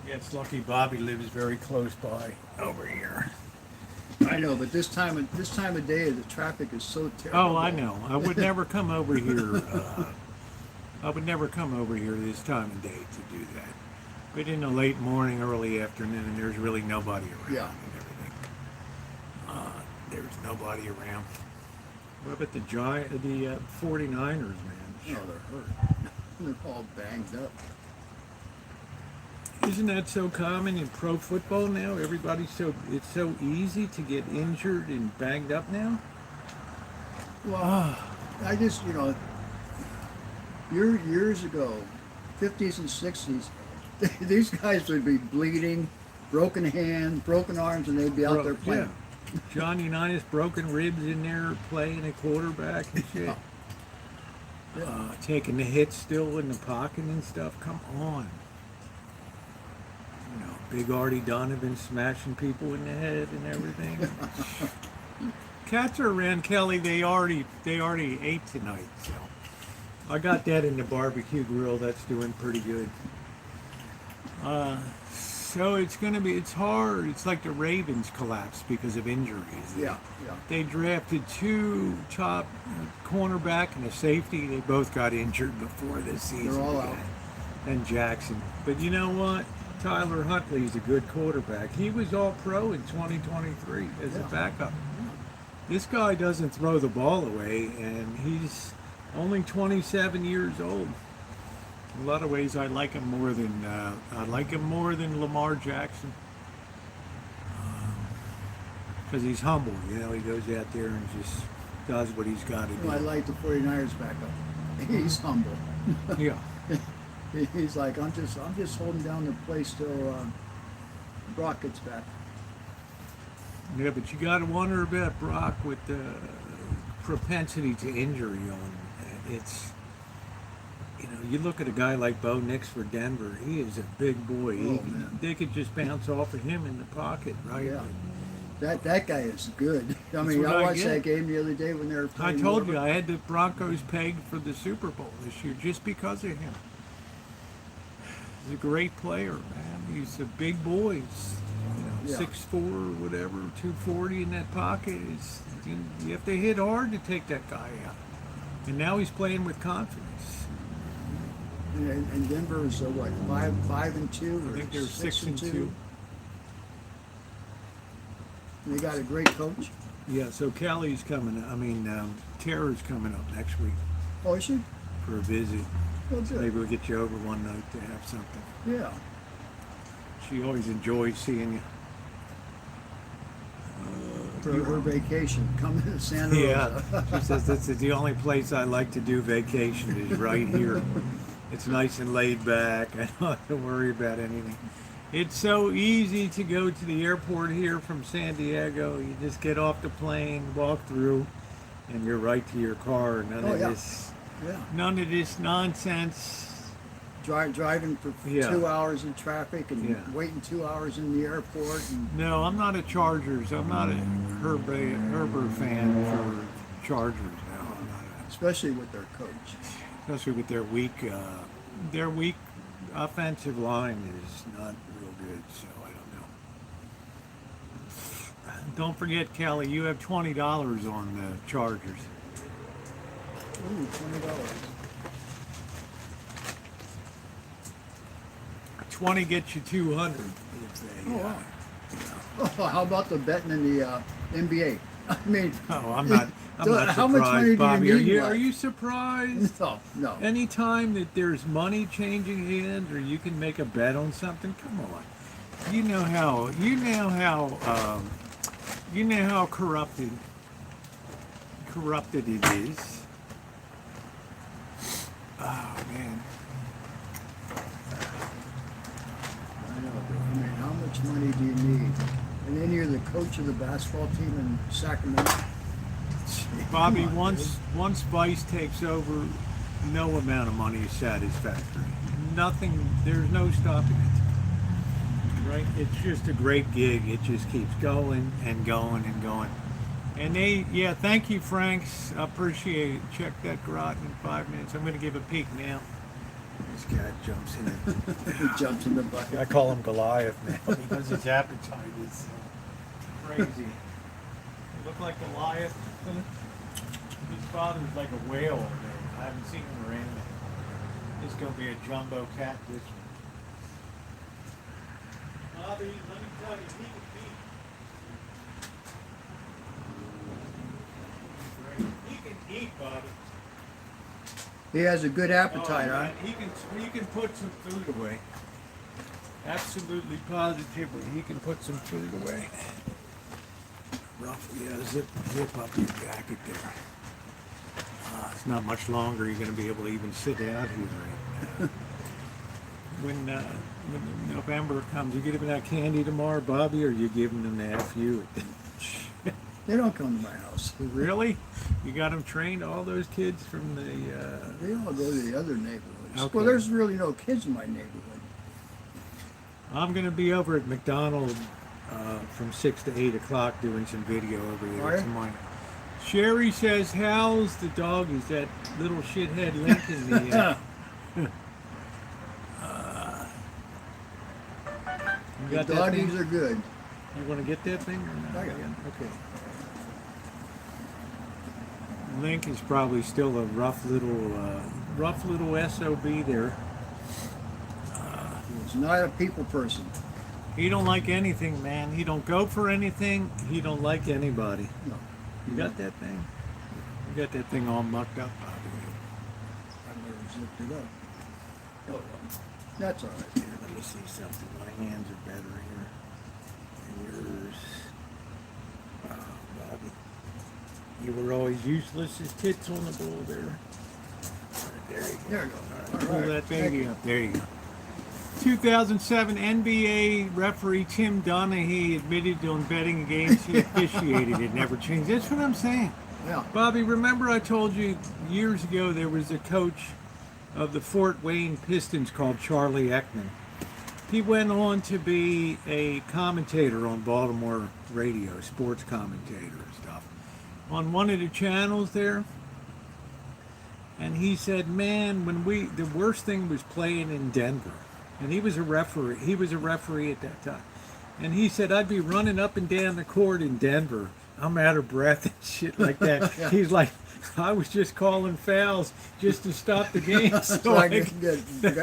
Yeah, it's lucky Bobby lives very close by over here. I know, but this time of day, the traffic is so terrible. Oh, I know. I would never come over here. I would never come over here this time of day to do that. But in the late morning, early afternoon, there's really nobody around Yeah. and everything. There's nobody around. What about the 49ers, man? No, they're hurt. They're all banged up. Isn't that so common in pro football now? It's so easy to get injured and banged up now. Well, I just, years ago, 50s and 60s, these guys would be bleeding, broken hands, broken arms, and they'd be out there playing. Yeah. John Unitas broken ribs in there playing a quarterback and shit. Yeah. Taking the hits still in the pocket and stuff. Come on. Big Artie Donovan smashing people in the head and everything. Cats are around, Kelly. They already ate tonight, so I got that in the barbecue grill. That's doing pretty good. So it's hard. It's like the Ravens collapsed because of injuries. Yeah. They drafted 2 top cornerback and a safety. They both got injured before this season. They're all out. And Jackson. But you know what? Tyler Huntley's a good quarterback. He was all pro in 2023 as a backup. This guy doesn't throw the ball away, and he's only 27 years old. In a lot of ways, I like him more than Lamar Jackson, because he's humble. He goes out there and just does what he's got to do. I like the 49ers backup. He's humble. Yeah. He's like, I'm just holding down the place till Brock gets back. Yeah, but you got to wonder about Brock with the propensity to injury on. It's, you look at a guy like Bo Nix for Denver. He is a big boy. They could just bounce off of him in the pocket, right? Yeah. That guy is good. I mean, what I I watched get. that game the other day when they were I playing. told you I had the Broncos pegged for the Super Bowl this year just because of him. He's a great player, man. He's a big boy. He's, 6'4", whatever, 240 in that pocket. You have to hit hard to take that guy out. And now he's playing with confidence. And Denver is what, 5-2 or I think they're 6-2. They got a great coach. Yeah, so Kelly's coming. Tara's coming up next week Oh, is she? for a visit. Oh, good. Maybe we'll get you over one night to have something. Yeah. She always enjoys seeing you. For her vacation, coming to Santa Yeah, Rosa. she says that's the only place I like to do vacation is right here. It's nice and laid back. I don't have to worry about anything. It's so easy to go to the airport here from San Diego. You just get off the plane, walk through, and you're right to your car. None of this nonsense. Driving for Yeah. 2 hours in traffic and Yeah. waiting 2 hours in the airport. And No, I'm not a Chargers. I'm not a Herbert fan for Chargers now. I'm not especially with their coach. especially with their weak offensive line is not real good. So I don't know. Don't forget, Kelly, you have $20 on the Chargers. Ooh, $20. 20 gets you 200. If they, Oh, wow. Oh, how about the betting in the NBA? I mean, Oh, I'm not how much money do surprised, Bobby. you Are need? you left? are you surprised? No, no. Anytime that there's money changing hands, or you can make a bet on something, come on. You know how corrupted it is. Oh man. I know. But, I mean, how much money do you need? And then you're the coach of the basketball team in Sacramento. Bobby, Come on, once Vice takes over, no amount of money is satisfactory. Nothing. There's no stopping it. Right? It's just a great gig. It just keeps going and going and going. And thank you, Franks. I appreciate it. Check that garage in 5 minutes. I'm going to give a peek now. This guy jumps in it. He jumps in the bucket. I call him Goliath now because his appetite is crazy. You look like Goliath. His father's like a whale over there. I haven't seen him around. He's going to be a jumbo catfish. Bobby, let me tell you, he can eat. He can eat, Bobby. He has a good appetite, Oh, huh? man, he can put some food away. Absolutely positively, he can put some food away. Roughly, zip up your jacket there. It's not much longer you're going to be able to even sit out here right now. When November comes, you give him that candy tomorrow, Bobby, or you giving them the FU? They don't come to my house. Really? You got them trained, all those kids from the... They all go to the other neighborhoods. Okay. Well, there's really no kids in my neighborhood. I'm going to be over at McDonald's from 6 to 8 o'clock doing some video over there Are you? tomorrow. Sherry says, how's the dog? Is that little shithead Link in the... you The got that thing? doggies are good. You want to get that thing or not? I got it. Okay. Link is probably still a rough little SOB there. He's not a people person. He don't like anything, man. He don't go for anything. He don't like anybody. No. You got that thing? You got that thing all mucked up, Bobby. I've never zipped it up. Oh, well. That's all right. Here, let me see something. My hands are better here than yours. Oh, Bobby. You were always useless as tits on the bull there. Right, there you go. There you go. All right, All pull right. that Thank baby you. up. There you go. 2007 NBA referee Tim Donaghy admitted on betting games he officiated. It never changed. That's what I'm saying. Yeah. Bobby, remember I told you years ago there was a coach of the Fort Wayne Pistons called Charlie Ekman. He went on to be a commentator on Baltimore radio, sports commentator and stuff, on one of the channels there. And he said, man, the worst thing was playing in Denver. And he was a referee. He was a referee at that time. And he said, I'd be running up and down the court in Denver. I'm out of breath and shit like that. Yeah. He's like, I was just calling fouls just to stop the game. So I get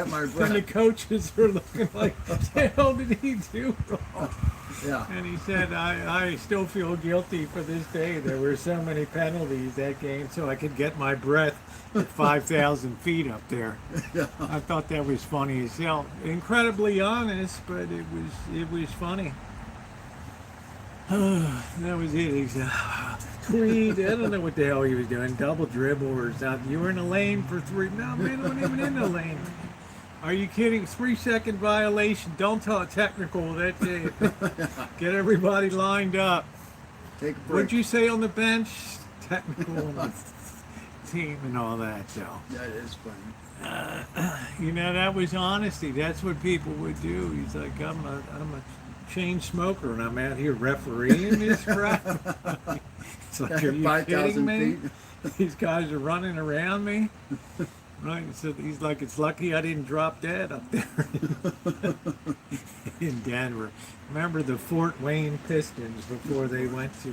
my And the breath. coaches are looking like, what the hell did he do wrong? Yeah. And he said, I still feel guilty for this day. There were so many penalties that game so I could get my breath at 5,000 feet up there. Yeah. I thought that was funny as hell. Incredibly honest, but it was funny. That was it. He said, Tweed, I don't know what the hell he was doing. Double dribble or something. You were in the lane for three. No, man, I wasn't even in the lane. Are you kidding? 3-second violation. Don't talk technical. That's it. Get everybody lined up. Take a break. What'd you say on the bench? Technical on the team and all that. So, That is funny. that was honesty. That's what people would do. He's like, I'm a chain smoker and I'm out here refereeing this crap. It's like, are you 5,000 kidding me? feet. These guys are running around me. Right, so he's like, it's lucky I didn't drop dead up there in Denver. Remember the Fort Wayne Pistons before they went to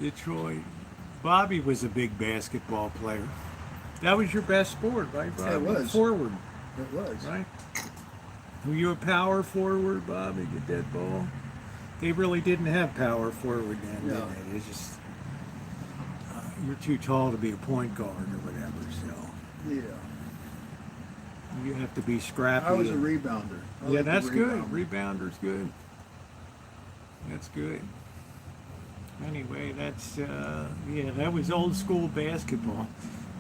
Detroit? Bobby was a big basketball player. That was your best sport, right, Bobby? Yeah, it was. Forward, It was. right? Were you a power forward, Bobby? Get that ball? they really didn't have power forward then, No. did they? It's just you're too tall to be a point guard or whatever. So Yeah. you have to be scrappy. I was a and- rebounder. I Yeah, like to that's good. rebound. Rebounder's good. That's good. Anyway, that's yeah, that was old school basketball.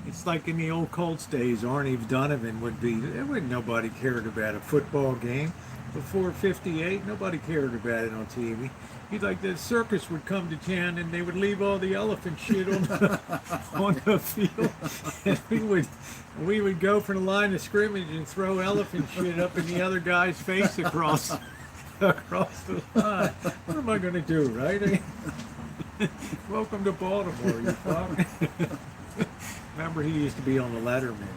It's like in the old Colts days, Arnie Donovan would be. There wasn't nobody cared about a football game before '58. Nobody cared about it on TV. He'd like the circus would come to town and they would leave all the elephant shit on the, on the field, and we would go for the line of scrimmage and throw elephant shit up in the other guy's face across the line. What am I going to do, right? Welcome to Baltimore, you fuck. Remember, he used to be on the Letterman.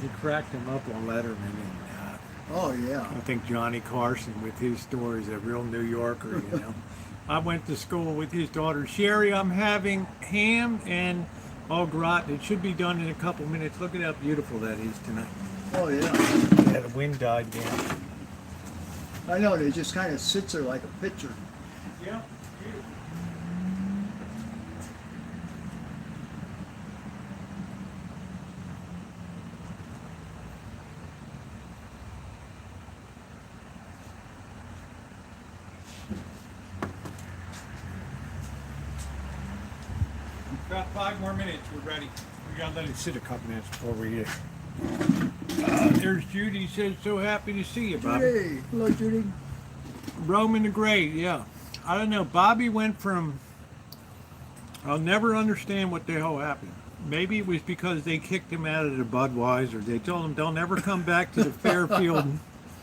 He cracked him up on Letterman, and Oh yeah. I think Johnny Carson with his stories, a real New Yorker, you know. I went to school with his daughter, Sherry. I'm having ham and au gratin. It should be done in a couple minutes. Look at how beautiful that is tonight. Oh yeah. Yeah, the wind died down. I know. It just kind of sits there like a picture. Yeah, beautiful. About 5 more minutes, we're ready. We gotta let it sit a couple minutes before we eat. There's Judy, says, so happy to see you, Bobby. Hey, hello, Judy. Roman the Great, yeah. I don't know, Bobby went from, I'll never understand what the hell happened. Maybe it was because they kicked him out of the Budweiser. They told him, don't ever come back to the Fairfield.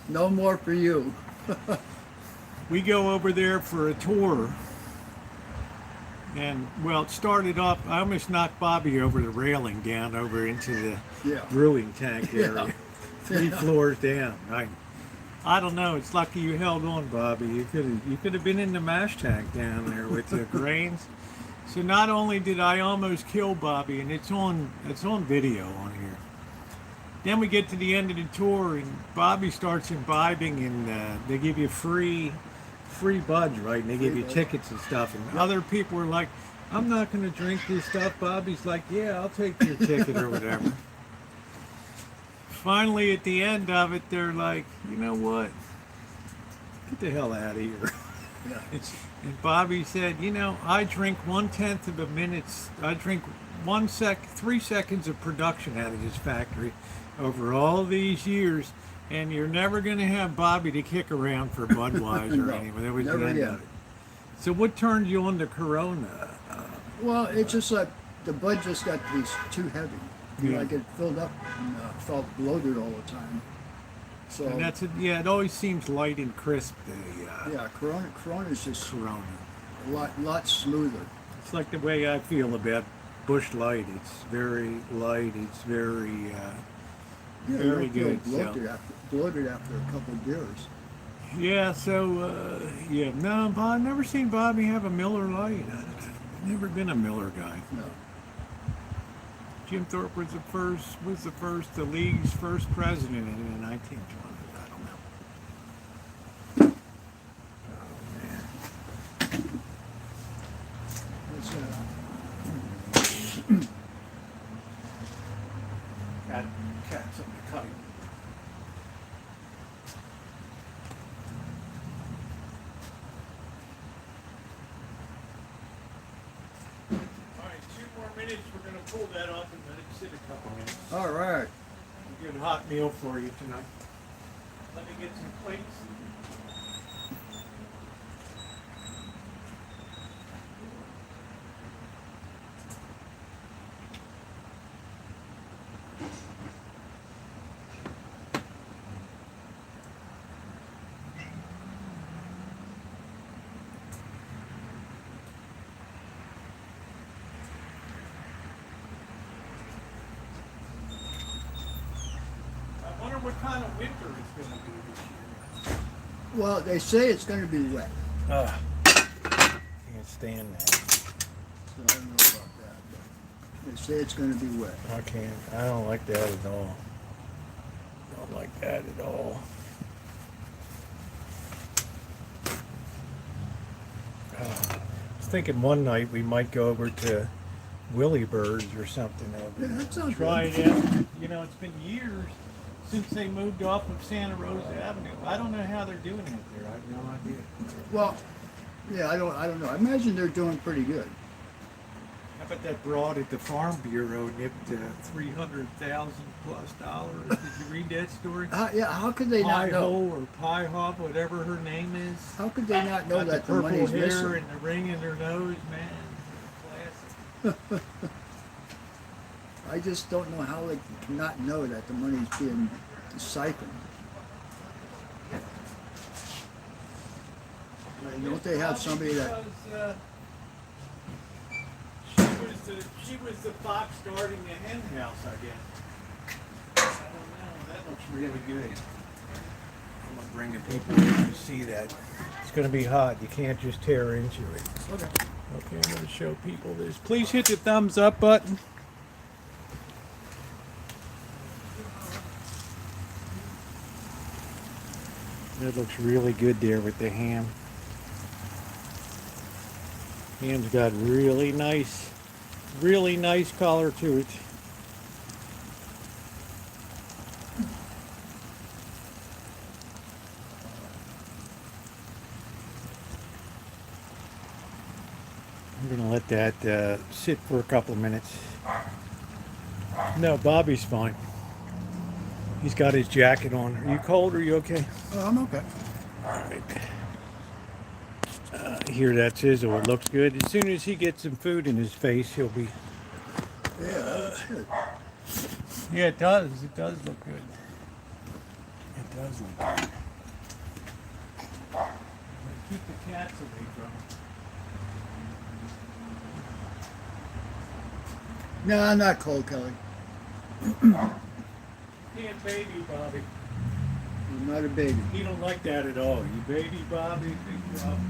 No more for you. We go over there for a tour. And, well, it started off, I almost knocked Bobby over the railing down over into the Yeah. brewing tank area. Yeah. 3 floors down. I don't know. It's lucky you held on, Bobby. You could have been in the mash tank down there with the grains. So not only did I almost kill Bobby, and it's on video on here. Then we get to the end of the tour, and Bobby starts imbibing, and they give you free buds, right? And they give you tickets and stuff. And other people were like, I'm not going to drink this stuff. Bobby's like, yeah, I'll take your ticket or whatever. Finally, at the end of it, they're like, you know what? Get the hell out of here. Yeah. And Bobby said, you know, I drink 1/10 of a minute. I drink 3 seconds of production out of this factory over all these years. And you're never going to have Bobby to kick around for Budweiser No, anymore. That was the never end again. of it. So what turned you on to Corona? Well, it's just like the bud just got to be too heavy. You know, Yeah. I get filled up and felt bloated all the time. So And that's it. Yeah, it always seems light and crisp. The yeah, Corona's just Corona. a lot smoother. It's like the way I feel about Busch Light. It's very light. It's very Yeah, very you don't good. feel bloated after a couple of beers. Yeah. So yeah. No, I've never seen Bobby have a Miller Light. I've never been a Miller guy. No. Jim Thorpe was the league's first president in the 1920s. I don't know. Oh man. It's, Cat's on the kite. All right, 2 more minutes. We're going to pull that off and let it sit a couple minutes. all right. Good hot meal for you tonight. Let me get some plates. I wonder what kind of winter it's going to be this year. Well, they say it's going to be wet, Can't stand that. so I don't know about that. But they say it's going to be wet. I can't. I don't like that at all. Don't like that at all. thinking one night we might go over to Willie Bird's or something over Yeah, there. that sounds Try good. it out. You know, it's been years since they moved off of Santa Rosa Avenue. I don't know how they're doing it there. I have no idea. Well, yeah, I don't know. I imagine they're doing pretty good. How about that broad at the Farm Bureau nipped $300,000 plus dollars? Did you read that story? Yeah, how could they not Pie know? Hole or Pie Hop, whatever her name is. How could they not know Got that the the purple money's hair missing? and the ring in her nose, man. Classic. I just don't know how they cannot know that the money's being siphoned. Don't they have somebody that? Because, she was the fox guarding the hen house, I guess. I don't know. That looks really good. I'm gonna bring the people in to see that. It's gonna be hot. You can't just tear into it. Okay. Okay, I'm gonna show people this. Please hit the thumbs up button. That looks really good there with the ham. Ham's got really nice color to it. I'm gonna let that sit for a couple of minutes. No, Bobby's fine. He's got his jacket on. Are you cold? Are you okay? Oh, I'm okay. All right. Here, that sizzle. It looks good. As soon as he gets some food in his face, he'll be. Yeah, that's good. Yeah, it does. It does look good. It does look good. Keep the cats away from him. No, I'm not cold, Kelly. Can't baby Bobby. I'm not a baby. He don't like that at all. You baby Bobby, big Bobby.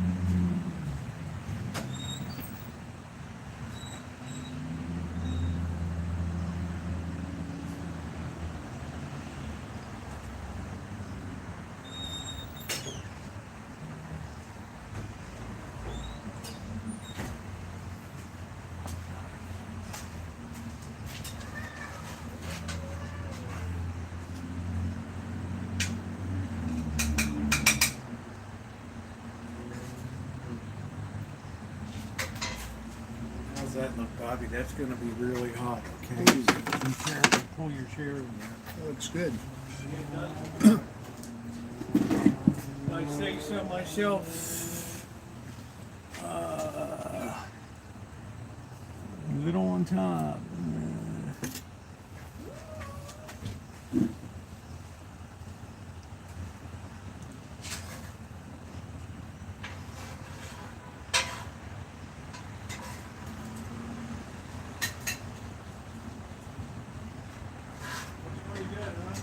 How's that look, Bobby? That's going to be really hot, okay? Easy. Be careful. Pull your chair in there. That looks good. I say so myself. A little on top. Pretty good, huh?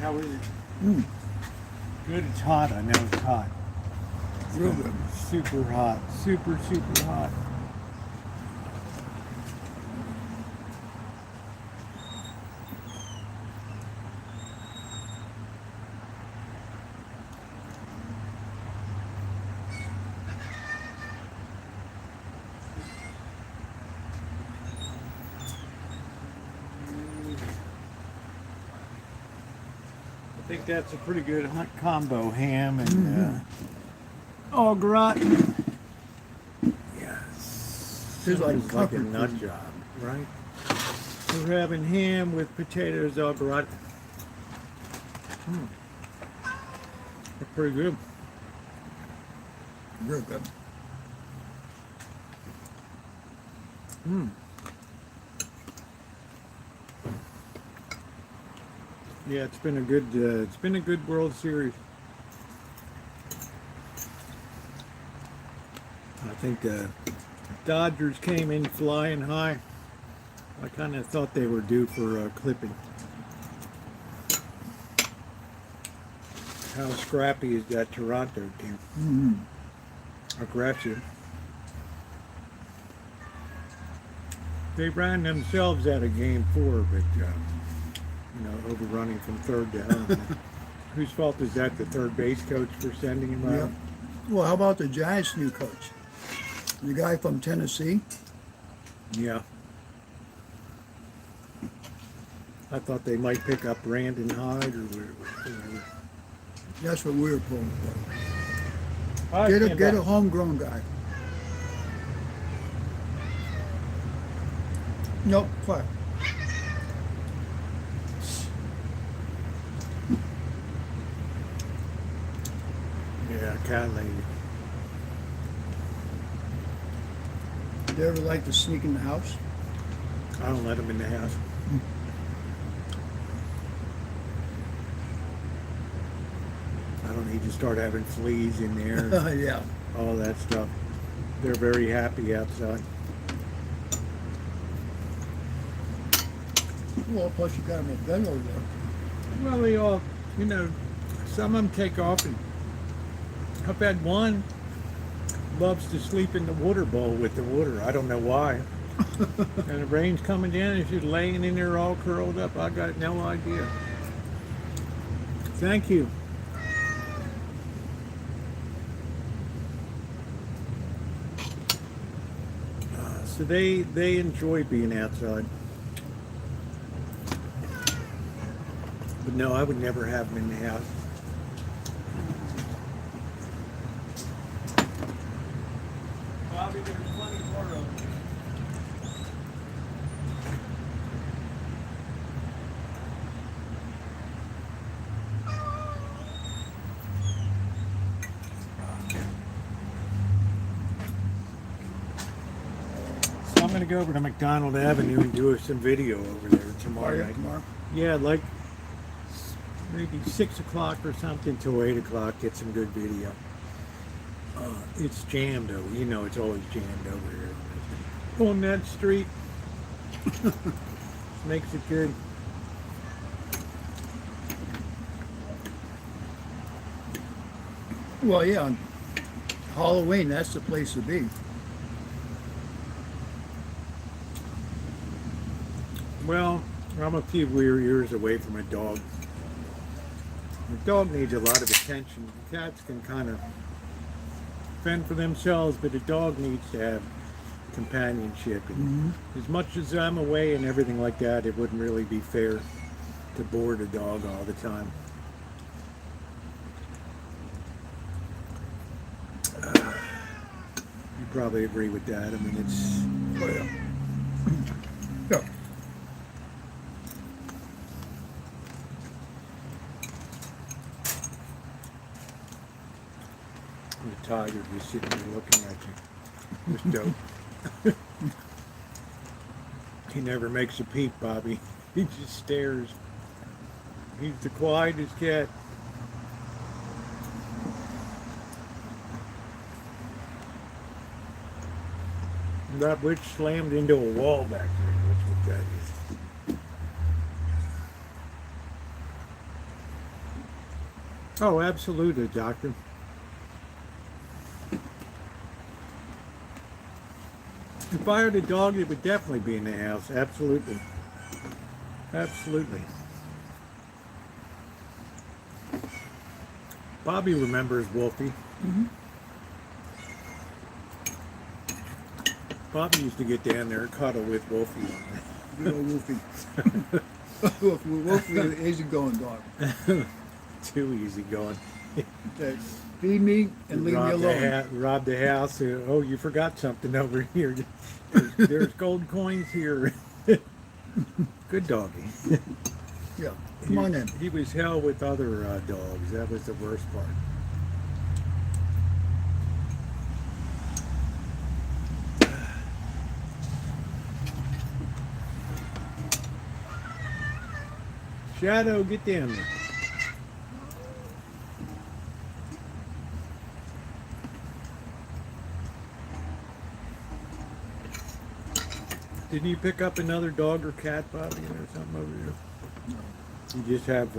How is it? Mm, Good, it's hot. I know it's hot. real good. Super hot. Super hot. I think that's a pretty good hunt combo, ham and au gratin. Yes. Tastes like It's like a comfort nut food. job, right? We're having ham with potatoes au gratin. They're pretty good. Real good. Yeah, it's been a good World Series. I think the Dodgers came in flying high. I kind of thought they were due for a clipping. How scrappy is that Toronto team? aggressive. They ran themselves out of game 4, but overrunning from third down. Whose fault is that? The third base coach for sending him out? Yep. Well, how about the Giants' new coach? The guy from Tennessee? Yeah. I thought they might pick up Brandon Hyde or whatever. That's what we were pulling for. Get a homegrown guy. Nope, what? Yeah, cat lady. Do you ever like to sneak in the house? I don't let him in the house. I don't need to start having fleas in there. Yeah. All that stuff. They're very happy outside. Well, plus you got them at bed over there. Well, they all, some of them take off, and I've had one loves to sleep in the water bowl with the water. I don't know why. And the rain's coming down and she's laying in there all curled up. I got no idea. Thank you. So they enjoy being outside. But no, I would never have them in the house. Bobby, there's plenty more of them. So I'm going to go over to McDonald Avenue and do some video over there tomorrow night. Tomorrow? Yeah, like maybe 6 o'clock or something till 8 o'clock, get some good video. It's jammed though, it's always jammed over here. On that street. Makes it good. Well, yeah, on Halloween, that's the place to be. Well, I'm a few weird years away from a dog. The dog needs a lot of attention. Cats can kind of fend for themselves, but a dog needs to have companionship. And as much as I'm away and everything like that, it wouldn't really be fair to board a dog all the time. You probably agree with that. I mean, it's... Oh, yeah. Yeah. The tiger just sitting there looking at you. Just dope. He never makes a peep, Bobby. He just stares. He's the quietest cat. That witch slammed into a wall back there. That's what that is. Oh, absolutely, doctor. If I had a dog, it would definitely be in the house. Absolutely. Absolutely. Bobby remembers Wolfie. Bobby used to get down there and cuddle with Wolfie. Good old Wolfie. Wolfie, easy going dog. Too easy going. Okay. Feed me and leave me alone. Rob the house. Oh, you forgot something over here. There's gold coins here. Good doggy. Yeah, come on in. He was hell with other dogs. That was the worst part. Shadow, get down there. Didn't you pick up another dog or cat, Bobby, or something over here? No. You just have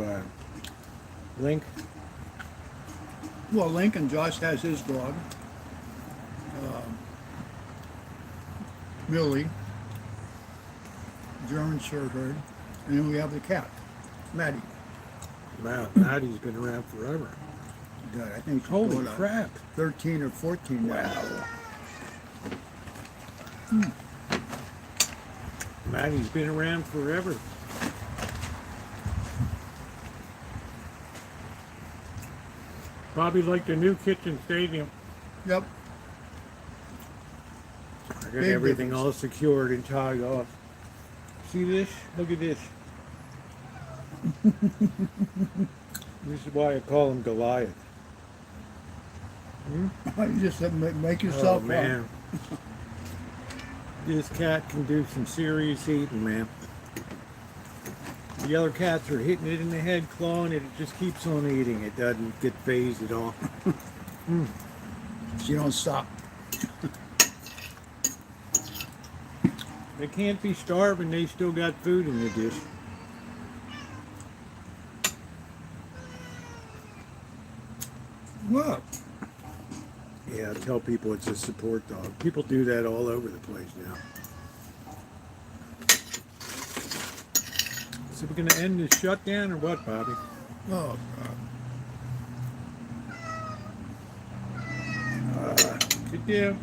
Link? Well, Lincoln, Josh has his dog. Millie, German Shepherd, and then we have the cat, Maddie. Wow, Maddie's been around forever. God, I think she's Holy going on crap. 13 or 14 now. Wow. Maddie's been around forever. Bobby liked the new kitchen stadium. Yep. I got Big everything difference. all secured and tied off. See this? Look at this. This is why I call him Goliath. You just have to make yourself Oh, man. This cat can do some serious eating, man. The other cats are hitting it in the head, clawing it. It just keeps on eating. It doesn't get phased at all. So you don't stop. They can't be starving. They still got food in the dish. Well, Yeah, I tell people it's a support dog. People do that all over the place now. So we're going to end this shutdown or what, Bobby? oh, Good deal.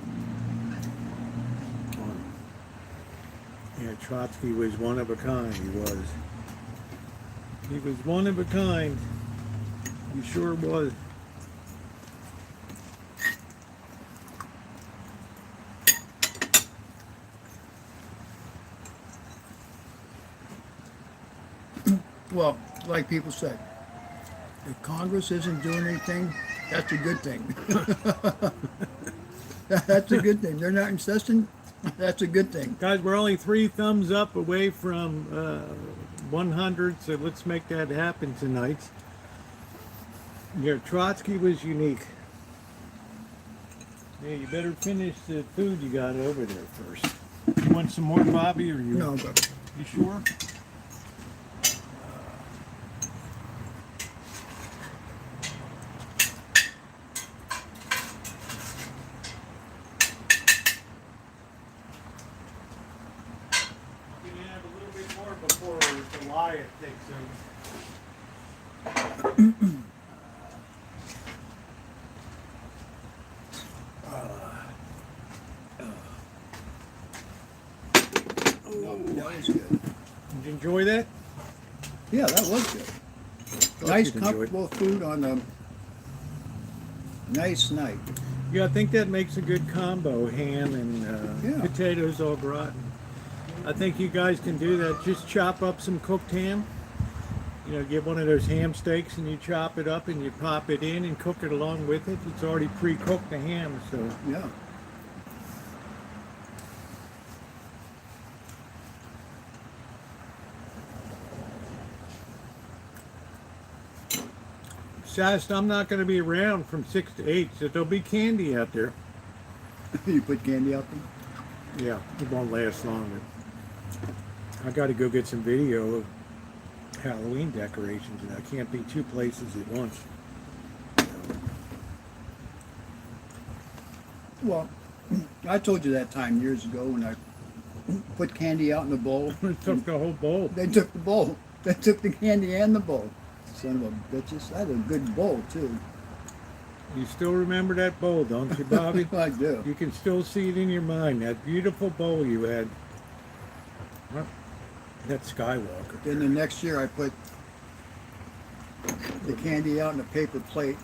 Yeah, Trotsky was one of a kind. He was. He was one of a kind. He sure was. well, like people say, if Congress isn't doing anything, that's a good thing. That's a good thing. They're not insisting. That's a good thing. Guys, we're only 3 thumbs up away from 100, so let's make that happen tonight. Yeah, Trotsky was unique. Yeah, you better finish the food you got over there first. You want some more, Bobby, or you? No, but You sure? You can have a little bit more before Goliath takes over. that was good. Did you enjoy that? Yeah, that was good. Thought Nice, you'd enjoy it. comfortable food on a nice night. Yeah, I think that makes a good combo, ham and Yeah. potatoes au gratin. I think you guys can do that. Just chop up some cooked ham. You know, get one of those ham steaks and you chop it up and you pop it in and cook it along with it. It's already pre-cooked, the ham, so Yeah. Shasta, I'm not going to be around from 6 to 8, so there'll be candy out there. You put candy out there? Yeah, it won't last long. I got to go get some video of Halloween decorations, and I can't be 2 places at once. Well, I told you that time years ago when I put candy out in the bowl. It took the whole bowl. They took the bowl. They took the candy and the bowl. Son of a bitches. I had a good bowl, too. You still remember that bowl, don't you, Bobby? I do. You can still see it in your mind, that beautiful bowl you had. Well, that's Skywalker. Then the next year I put the candy out in a paper plate.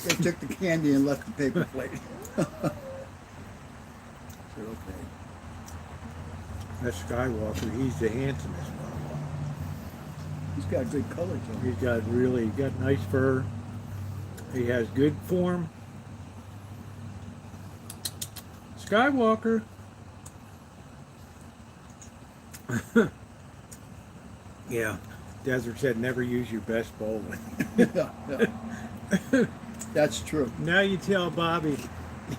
They took the candy and left the paper plate. So, okay. That's Skywalker. He's the handsomest one. He's got good color to him. He's got nice fur. He has good form. Skywalker. Yeah. Desert said never use your best bowling. Yeah, yeah. That's true. Now you tell Bobby.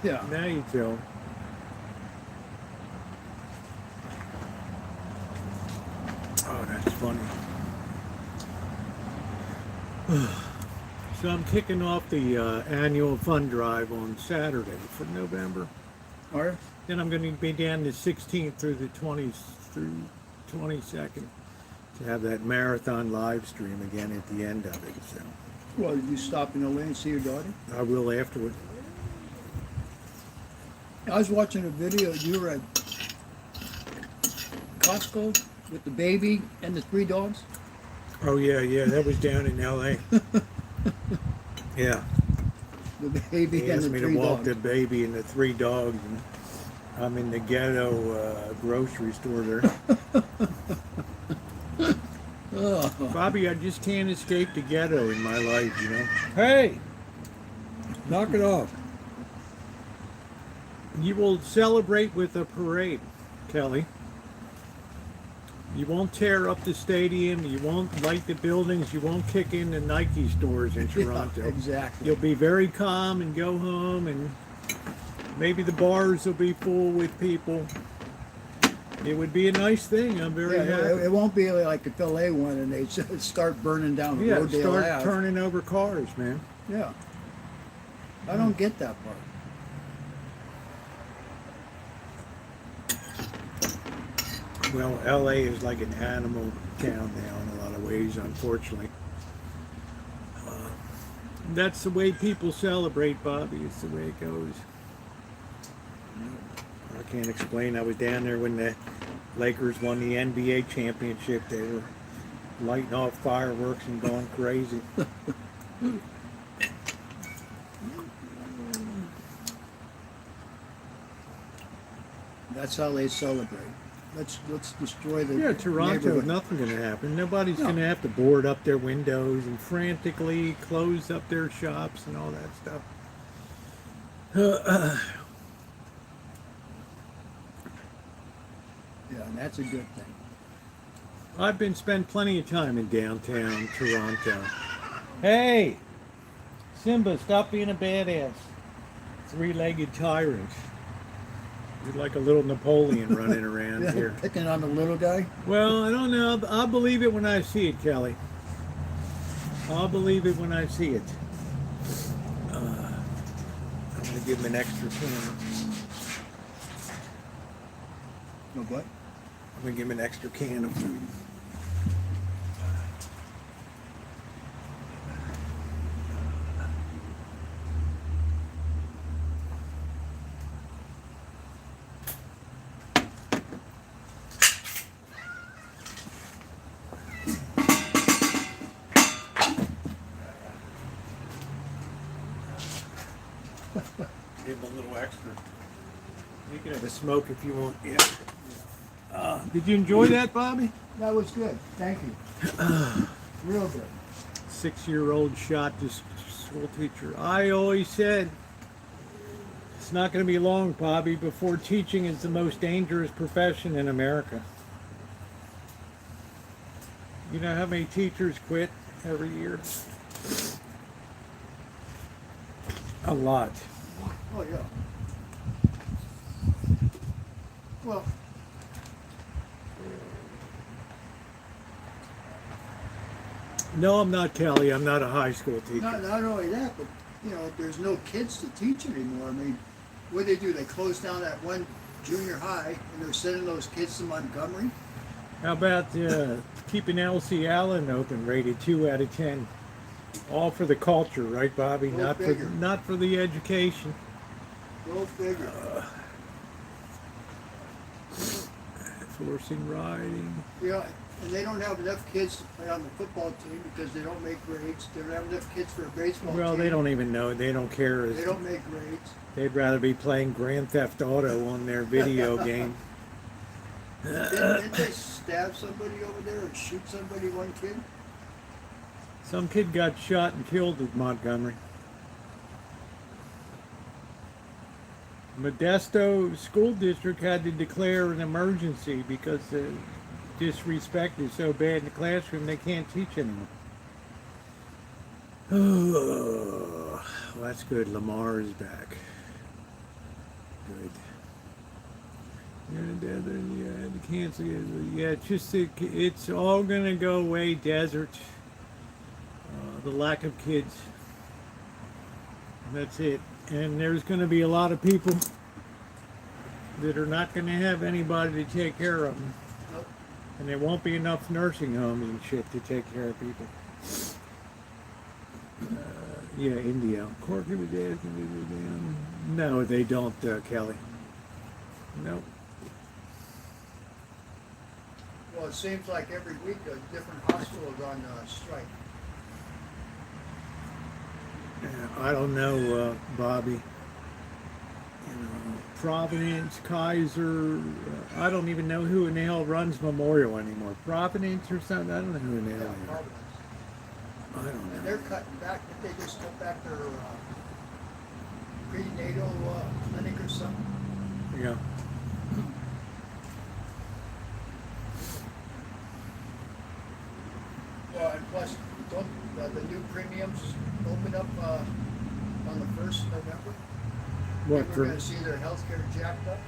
Yeah. Now you tell. Oh, that's funny. So I'm kicking off the annual fund drive on Saturday for November. Or Then I'm going to be down the 16th through the 20th through 22nd to have that marathon live stream again at the end of it. So well, you stop in LA and see your daughter? I will afterward. I was watching a video. You were at Costco with the baby and the 3 dogs. Oh yeah, that was down in LA. Yeah, The baby he and asked the me 3 to walk dogs. the baby and the 3 dogs, and I'm in the ghetto grocery store there. Oh, Bobby, I just can't escape the ghetto in my life, you know. Hey, knock it off. You will celebrate with a parade, Kelly. You won't tear up the stadium. You won't light the buildings. You won't kick in the Nike stores in Toronto. yeah, exactly. You'll be very calm and go home, and maybe the bars will be full with people. It would be a nice thing. I'm very Yeah, happy. it won't be like if LA one and they start burning down Yeah, Rodale start Ave. turning over cars, man. Yeah. I don't get that part. Well, LA is like an animal town now in a lot of ways, unfortunately. That's the way people celebrate, Bobby. It's the way it goes. I can't explain. I was down there when the Lakers won the NBA championship. They were lighting off fireworks and going crazy. That's how they celebrate. Let's destroy the Yeah, Toronto, neighborhood. nothing going to happen. Nobody's No. going to have to board up their windows and frantically close up their shops and all that stuff. Yeah, and that's a good thing. I've been spent plenty of time in downtown Toronto. Hey, Simba, stop being a badass. 3-legged tyrant. You're like a little Napoleon running around Yeah, here. picking on the little guy. Well, I don't know. I'll believe it when I see it, Kelly. I'll believe it when I see it. I'm going to give him an extra can. No, what? I'm going to give him an extra can of food. Give him a little extra. You can have a smoke if you want. Yeah. Did you enjoy that, Bobby? That was good. Thank you. Real good. 6-year-old shot this school teacher. I always said it's not going to be long, Bobby, before teaching is the most dangerous profession in America. You know how many teachers quit every year? A lot. Oh yeah. Well, No, I'm not, Kelly. I'm not a high school teacher. not only that, but there's no kids to teach anymore. I mean, what do? They closed down that one junior high, and they're sending those kids to Montgomery. How about keeping LC Allen open, rated 2 out of 10? All for the culture, right, Bobby? Go Not figure. not for the education. Go figure. Forcing riding. Yeah, and they don't have enough kids to play on the football team because they don't make grades. They don't have enough kids for a baseball team. Well, they don't even know. They don't care. They don't make grades. They'd rather be playing Grand Theft Auto on their video game. Didn't they stab somebody over there or shoot somebody, one kid? Some kid got shot and killed at Montgomery. Modesto School District had to declare an emergency because the disrespect is so bad in the classroom they can't teach anymore. Oh, well, that's good. Lamar is back. Good. Yeah, the cancer. Yeah, it's all gonna go away. Desert. The lack of kids. That's it. And there's going to be a lot of people that are not going to have anybody to take care of them. Nope. And there won't be enough nursing homes and shit to take care of people. Yeah, India. Corky was asking me to go down. No, they don't, Kelly. Nope. Well, it seems like every week a different hospital is on strike. I don't know, Bobby. You know, Providence, Kaiser. I don't even know who in the hell runs Memorial anymore. Providence or something. I don't know who in the hell. Yeah, Providence. I don't know. And they're cutting back. They just cut back their prenatal clinic or something. Yeah. Well, and plus, don't the new premiums open up on the 1st of November? What We're for? going to see their health care jacked up.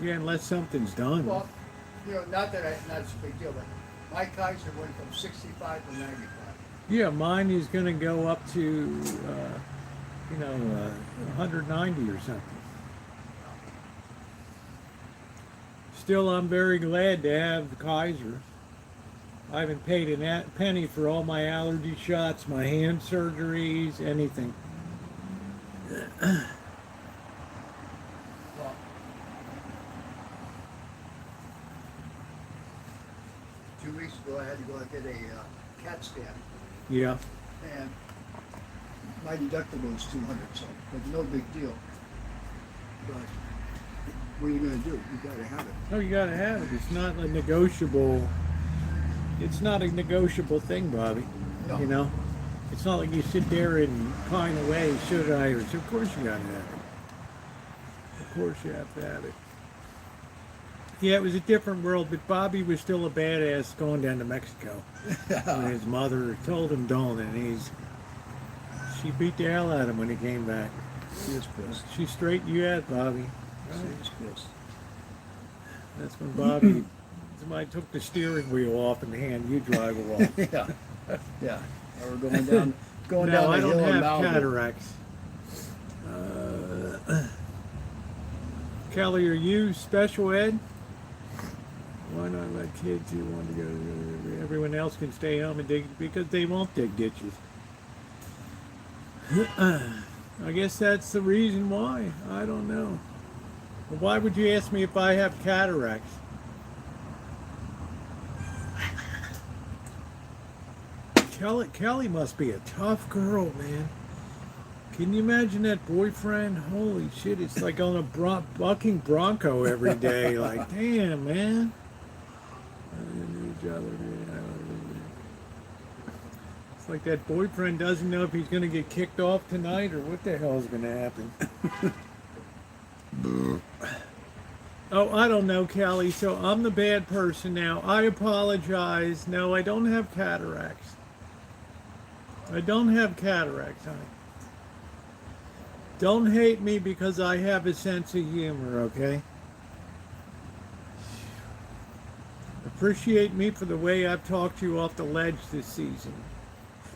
Yeah, unless something's done. Well, you know, not that it's a big deal, but my Kaiser went from 65 to 95. Yeah, mine is going to go up to, 190 or something. Still, I'm very glad to have the Kaiser. I haven't paid a penny for all my allergy shots, my hand surgeries, anything. Well, 2 weeks ago, I had to go get a CAT scan, Yeah. and my deductible was 200, so it's no big deal. But what are you going to do? You got to have it. Oh, you got to have it. It's not a negotiable. It's not a negotiable thing, Bobby. No. You know, it's not like you sit there and pine away. Should I? Or of course you got to have it. Of course you have to have it. Yeah, it was a different world, but Bobby was still a badass going down to Mexico. And his mother told him don't, and she beat the hell out of him when he came back. She was pissed. She straightened you out, Bobby. She was pissed. That's when Bobby. Somebody took the steering wheel off and handed you drive along. Yeah, yeah. Or going down, No, down I the don't hill in have Malibu. cataracts. Kelly, are you special ed? Why not let kids who want to go? Everyone else can stay home and dig because they won't dig ditches. I guess that's the reason why. I don't know. Well, why would you ask me if I have cataracts? Kelly must be a tough girl, man. Can you imagine that boyfriend? Holy shit, it's like on a bucking bronco every day. Like, damn, man. It's like that boyfriend doesn't know if he's going to get kicked off tonight or what the hell is going to happen. Oh, I don't know, Kelly. So I'm the bad person now. I apologize. No, I don't have cataracts. I don't have cataracts, honey. Don't hate me because I have a sense of humor, okay? Appreciate me for the way I've talked you off the ledge this season.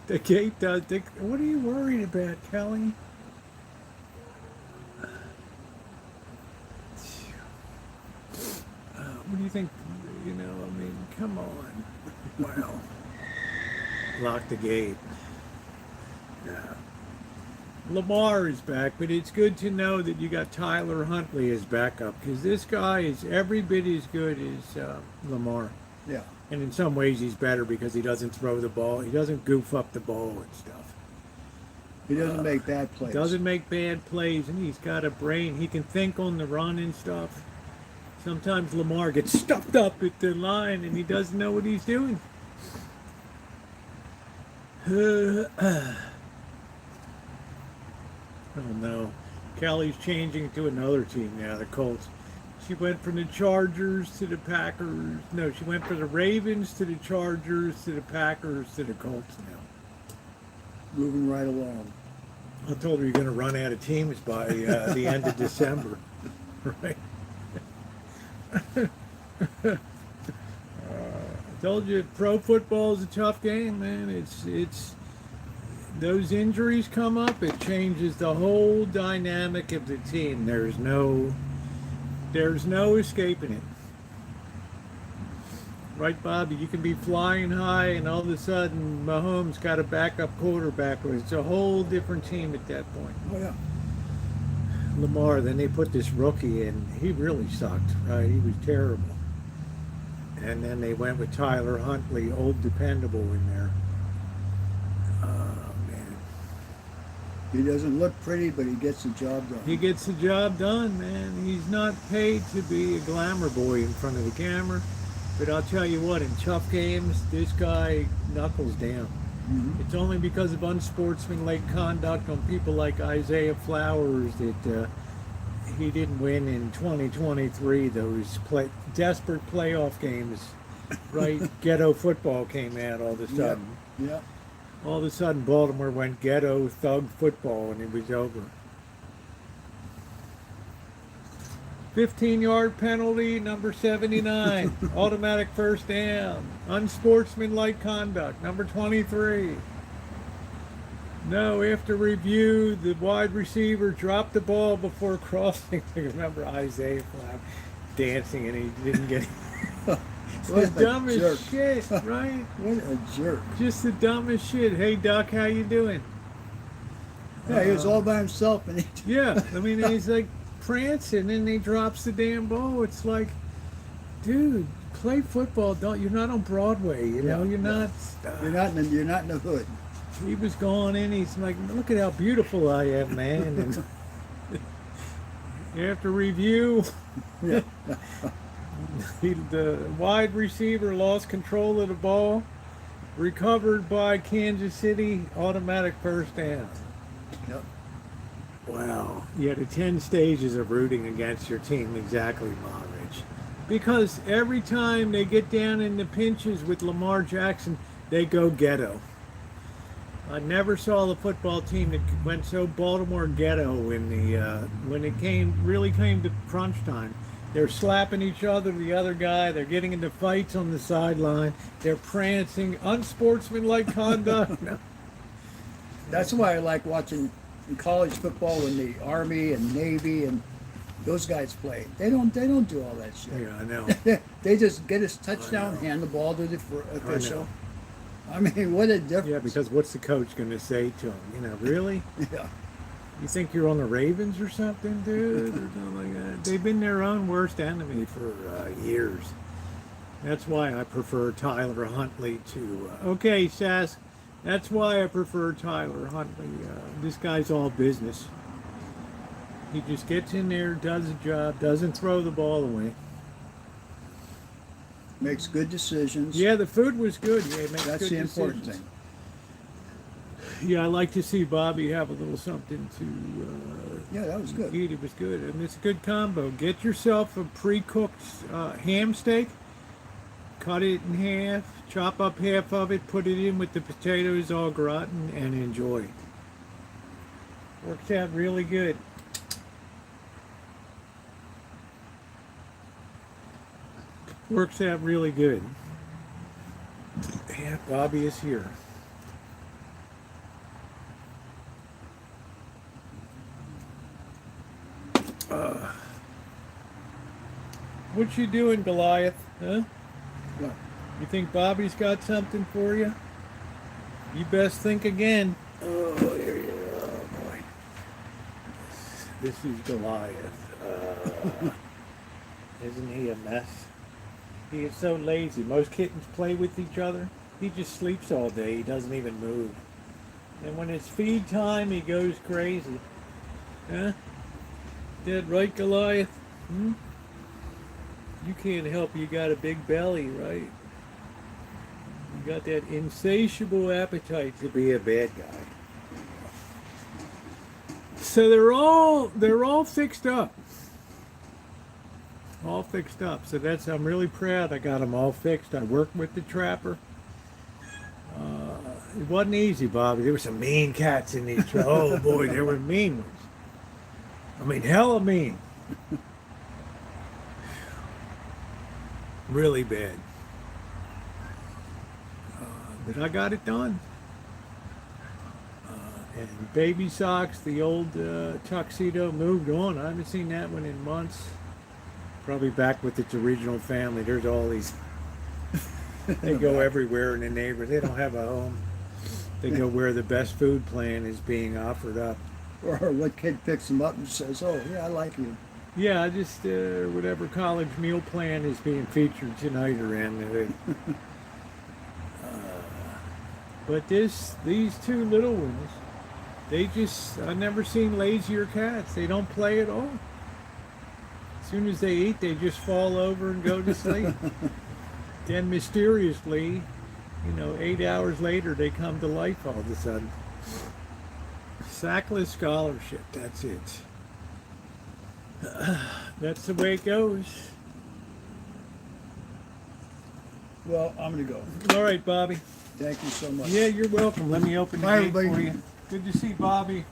The gate does. What are you worried about, Kelly? What do you think? You know, I mean, come on. Wow. Lock the gate. Lamar is back, but it's good to know that you got Tyler Huntley as backup because this guy is every bit as good as Lamar. Yeah. And in some ways he's better because he doesn't throw the ball. He doesn't goof up the ball and stuff. He doesn't make bad plays. Doesn't make bad plays, and he's got a brain. He can think on the run and stuff. Sometimes Lamar gets stuffed up at the line and he doesn't know what he's doing. Oh no. Kelly's changing to another team now, the Colts. She went from the Chargers to the Packers. No, she went from the Ravens to the Chargers to the Packers to the Colts now. Moving right along. I told her you're going to run out of teams by the end of December. Right? I told you pro football is a tough game, man. It's those injuries come up, it changes the whole dynamic of the team. There's no There's no escaping it. Right, Bobby? You can be flying high, and all of a sudden, Mahomes got a backup quarterback. It's a whole different team at that point. Oh yeah. Lamar, then they put this rookie in. He really sucked, right? He was terrible. And then they went with Tyler Huntley, old dependable, in there. Oh, man. He doesn't look pretty, but he gets the job done. He gets the job done, man. He's not paid to be a glamour boy in front of the camera. But I'll tell you what, in tough games, this guy knuckles down. Mhm. It's only because of unsportsmanlike conduct on people like Isaiah Flowers that he didn't win in 2023. Those desperate playoff games, right? Ghetto football came out all of a sudden. Yeah. All of a sudden, Baltimore went ghetto thug football, and it was over. 15-yard penalty, number 79. Automatic first down. Unsportsmanlike conduct, number 23. No, after review, the wide receiver dropped the ball before crossing. Remember Isaiah Flowers dancing, and he didn't get it. It's the What a dumbest jerk. shit, right? What a jerk. Just the dumbest shit. Hey, Doc, how you doing? Yeah, he was all by himself, and he. Yeah, I mean, he's like prancing, and he drops the damn ball. It's like, dude, play football. You're not on Broadway, you know. You're not. You're not in the, you're not in the hood. He was going in. He's like, look at how beautiful I am, man. And after review, Yeah. the wide receiver lost control of the ball. Recovered by Kansas City. Automatic first down. Yep. Wow. Yeah, the 10 stages of rooting against your team, exactly, Monridge. Because every time they get down in the pinches with Lamar Jackson, they go ghetto. I never saw the football team that went so Baltimore ghetto in the when it really came to crunch time. They're slapping each other, the other guy. They're getting into fights on the sideline. They're prancing, unsportsmanlike conduct. No. That's why I like watching college football when the Army and Navy and those guys play. They don't do all that shit. Yeah, I know. They just get a touchdown, hand the ball to the official. I mean, what a difference. Yeah, because what's the coach going to say to him? You know, really? Yeah. You think you're on the Ravens or something, dude? Or something like that? They've been their own worst enemy for years. That's why I prefer Tyler Huntley to... okay, Sass. That's why I prefer Tyler Huntley. This guy's all business. He just gets in there, does the job, doesn't throw the ball away. Makes good decisions. Yeah, the food was good. Yeah, makes That's good the important decisions. thing. Yeah, I like to see Bobby have a little something to Yeah, that was good. eat. It was good. I mean, it's a good combo. Get yourself a pre-cooked ham steak. Cut it in half. Chop up half of it. Put it in with the potatoes au gratin and enjoy. Works out really good. Works out really good. Yeah, Bobby is here. What you doing, Goliath? Huh? What? You think Bobby's got something for you? You best think again. Oh, here you are. Oh, boy. This is Goliath. Isn't he a mess? He is so lazy. Most kittens play with each other. He just sleeps all day. He doesn't even move. And when it's feed time, he goes crazy. Huh? That right, Goliath? Hmm? You can't help. You got a big belly, right? You got that insatiable appetite to be a bad guy. So they're all fixed up. All fixed up. So I'm really proud I got them all fixed. I worked with the trapper. It wasn't easy, Bobby. There were some mean cats in these. Oh boy, there were mean ones. I mean, hella mean. Really bad. But I got it done. And Baby Socks, the old tuxedo, moved on. I haven't seen that one in months. Probably back with its original family. There's all these. They go everywhere in the neighborhood. They don't have a home. They go where the best food plan is being offered up. Or what kid picks them up and says, "Oh, yeah, I like you." Yeah, just whatever college meal plan is being featured tonight around there. But these two little ones, I've never seen lazier cats. They don't play at all. As soon as they eat, they just fall over and go to sleep. Then mysteriously, 8 hours later, they come to life all of a sudden. Sackless scholarship, that's it. That's the way it goes. Well, I'm gonna go. All right, Bobby. Thank you so much. Yeah, you're welcome. Let me open the Bye, gate everybody. for you. Good to see Bobby.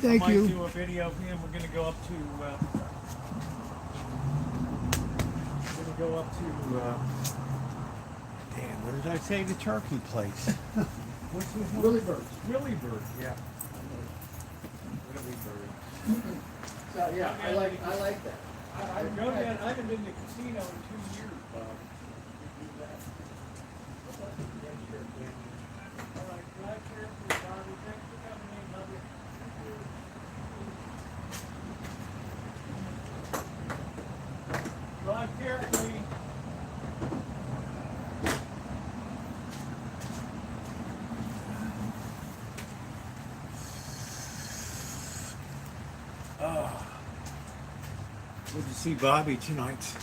Thank I might you. do a video of him. We're gonna go up to. Damn, what did I say? The turkey place. What's the name? Willie Bird. Willie Bird. Yeah. Willie Bird. So, yeah, I like that. I haven't been to the casino in 2 years, Bob. All right, drive carefully, Bobby. Thanks for coming in, love you. Drive carefully. Good to see Bobby tonight.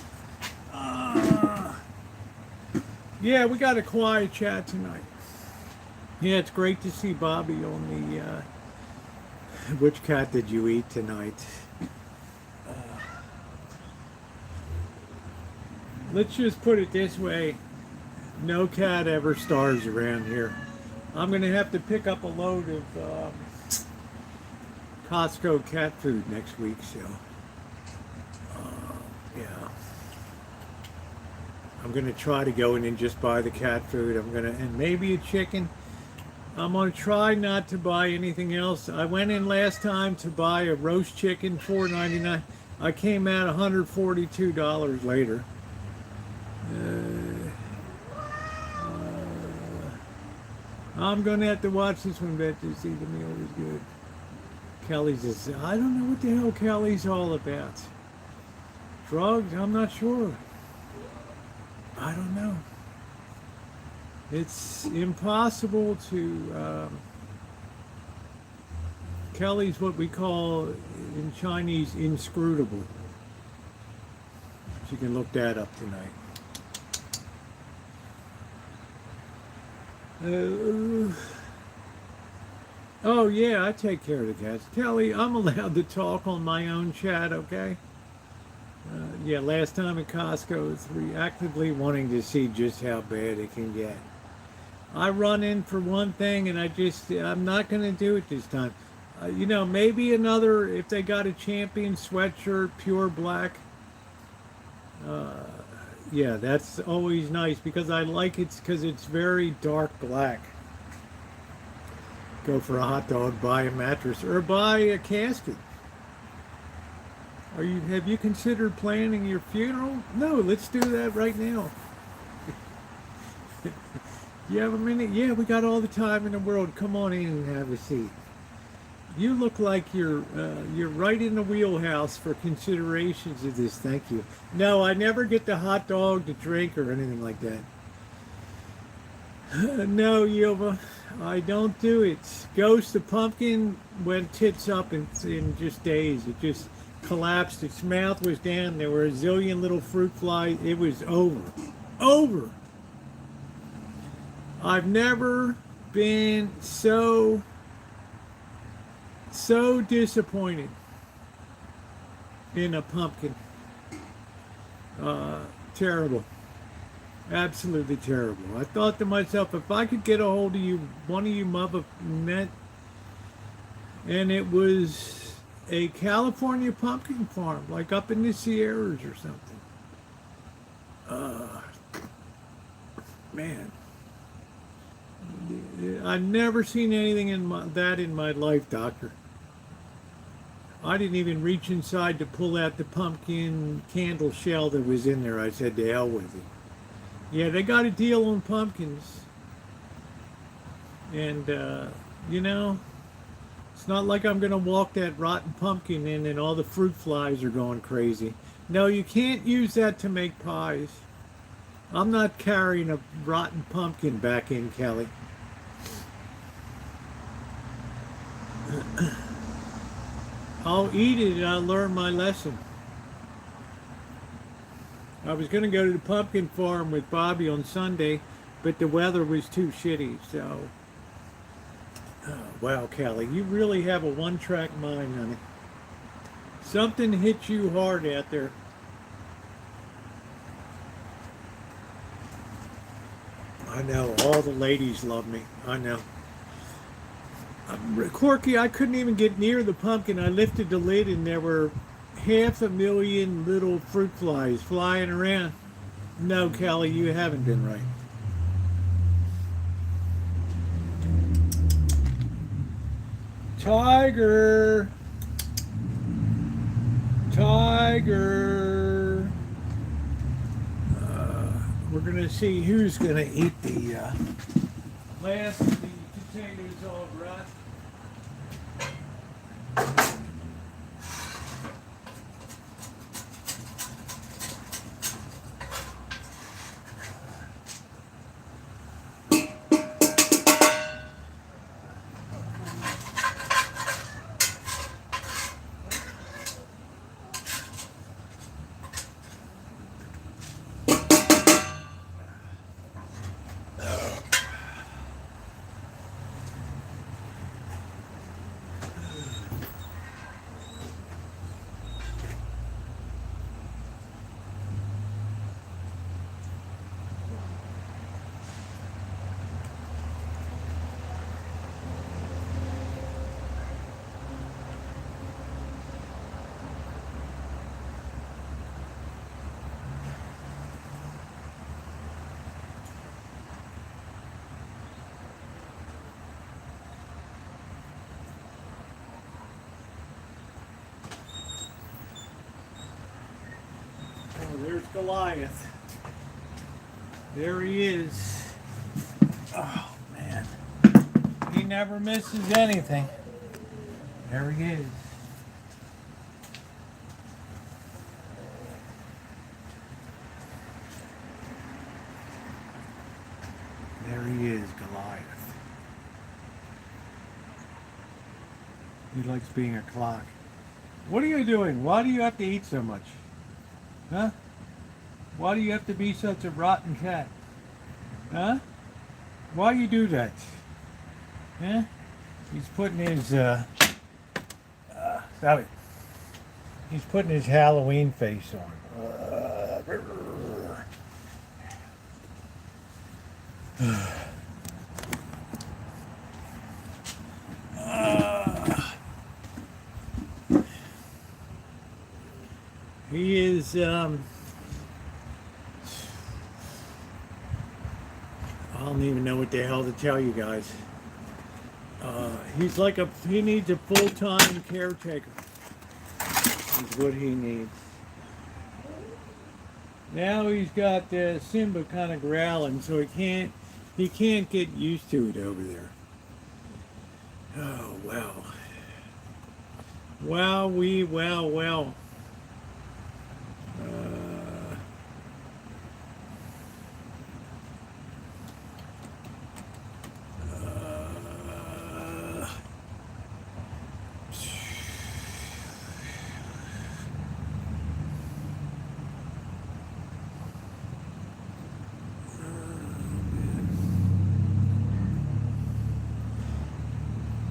Yeah, we got a quiet chat tonight. Yeah, it's great to see Bobby on the. Which cat did you eat tonight? Let's just put it this way: no cat ever starves around here. I'm gonna have to pick up a load of Costco cat food next week, so. Yeah, I'm gonna try to go in and just buy the cat food. And maybe a chicken. I'm gonna try not to buy anything else. I went in last time to buy a roast chicken, $4.99. I came out $142 later. I'm gonna have to watch this one, bet to see the meal was good. Kelly's just, I don't know what the hell Kelly's all about. Drugs? I'm not sure. I don't know. It's impossible to. Kelly's what we call in Chinese inscrutable. You can look that up tonight. Oh yeah, I take care of the cats. Kelly, I'm allowed to talk on my own chat, okay? Yeah, last time at Costco, it's actively wanting to see just how bad it can get. I run in for one thing, and I'm not going to do it this time. Maybe another, if they got a champion sweatshirt, pure black. Yeah, that's always nice, because I like it because it's very dark black. Go for a hot dog, buy a mattress, or buy a casket. Have you considered planning your funeral? No, let's do that right now. You have a minute? Yeah, we got all the time in the world. Come on in and have a seat. You look like you're right in the wheelhouse for considerations of this. Thank you. No, I never get the hot dog, the drink, or anything like that. No, Yilva, I don't do it. Ghost the pumpkin went tits up in just days. It just collapsed. Its mouth was down. There were a zillion little fruit flies. It was over. Over. I've never been so disappointed in a pumpkin. Terrible. Absolutely terrible. I thought to myself, if I could get a hold of you, one of you mother met, and it was a California pumpkin farm, like up in the Sierras or something. Man. I've never seen anything in my life, doctor. I didn't even reach inside to pull out the pumpkin candle shell that was in there. I said, to hell with it. Yeah, they got a deal on pumpkins. And, you know, it's not like I'm going to walk that rotten pumpkin in and all the fruit flies are going crazy. No, you can't use that to make pies. I'm not carrying a rotten pumpkin back in, Kelly. I'll eat it and I'll learn my lesson. I was going to go to the pumpkin farm with Bobby on Sunday, but the weather was too shitty, so... Oh, wow, Kelly, you really have a one-track mind, honey. Something hit you hard out there. I know, all the ladies love me. I know. Corky, I couldn't even get near the pumpkin. I lifted the lid and there were 500,000 little fruit flies flying around. No, Kelly, you haven't been right. Tiger. Tiger. We're going to see who's going to eat the last of the potatoes all right. There's Goliath. There he is. Oh, man. He never misses anything. There he is. There he is, Goliath. He likes being a clock. What are you doing? Why do you have to eat so much? Huh? Why do you have to be such a rotten cat? Huh? Why you do that? Huh? He's putting his, stop it. He's putting his Halloween face on. He is, I don't even know what the hell to tell you guys. He's like he needs a full-time caretaker. Is what he needs. Now he's got Simba kind of growling, so he can't get used to it over there. Oh, wow. Wow-wee, wow.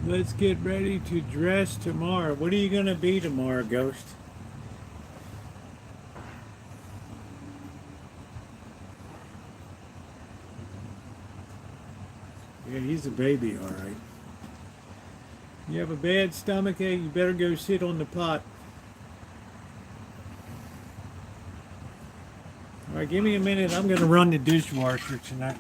Let's get ready to dress tomorrow. What are you going to be tomorrow, Ghost? Yeah, he's a baby, all right. You have a bad stomach ache, you better go sit on the pot. All right, give me a minute. I'm going to run the dishwasher tonight.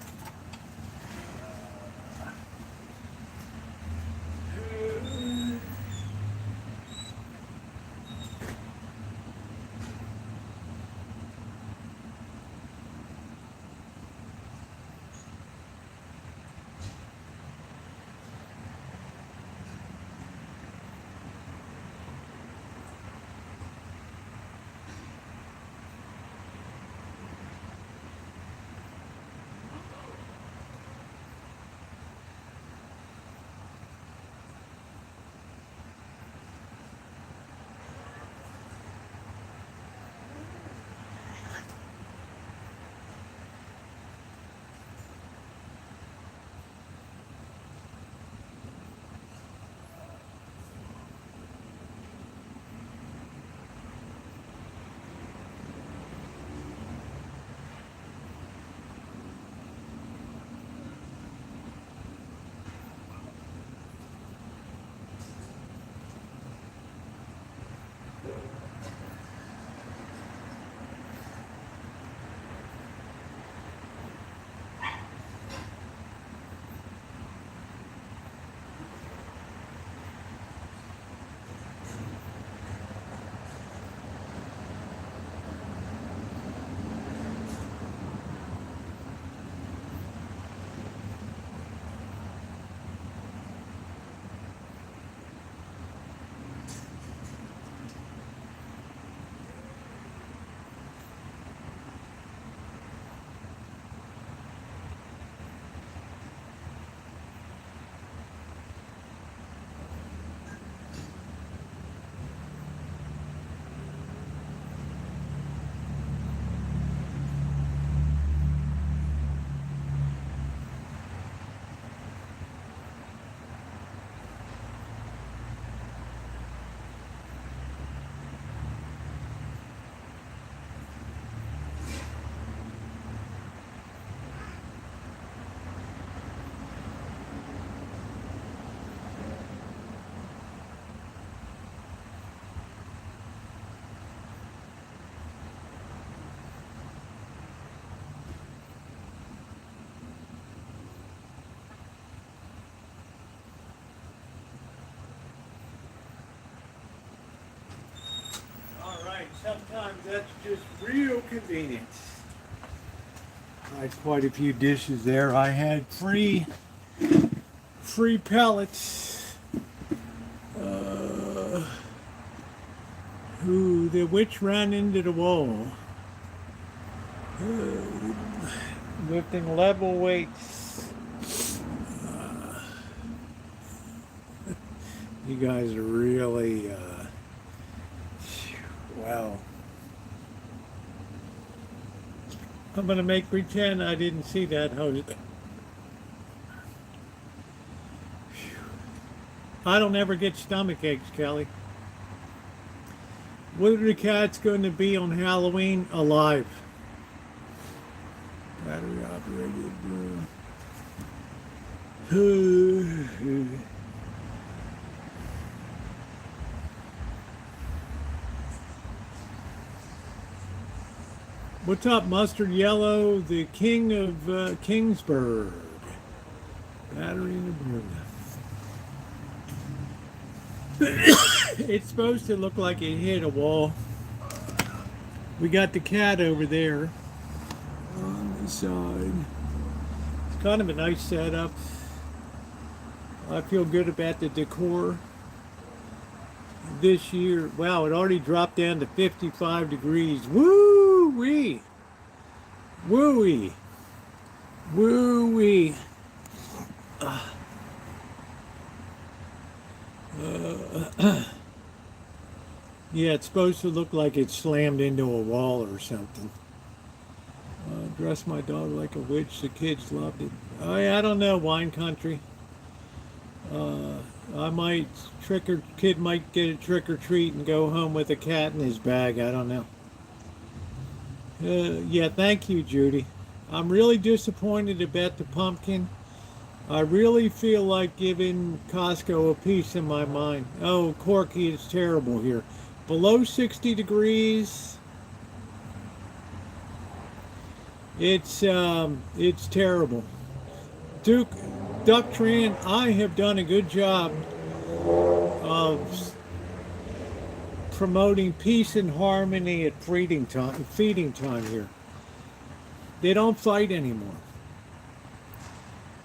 Sometimes that's just real convenient. I had quite a few dishes there. I had free pellets. The witch ran into the wall. Lifting level weights. You guys are really, wow. I'm going to make pretend I didn't see that hose. I don't ever get stomach aches, Kelly. What are the cats going to be on Halloween? Alive. Battery operated. What's up, Mustard Yellow, the king of Kingsburg? Battery in the broom. It's supposed to look like it hit a wall. We got the cat over there on the side. It's kind of a nice setup. I feel good about the decor this year. Wow, it already dropped down to 55 degrees. Woo-wee! Woo-wee! Woo-wee! Yeah, it's supposed to look like it slammed into a wall or something. Dress my dog like a witch. The kids loved it. I don't know, wine country. I might kid might get a trick or treat and go home with a cat in his bag. I don't know. Yeah, thank you, Judy. I'm really disappointed about the pumpkin. I really feel like giving Costco a piece of my mind. Oh, Corky, it's terrible here. Below 60 degrees. It's terrible. Duck Tran, I have done a good job of promoting peace and harmony at feeding time here. They don't fight anymore.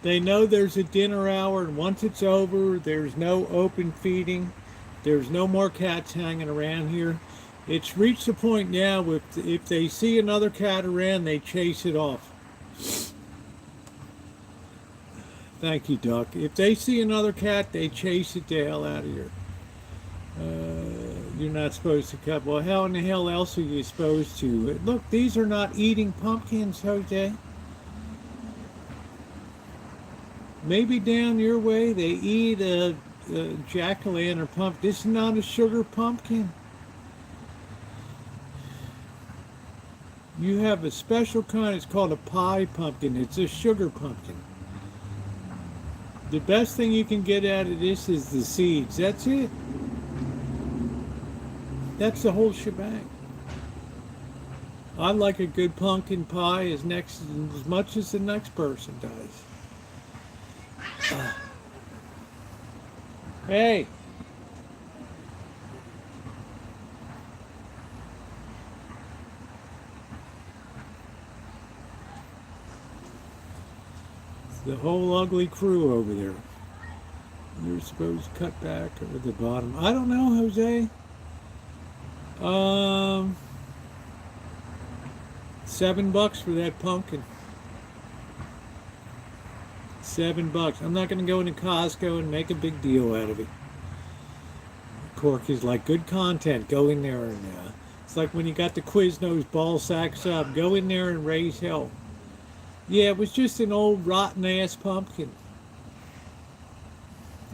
They know there's a dinner hour, and once it's over, there's no open feeding. There's no more cats hanging around here. It's reached the point now if they see another cat around, they chase it off. Thank you, Duck. If they see another cat, they chase it the hell out of here. You're not supposed to cut. Well, how in the hell else are you supposed to? Look, these are not eating pumpkins, Jose. Maybe down your way they eat a jack-o'-lantern pumpkin. This is not a sugar pumpkin. You have a special kind. It's called a pie pumpkin. It's a sugar pumpkin. The best thing you can get out of this is the seeds. That's it. That's the whole shebang. I like a good pumpkin pie as much as the next person does. Hey. The whole ugly crew over there. You're supposed to cut back over the bottom. I don't know, Jose. $7 for that pumpkin. $7. I'm not going to go into Costco and make a big deal out of it. Cork is like good content. Go in there and it's like when you got the Quiznos ball sacks up. Go in there and raise hell. Yeah, it was just an old rotten ass pumpkin.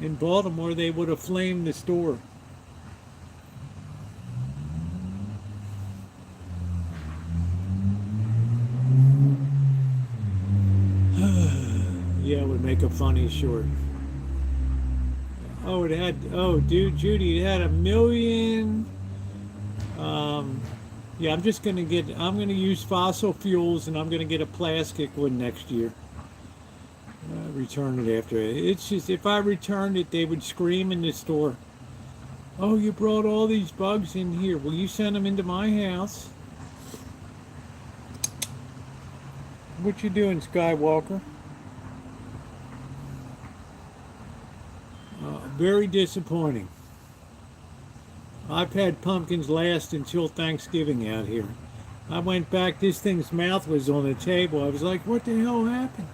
In Baltimore, they would have flamed the store. Yeah, it would make a funny short. Oh, it had, oh, dude, Judy, it had 1 million. Yeah, I'm going to use fossil fuels, and I'm going to get a plastic one next year. Return it after. It's just, if I returned it, they would scream in the store. Oh, you brought all these bugs in here. Will you send them into my house? What you doing, Skywalker? Very disappointing. I've had pumpkins last until Thanksgiving out here. I went back, this thing's mouth was on the table. I was like, what the hell happened?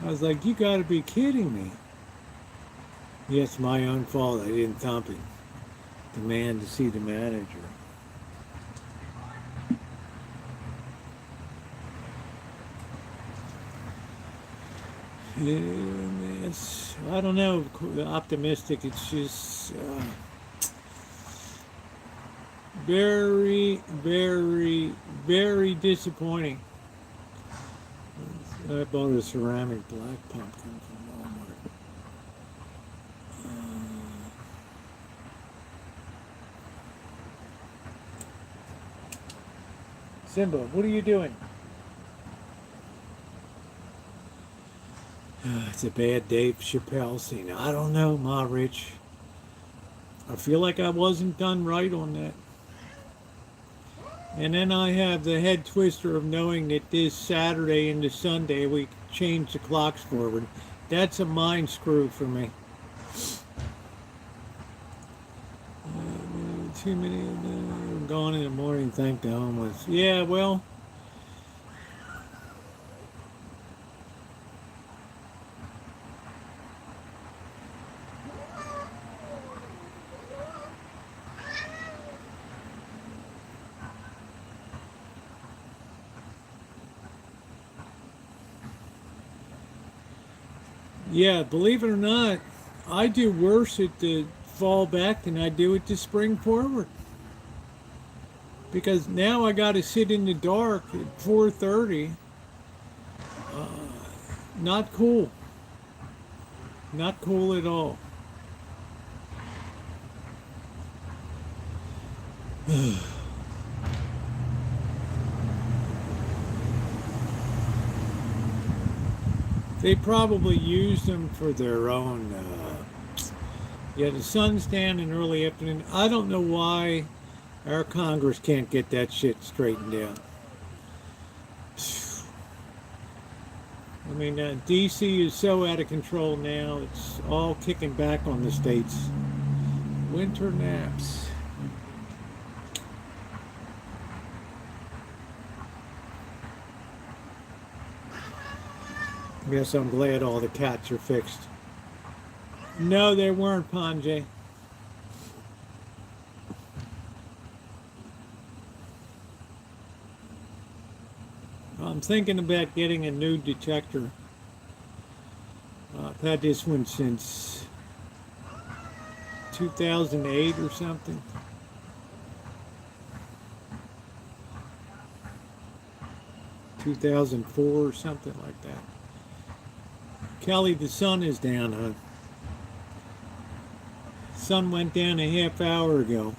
I was like, you gotta be kidding me. Yes, my own fault. I didn't thump it. Demand to see the manager. It's, I don't know, optimistic. It's just very, very, very disappointing. I bought a ceramic black pumpkin from Walmart. Simba, what are you doing? It's a bad Dave Chappelle scene. I don't know, Ma Rich. I feel like I wasn't done right on that. And then I have the head twister of knowing that this Saturday into Sunday we change the clocks forward. That's a mind screw for me. Too many of them gone in the morning, thank the homeless. Yeah, well. Yeah, believe it or not, I do worse at the fall back than I do at the spring forward. Because now I got to sit in the dark at 4:30. Not cool. Not cool at all. They probably use them for their own. Yeah, the sun's down in early afternoon. I don't know why our Congress can't get that shit straightened out. I mean, D.C. is so out of control now. It's all kicking back on the states. Winter naps. Yes, I'm glad all the cats are fixed. No, they weren't, Panjay. I'm thinking about getting a new detector. I've had this one since 2008 or something. (2004) or something like that. Kelly, the sun is down, huh? Sun went down a half hour ago.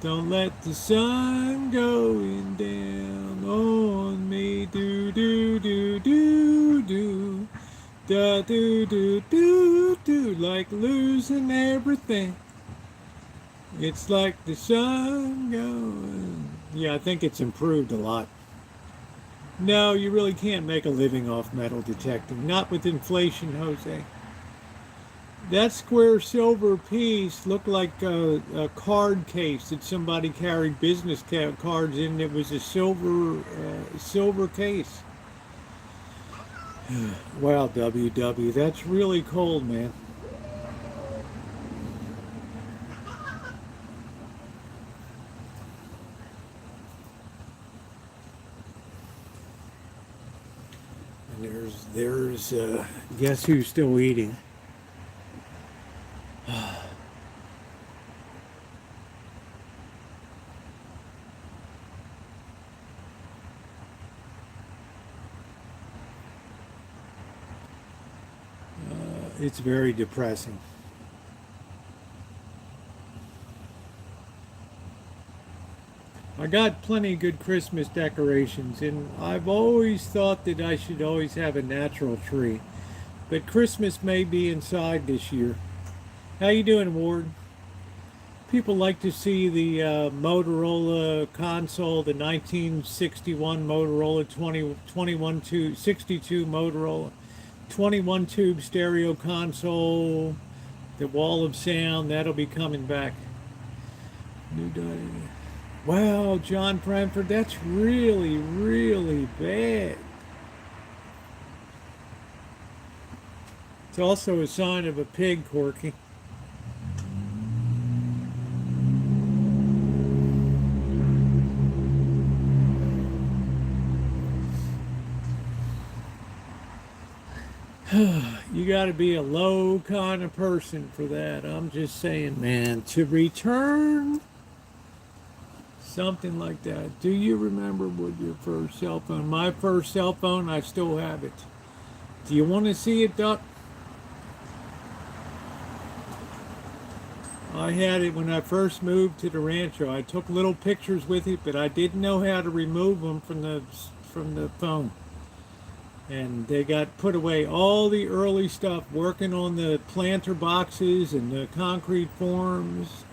Don't let the sun going down on me. Do do do do do. Da do do do do. Like losing everything. It's like the sun going. Yeah, I think it's improved a lot. No, you really can't make a living off metal detecting. Not with inflation, Jose. That square silver piece looked like a card case that somebody carried business cards in. It was a silver case. Wow, WW, that's really cold, man. And there's guess who's still eating? It's very depressing. I got plenty of good Christmas decorations, and I've always thought that I should always have a natural tree. But Christmas may be inside this year. How you doing, Ward? People like to see the Motorola console, the 1961 Motorola 21 tube, 62 Motorola, 21 tube stereo console, the wall of sound. That'll be coming back. New diet. Wow, John Brentford, that's really, really bad. It's also a sign of a pig, Corky. You got to be a low kind of person for that. I'm just saying, man, to return something like that. Do you remember what your first cell phone? My first cell phone, I still have it. Do you want to see it, Duck? I had it when I first moved to the Rancho. I took little pictures with it, but I didn't know how to remove them from the phone. And they got put away, all the early stuff, working on the planter boxes and the concrete forms.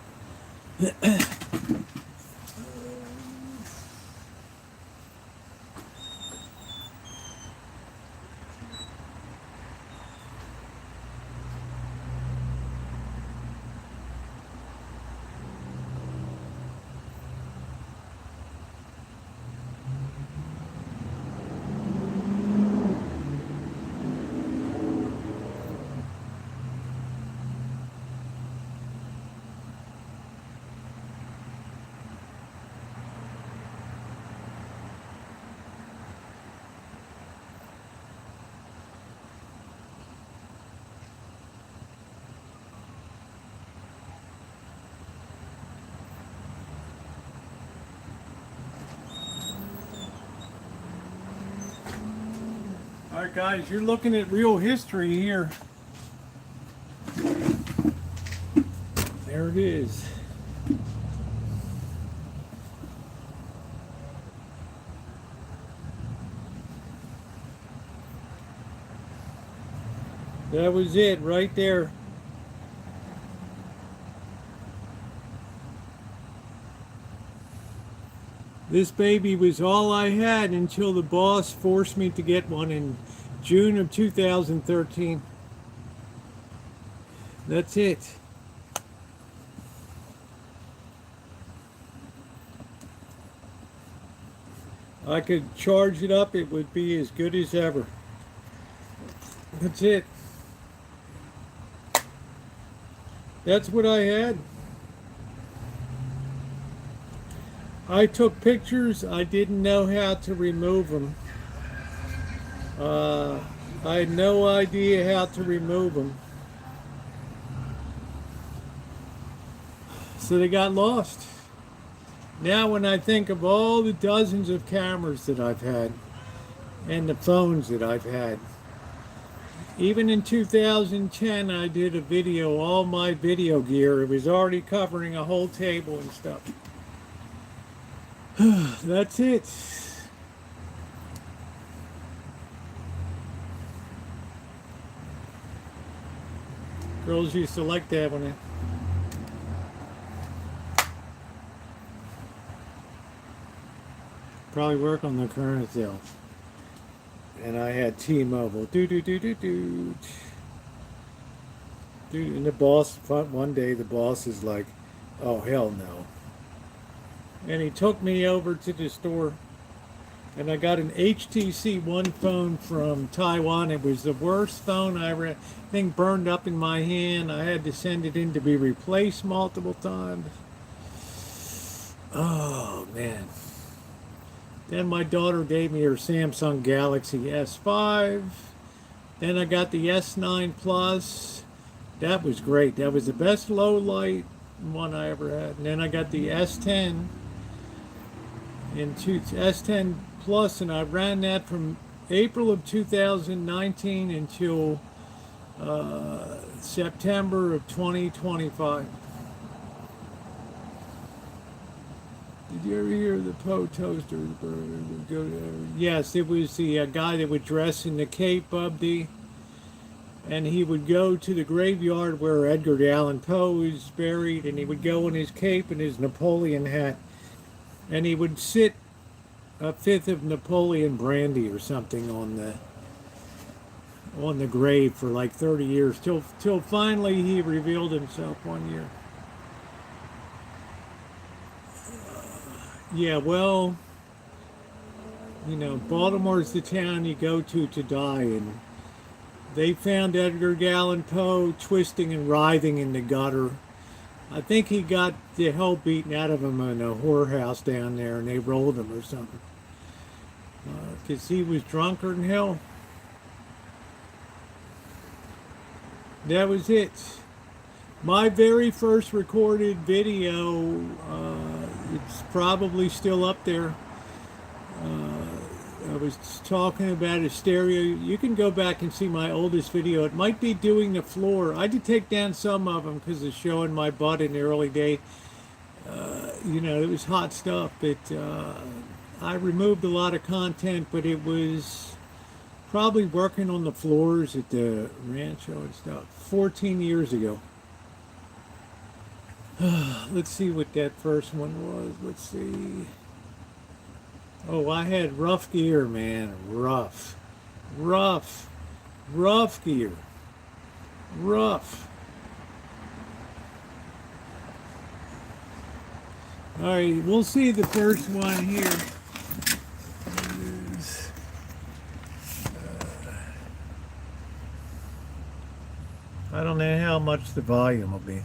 All right, guys, you're looking at real history here. There it is. That was it right there. This baby was all I had until the boss forced me to get one in June of 2013. That's it. I could charge it up, it would be as good as ever. That's it. That's what I had. I took pictures, I didn't know how to remove them. I had no idea how to remove them. So they got lost. Now when I think of all the dozens of cameras that I've had and the phones that I've had, even in 2010 I did a video, all my video gear. It was already covering a whole table and stuff. That's it. Girls used to like that when probably work on the current sale. And I had T-Mobile. Dude. And the boss, one day the boss is like, oh, hell no. And he took me over to the store, and I got an HTC One phone from Taiwan. It was the worst phone I ever had. Thing burned up in my hand. I had to send it in to be replaced multiple times. Oh, man. Then my daughter gave me her Samsung Galaxy S5. Then I got the S9 Plus. That was great. That was the best low light one I ever had. And then I got the S10 and S10 Plus, and I ran that from April of 2019 until September of 2025. Did you ever hear the Poe toaster would go to? Yes, it was the guy that would dress in the cape, Bubby, and he would go to the graveyard where Edgar Allan Poe is buried, and he would go in his cape and his Napoleon hat, and he would sit a fifth of Napoleon brandy or something on the grave for like 30 years till finally he revealed himself one year. Yeah, well, you know, Baltimore's the town you go to die, and they found Edgar Allan Poe twisting and writhing in the gutter. I think he got the hell beaten out of him in a whorehouse down there, and they rolled him or something. Because he was drunker than hell. That was it. My very first recorded video, it's probably still up there. I was talking about a stereo. You can go back and see my oldest video. It might be doing the floor. I did take down some of them because of showing my butt in the early day. You know, it was hot stuff, but I removed a lot of content, but it was probably working on the floors at the Rancho and stuff 14 years ago. Let's see what that first one was. Let's see. Oh, I had rough gear, man. Rough gear. Rough. All right, we'll see the first one here. I don't know how much the volume will be.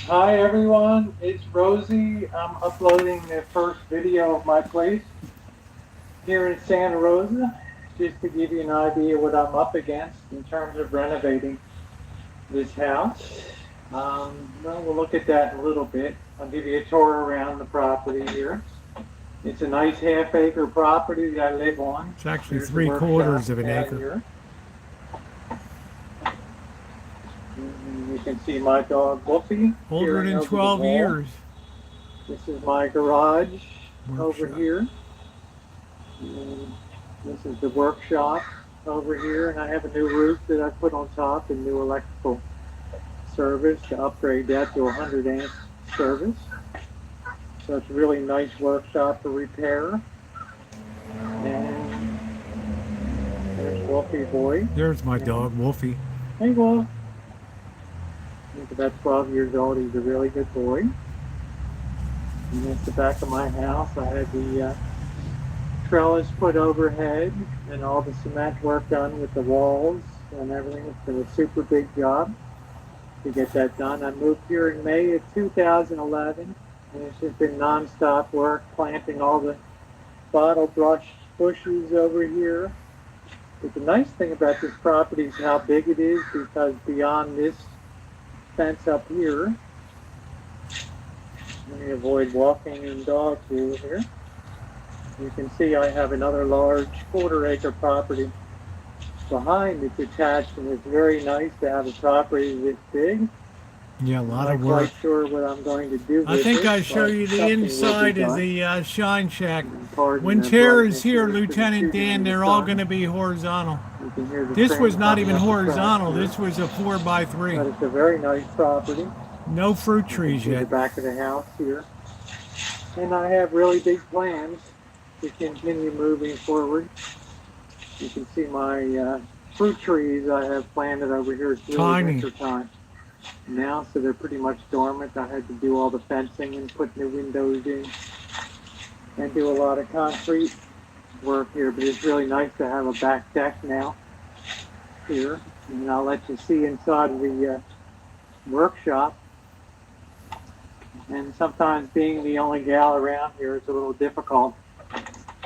Hi everyone, it's Rosie. I'm uploading the first video of my place here in Santa Rosa, just to give you an idea what I'm up against in terms of renovating this house. Well, we'll look at that in a little bit. I'll give you a tour around the property here. It's a nice half-acre property that I live on. It's actually 3/4 of an acre. Here. You can see my dog Wolfie. Older than 12 years. This is my garage over Workshop. here. And this is the workshop over here, and I have a new roof that I put on top and new electrical service to upgrade that to 100 amp service. So it's a really nice workshop for repair. And there's Wolfie boy. There's my dog, Wolfie. Hey Wolf. He's about 12 years old. He's a really good boy. And that's the back of my house. I had the trellis put overhead and all the cement work done with the walls and everything. It's been a super big job to get that done. I moved here in May of 2011, and it's just been non-stop work, planting all the bottle brush bushes over here. But the nice thing about this property is how big it is, because beyond this fence up here, let me avoid walking and dogs through here. You can see I have another large 1/4 acre property behind it's attached, and it's very nice to have a property this big. Yeah, a lot I'm of not work. quite sure what I'm going to do with I think it, I show but you the something will be inside of done. the shine shack. Pardon When the Tara brightness is here, here, but Lieutenant it's shooting Dan, in the they're all sun. going to be horizontal. You can hear the This train was not coming even up the track horizontal. here. This was a 4x3. But it's a very nice property. No fruit You trees can see the yet. back of the house here. And I have really big plans to continue moving forward. You can see my fruit trees I have planted over here. It's really Tiny. winter time now, so they're pretty much dormant. I had to do all the fencing and put new windows in and do a lot of concrete work here, but it's really nice to have a back deck now here. And I'll let you see inside of the workshop. And sometimes being the only gal around here is a little difficult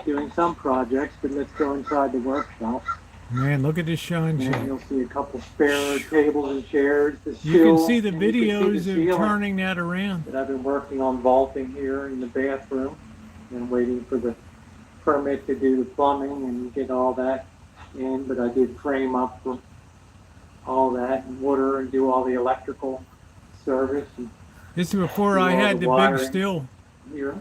doing some projects, but let's go inside the workshop. Man, look at this shine And shack. you'll see a couple spare tables and chairs. The You can sill, see the and you can see videos the of ceiling. turning that around. But I've been working on vaulting here in the bathroom and waiting for the permit to do the plumbing and get all that in. But I did frame up all that, and water, and do all the electrical service, and This is before do I all had the big wiring still. here.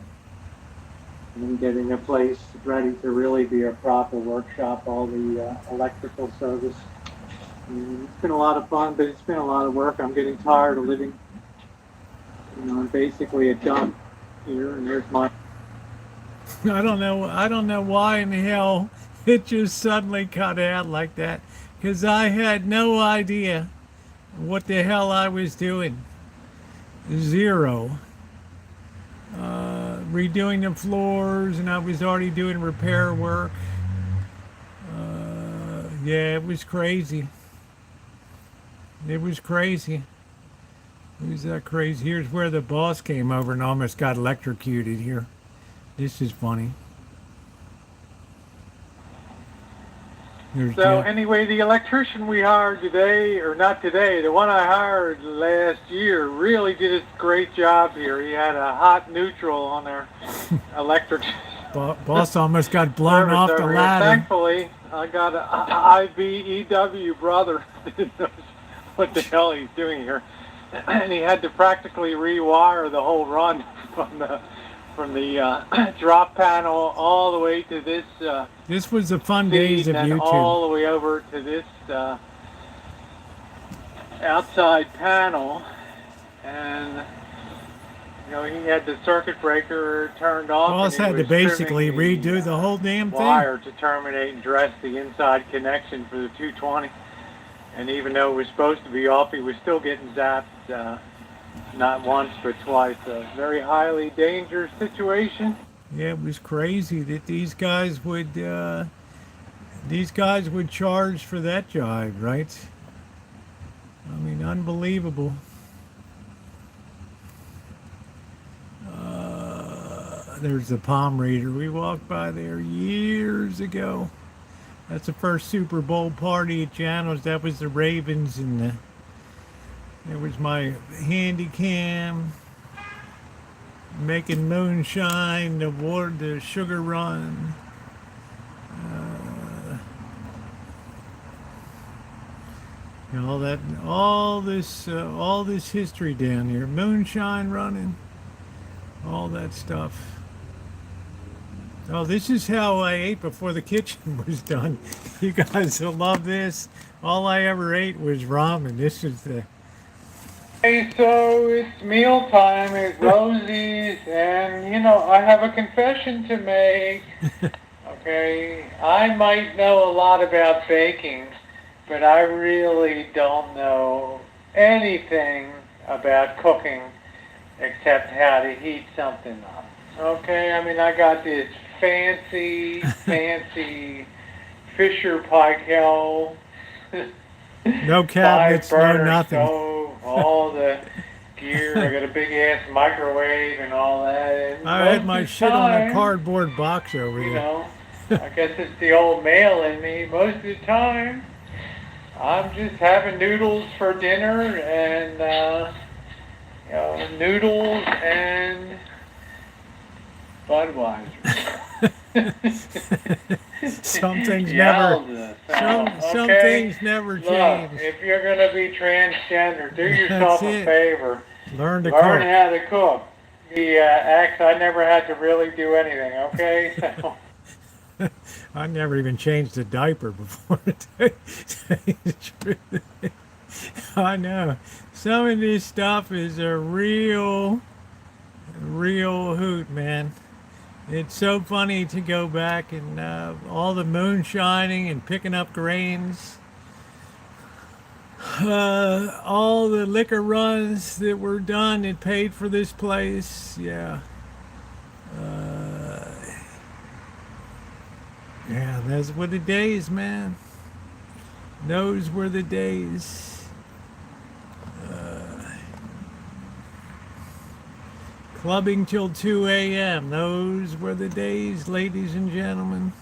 And getting a place ready to really be a proper workshop, all the electrical service. And it's been a lot of fun, but it's been a lot of work. I'm getting tired of living, I'm basically a dump here, and there's my. I don't know why in the hell it just suddenly cut out like that, because I had no idea what the hell I was doing. Zero. Redoing the floors, and I was already doing repair work. Yeah, it was crazy. It was crazy. It was that crazy. Here's where the boss came over and almost got electrocuted here. This is funny. There's So Jeff. anyway, the electrician we hired today, or not today, the one I hired last year really did a great job here. He had a hot neutral on their electric Boss almost got blown service off the over here. ladder. Thankfully, I got a IBEW brother that knows what the hell he's doing here. And he had to practically rewire the whole run from the drop panel all the way to this This was the fun days of and then YouTube. all the way over to this outside panel, and he had the circuit breaker turned off. Boss and he had to was basically trimming redo the whole damn thing. wire to terminate and dress the inside connection for the 220. And even though it was supposed to be off, he was still getting zapped. Not once, but twice. A very highly dangerous situation. Yeah, it was crazy that these guys would charge for that jive, right? I mean, unbelievable. There's the palm reader. We walked by there years ago. That's the first Super Bowl party at Jano's. That was the Ravens, and there was my handy cam making moonshine, the sugar run. All this history down here, moonshine running, all that stuff. Oh, this is how I ate before the kitchen was done. You guys will love this. All I ever ate was ramen. This is the. Hey, so it's meal time at Rosie's, and I have a confession to make. Okay, I might know a lot about baking, but I really don't know anything about cooking except how to heat something up. Okay, I mean, I got this fancy Fisher Paykel. No cabinets, no nothing. Stove, all the gear. I got a big ass microwave and all that. And I had my shit on a cardboard box over there. I guess it's the old male in me. Most of the time, I'm just having noodles for dinner, and noodles and Budweiser. Some things Yalda. some Okay? things never Look, change. if you're going to be transgender, do yourself That's a it. favor. Learn to Learn cook. how to cook. The I never had to really do anything, okay? So, I never even changed a diaper before. To tell you the truth. I know. Some of this stuff is a real hoot, man. It's so funny to go back and all the moonshining and picking up grains. All the liquor runs that were done and paid for this place. Yeah. Yeah, those were the days, man. Those were the days. Clubbing till 2 a.m. Those were the days, ladies and gentlemen.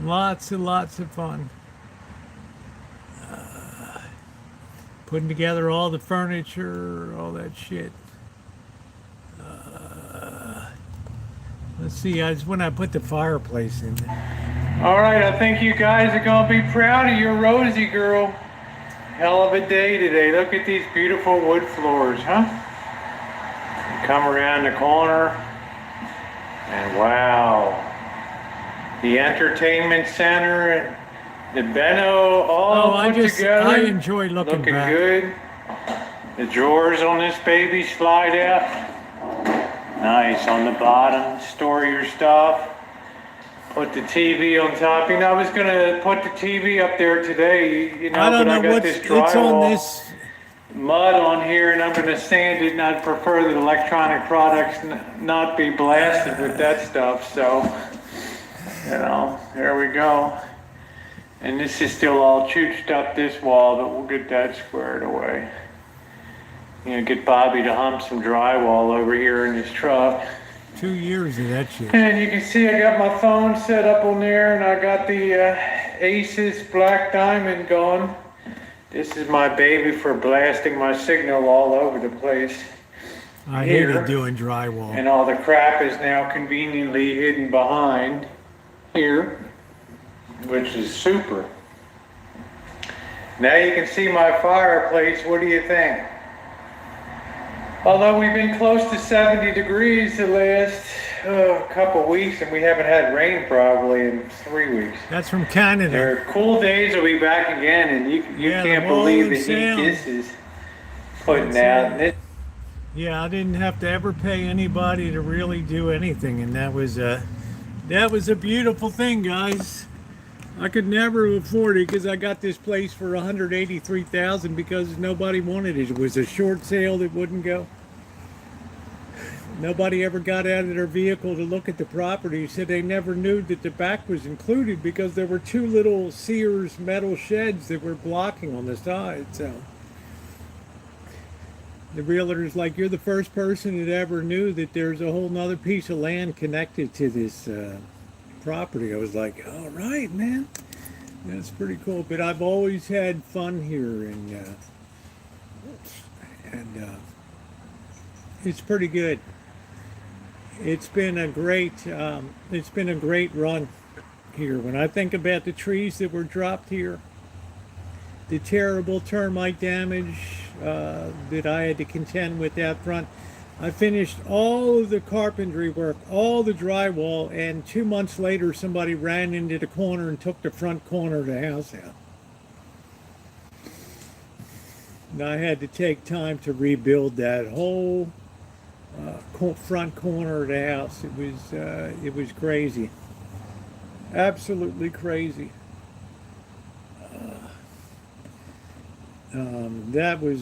Lots and lots of fun. Putting together all the furniture, all that shit. Let's see, I just when I put the fireplace in there. all right, I think you guys are going to be proud of your Rosie girl. Hell of a day today. Look at these beautiful wood floors, huh? Come around the corner, and wow. The entertainment center, the Beno, all put together. I enjoy looking back. Good. The drawers on this baby slide out. Nice. On the bottom, store your stuff. Put the TV on top. You know, I was gonna put the TV up there today. You know, I don't but I know got what's this it's on drywall this. mud on here, and I'm gonna sand it. And I'd prefer that electronic products not be blasted with that stuff. So, you know, there we go. And this is still all chooched up, this wall, but we'll get that squared away. You know, get Bobby to hump some drywall over here in his truck. 2 years of that shit. And you can see I got my phone set up on there, and I got the Asus Black Diamond going. This is my baby for blasting my signal all over the place. I here. hated doing drywall. And all the crap is now conveniently hidden behind here, which is super. Now you can see my fireplace. What do you think? Although we've been close to 70 degrees the last couple weeks, and we haven't had rain probably in 3 weeks. That's from Canada. There are cool days will be back again, and you Yeah, can't the believe the Rolling heat Sound. this is putting out. And it, Yeah, I didn't have to ever pay anybody to really do anything, and that was a beautiful thing, guys. I could never afford it because I got this place for $183,000 because nobody wanted it. It was a short sale that wouldn't go. Nobody ever got out of their vehicle to look at the property. Said they never knew that the back was included because there were 2 little Sears metal sheds that were blocking on the side. So the realtor's like, you're the first person that ever knew that there's a whole nother piece of land connected to this property. I was like, all right, man, that's pretty cool. But I've always had fun here, and it's pretty good. It's been a great run here. When I think about the trees that were dropped here, the terrible termite damage that I had to contend with out front, I finished all of the carpentry work, all the drywall, and 2 months later somebody ran into the corner and took the front corner of the house out. And I had to take time to rebuild that whole front corner of the house. It was crazy, absolutely crazy. That was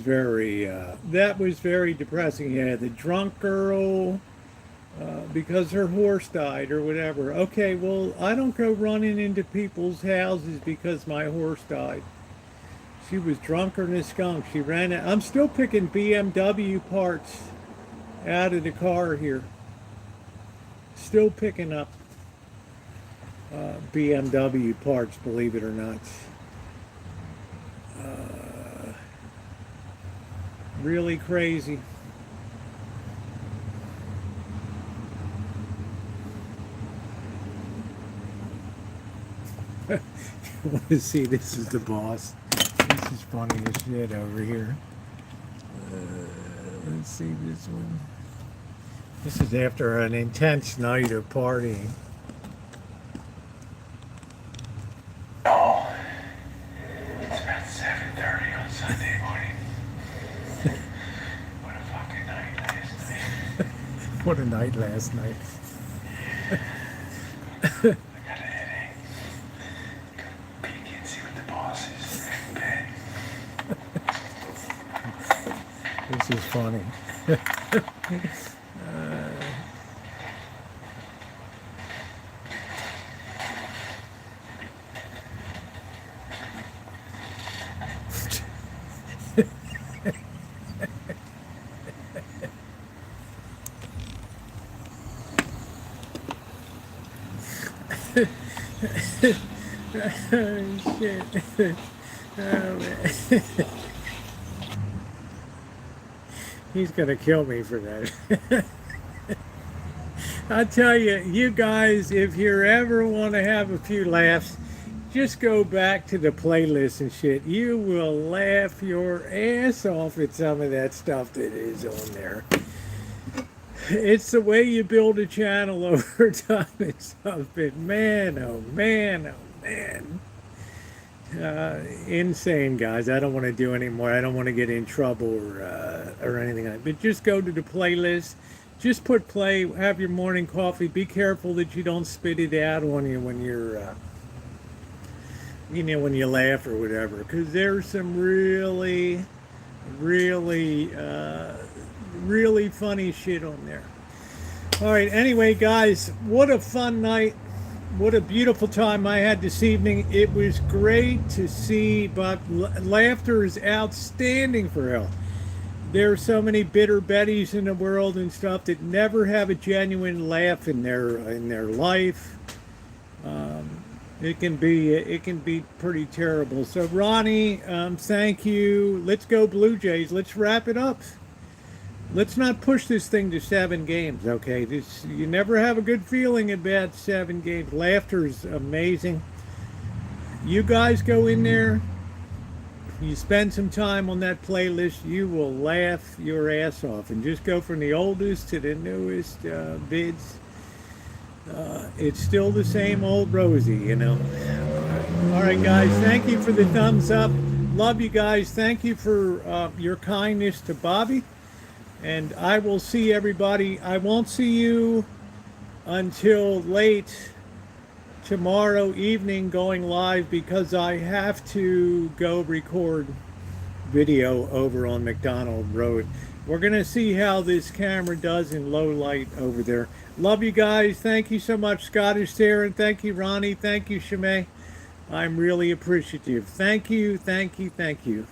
very depressing. Yeah, the drunk girl, because her horse died or whatever. Okay, well, I don't go running into people's houses because my horse died. She was drunker than a skunk. She ran out. I'm still picking BMW parts out of the car here. Still picking up BMW parts, believe it or not. Really crazy. You want to see, this is the boss. This is funny as shit over here. Let's see this one. This is after an intense night of partying. oh, it's about 7:30 on Sunday morning. What a fucking night last night. What a night last night. I got a headache. Go peek and see what the boss is in bed. This is funny. Oh, shit. Oh, man. He's gonna kill me for that. I tell you, you guys, if you ever want to have a few laughs, just go back to the playlist and shit. You will laugh your ass off at some of that stuff that is on there. It's the way you build a channel over time and stuff. But man, oh man, oh man. Insane, guys. I don't want to do any more. I don't want to get in trouble or anything like that. But just go to the playlist. Just put play. Have your morning coffee. Be careful that you don't spit it out on you when you're, you know, when you laugh or whatever. Because there's some really, really, really funny shit on there. All right. Anyway, guys, what a fun night. What a beautiful time I had this evening. It was great to see, but laughter is outstanding for hell. There are so many bitter Bettys in the world and stuff that never have a genuine laugh in their life. It can be pretty terrible. So Ronnie, thank you. Let's go Blue Jays. Let's wrap it up. Let's not push this thing to 7 games, okay? You never have a good feeling about 7 games. Laughter's amazing. You guys go in there. You spend some time on that playlist. You will laugh your ass off. And just go from the oldest to the newest vids. It's still the same old Rosie, you know. All right, guys. Thank you for the thumbs up. Love you guys. Thank you for your kindness to Bobby. And I will see everybody. I won't see you until late tomorrow evening going live because I have to go record video over on McDonald Road. We're going to see how this camera does in low light over there. Love you guys. Thank you so much, Scottish Taryn. Thank you, Ronnie. Thank you, Shimei. I'm really appreciative. Thank you, thank you, thank you.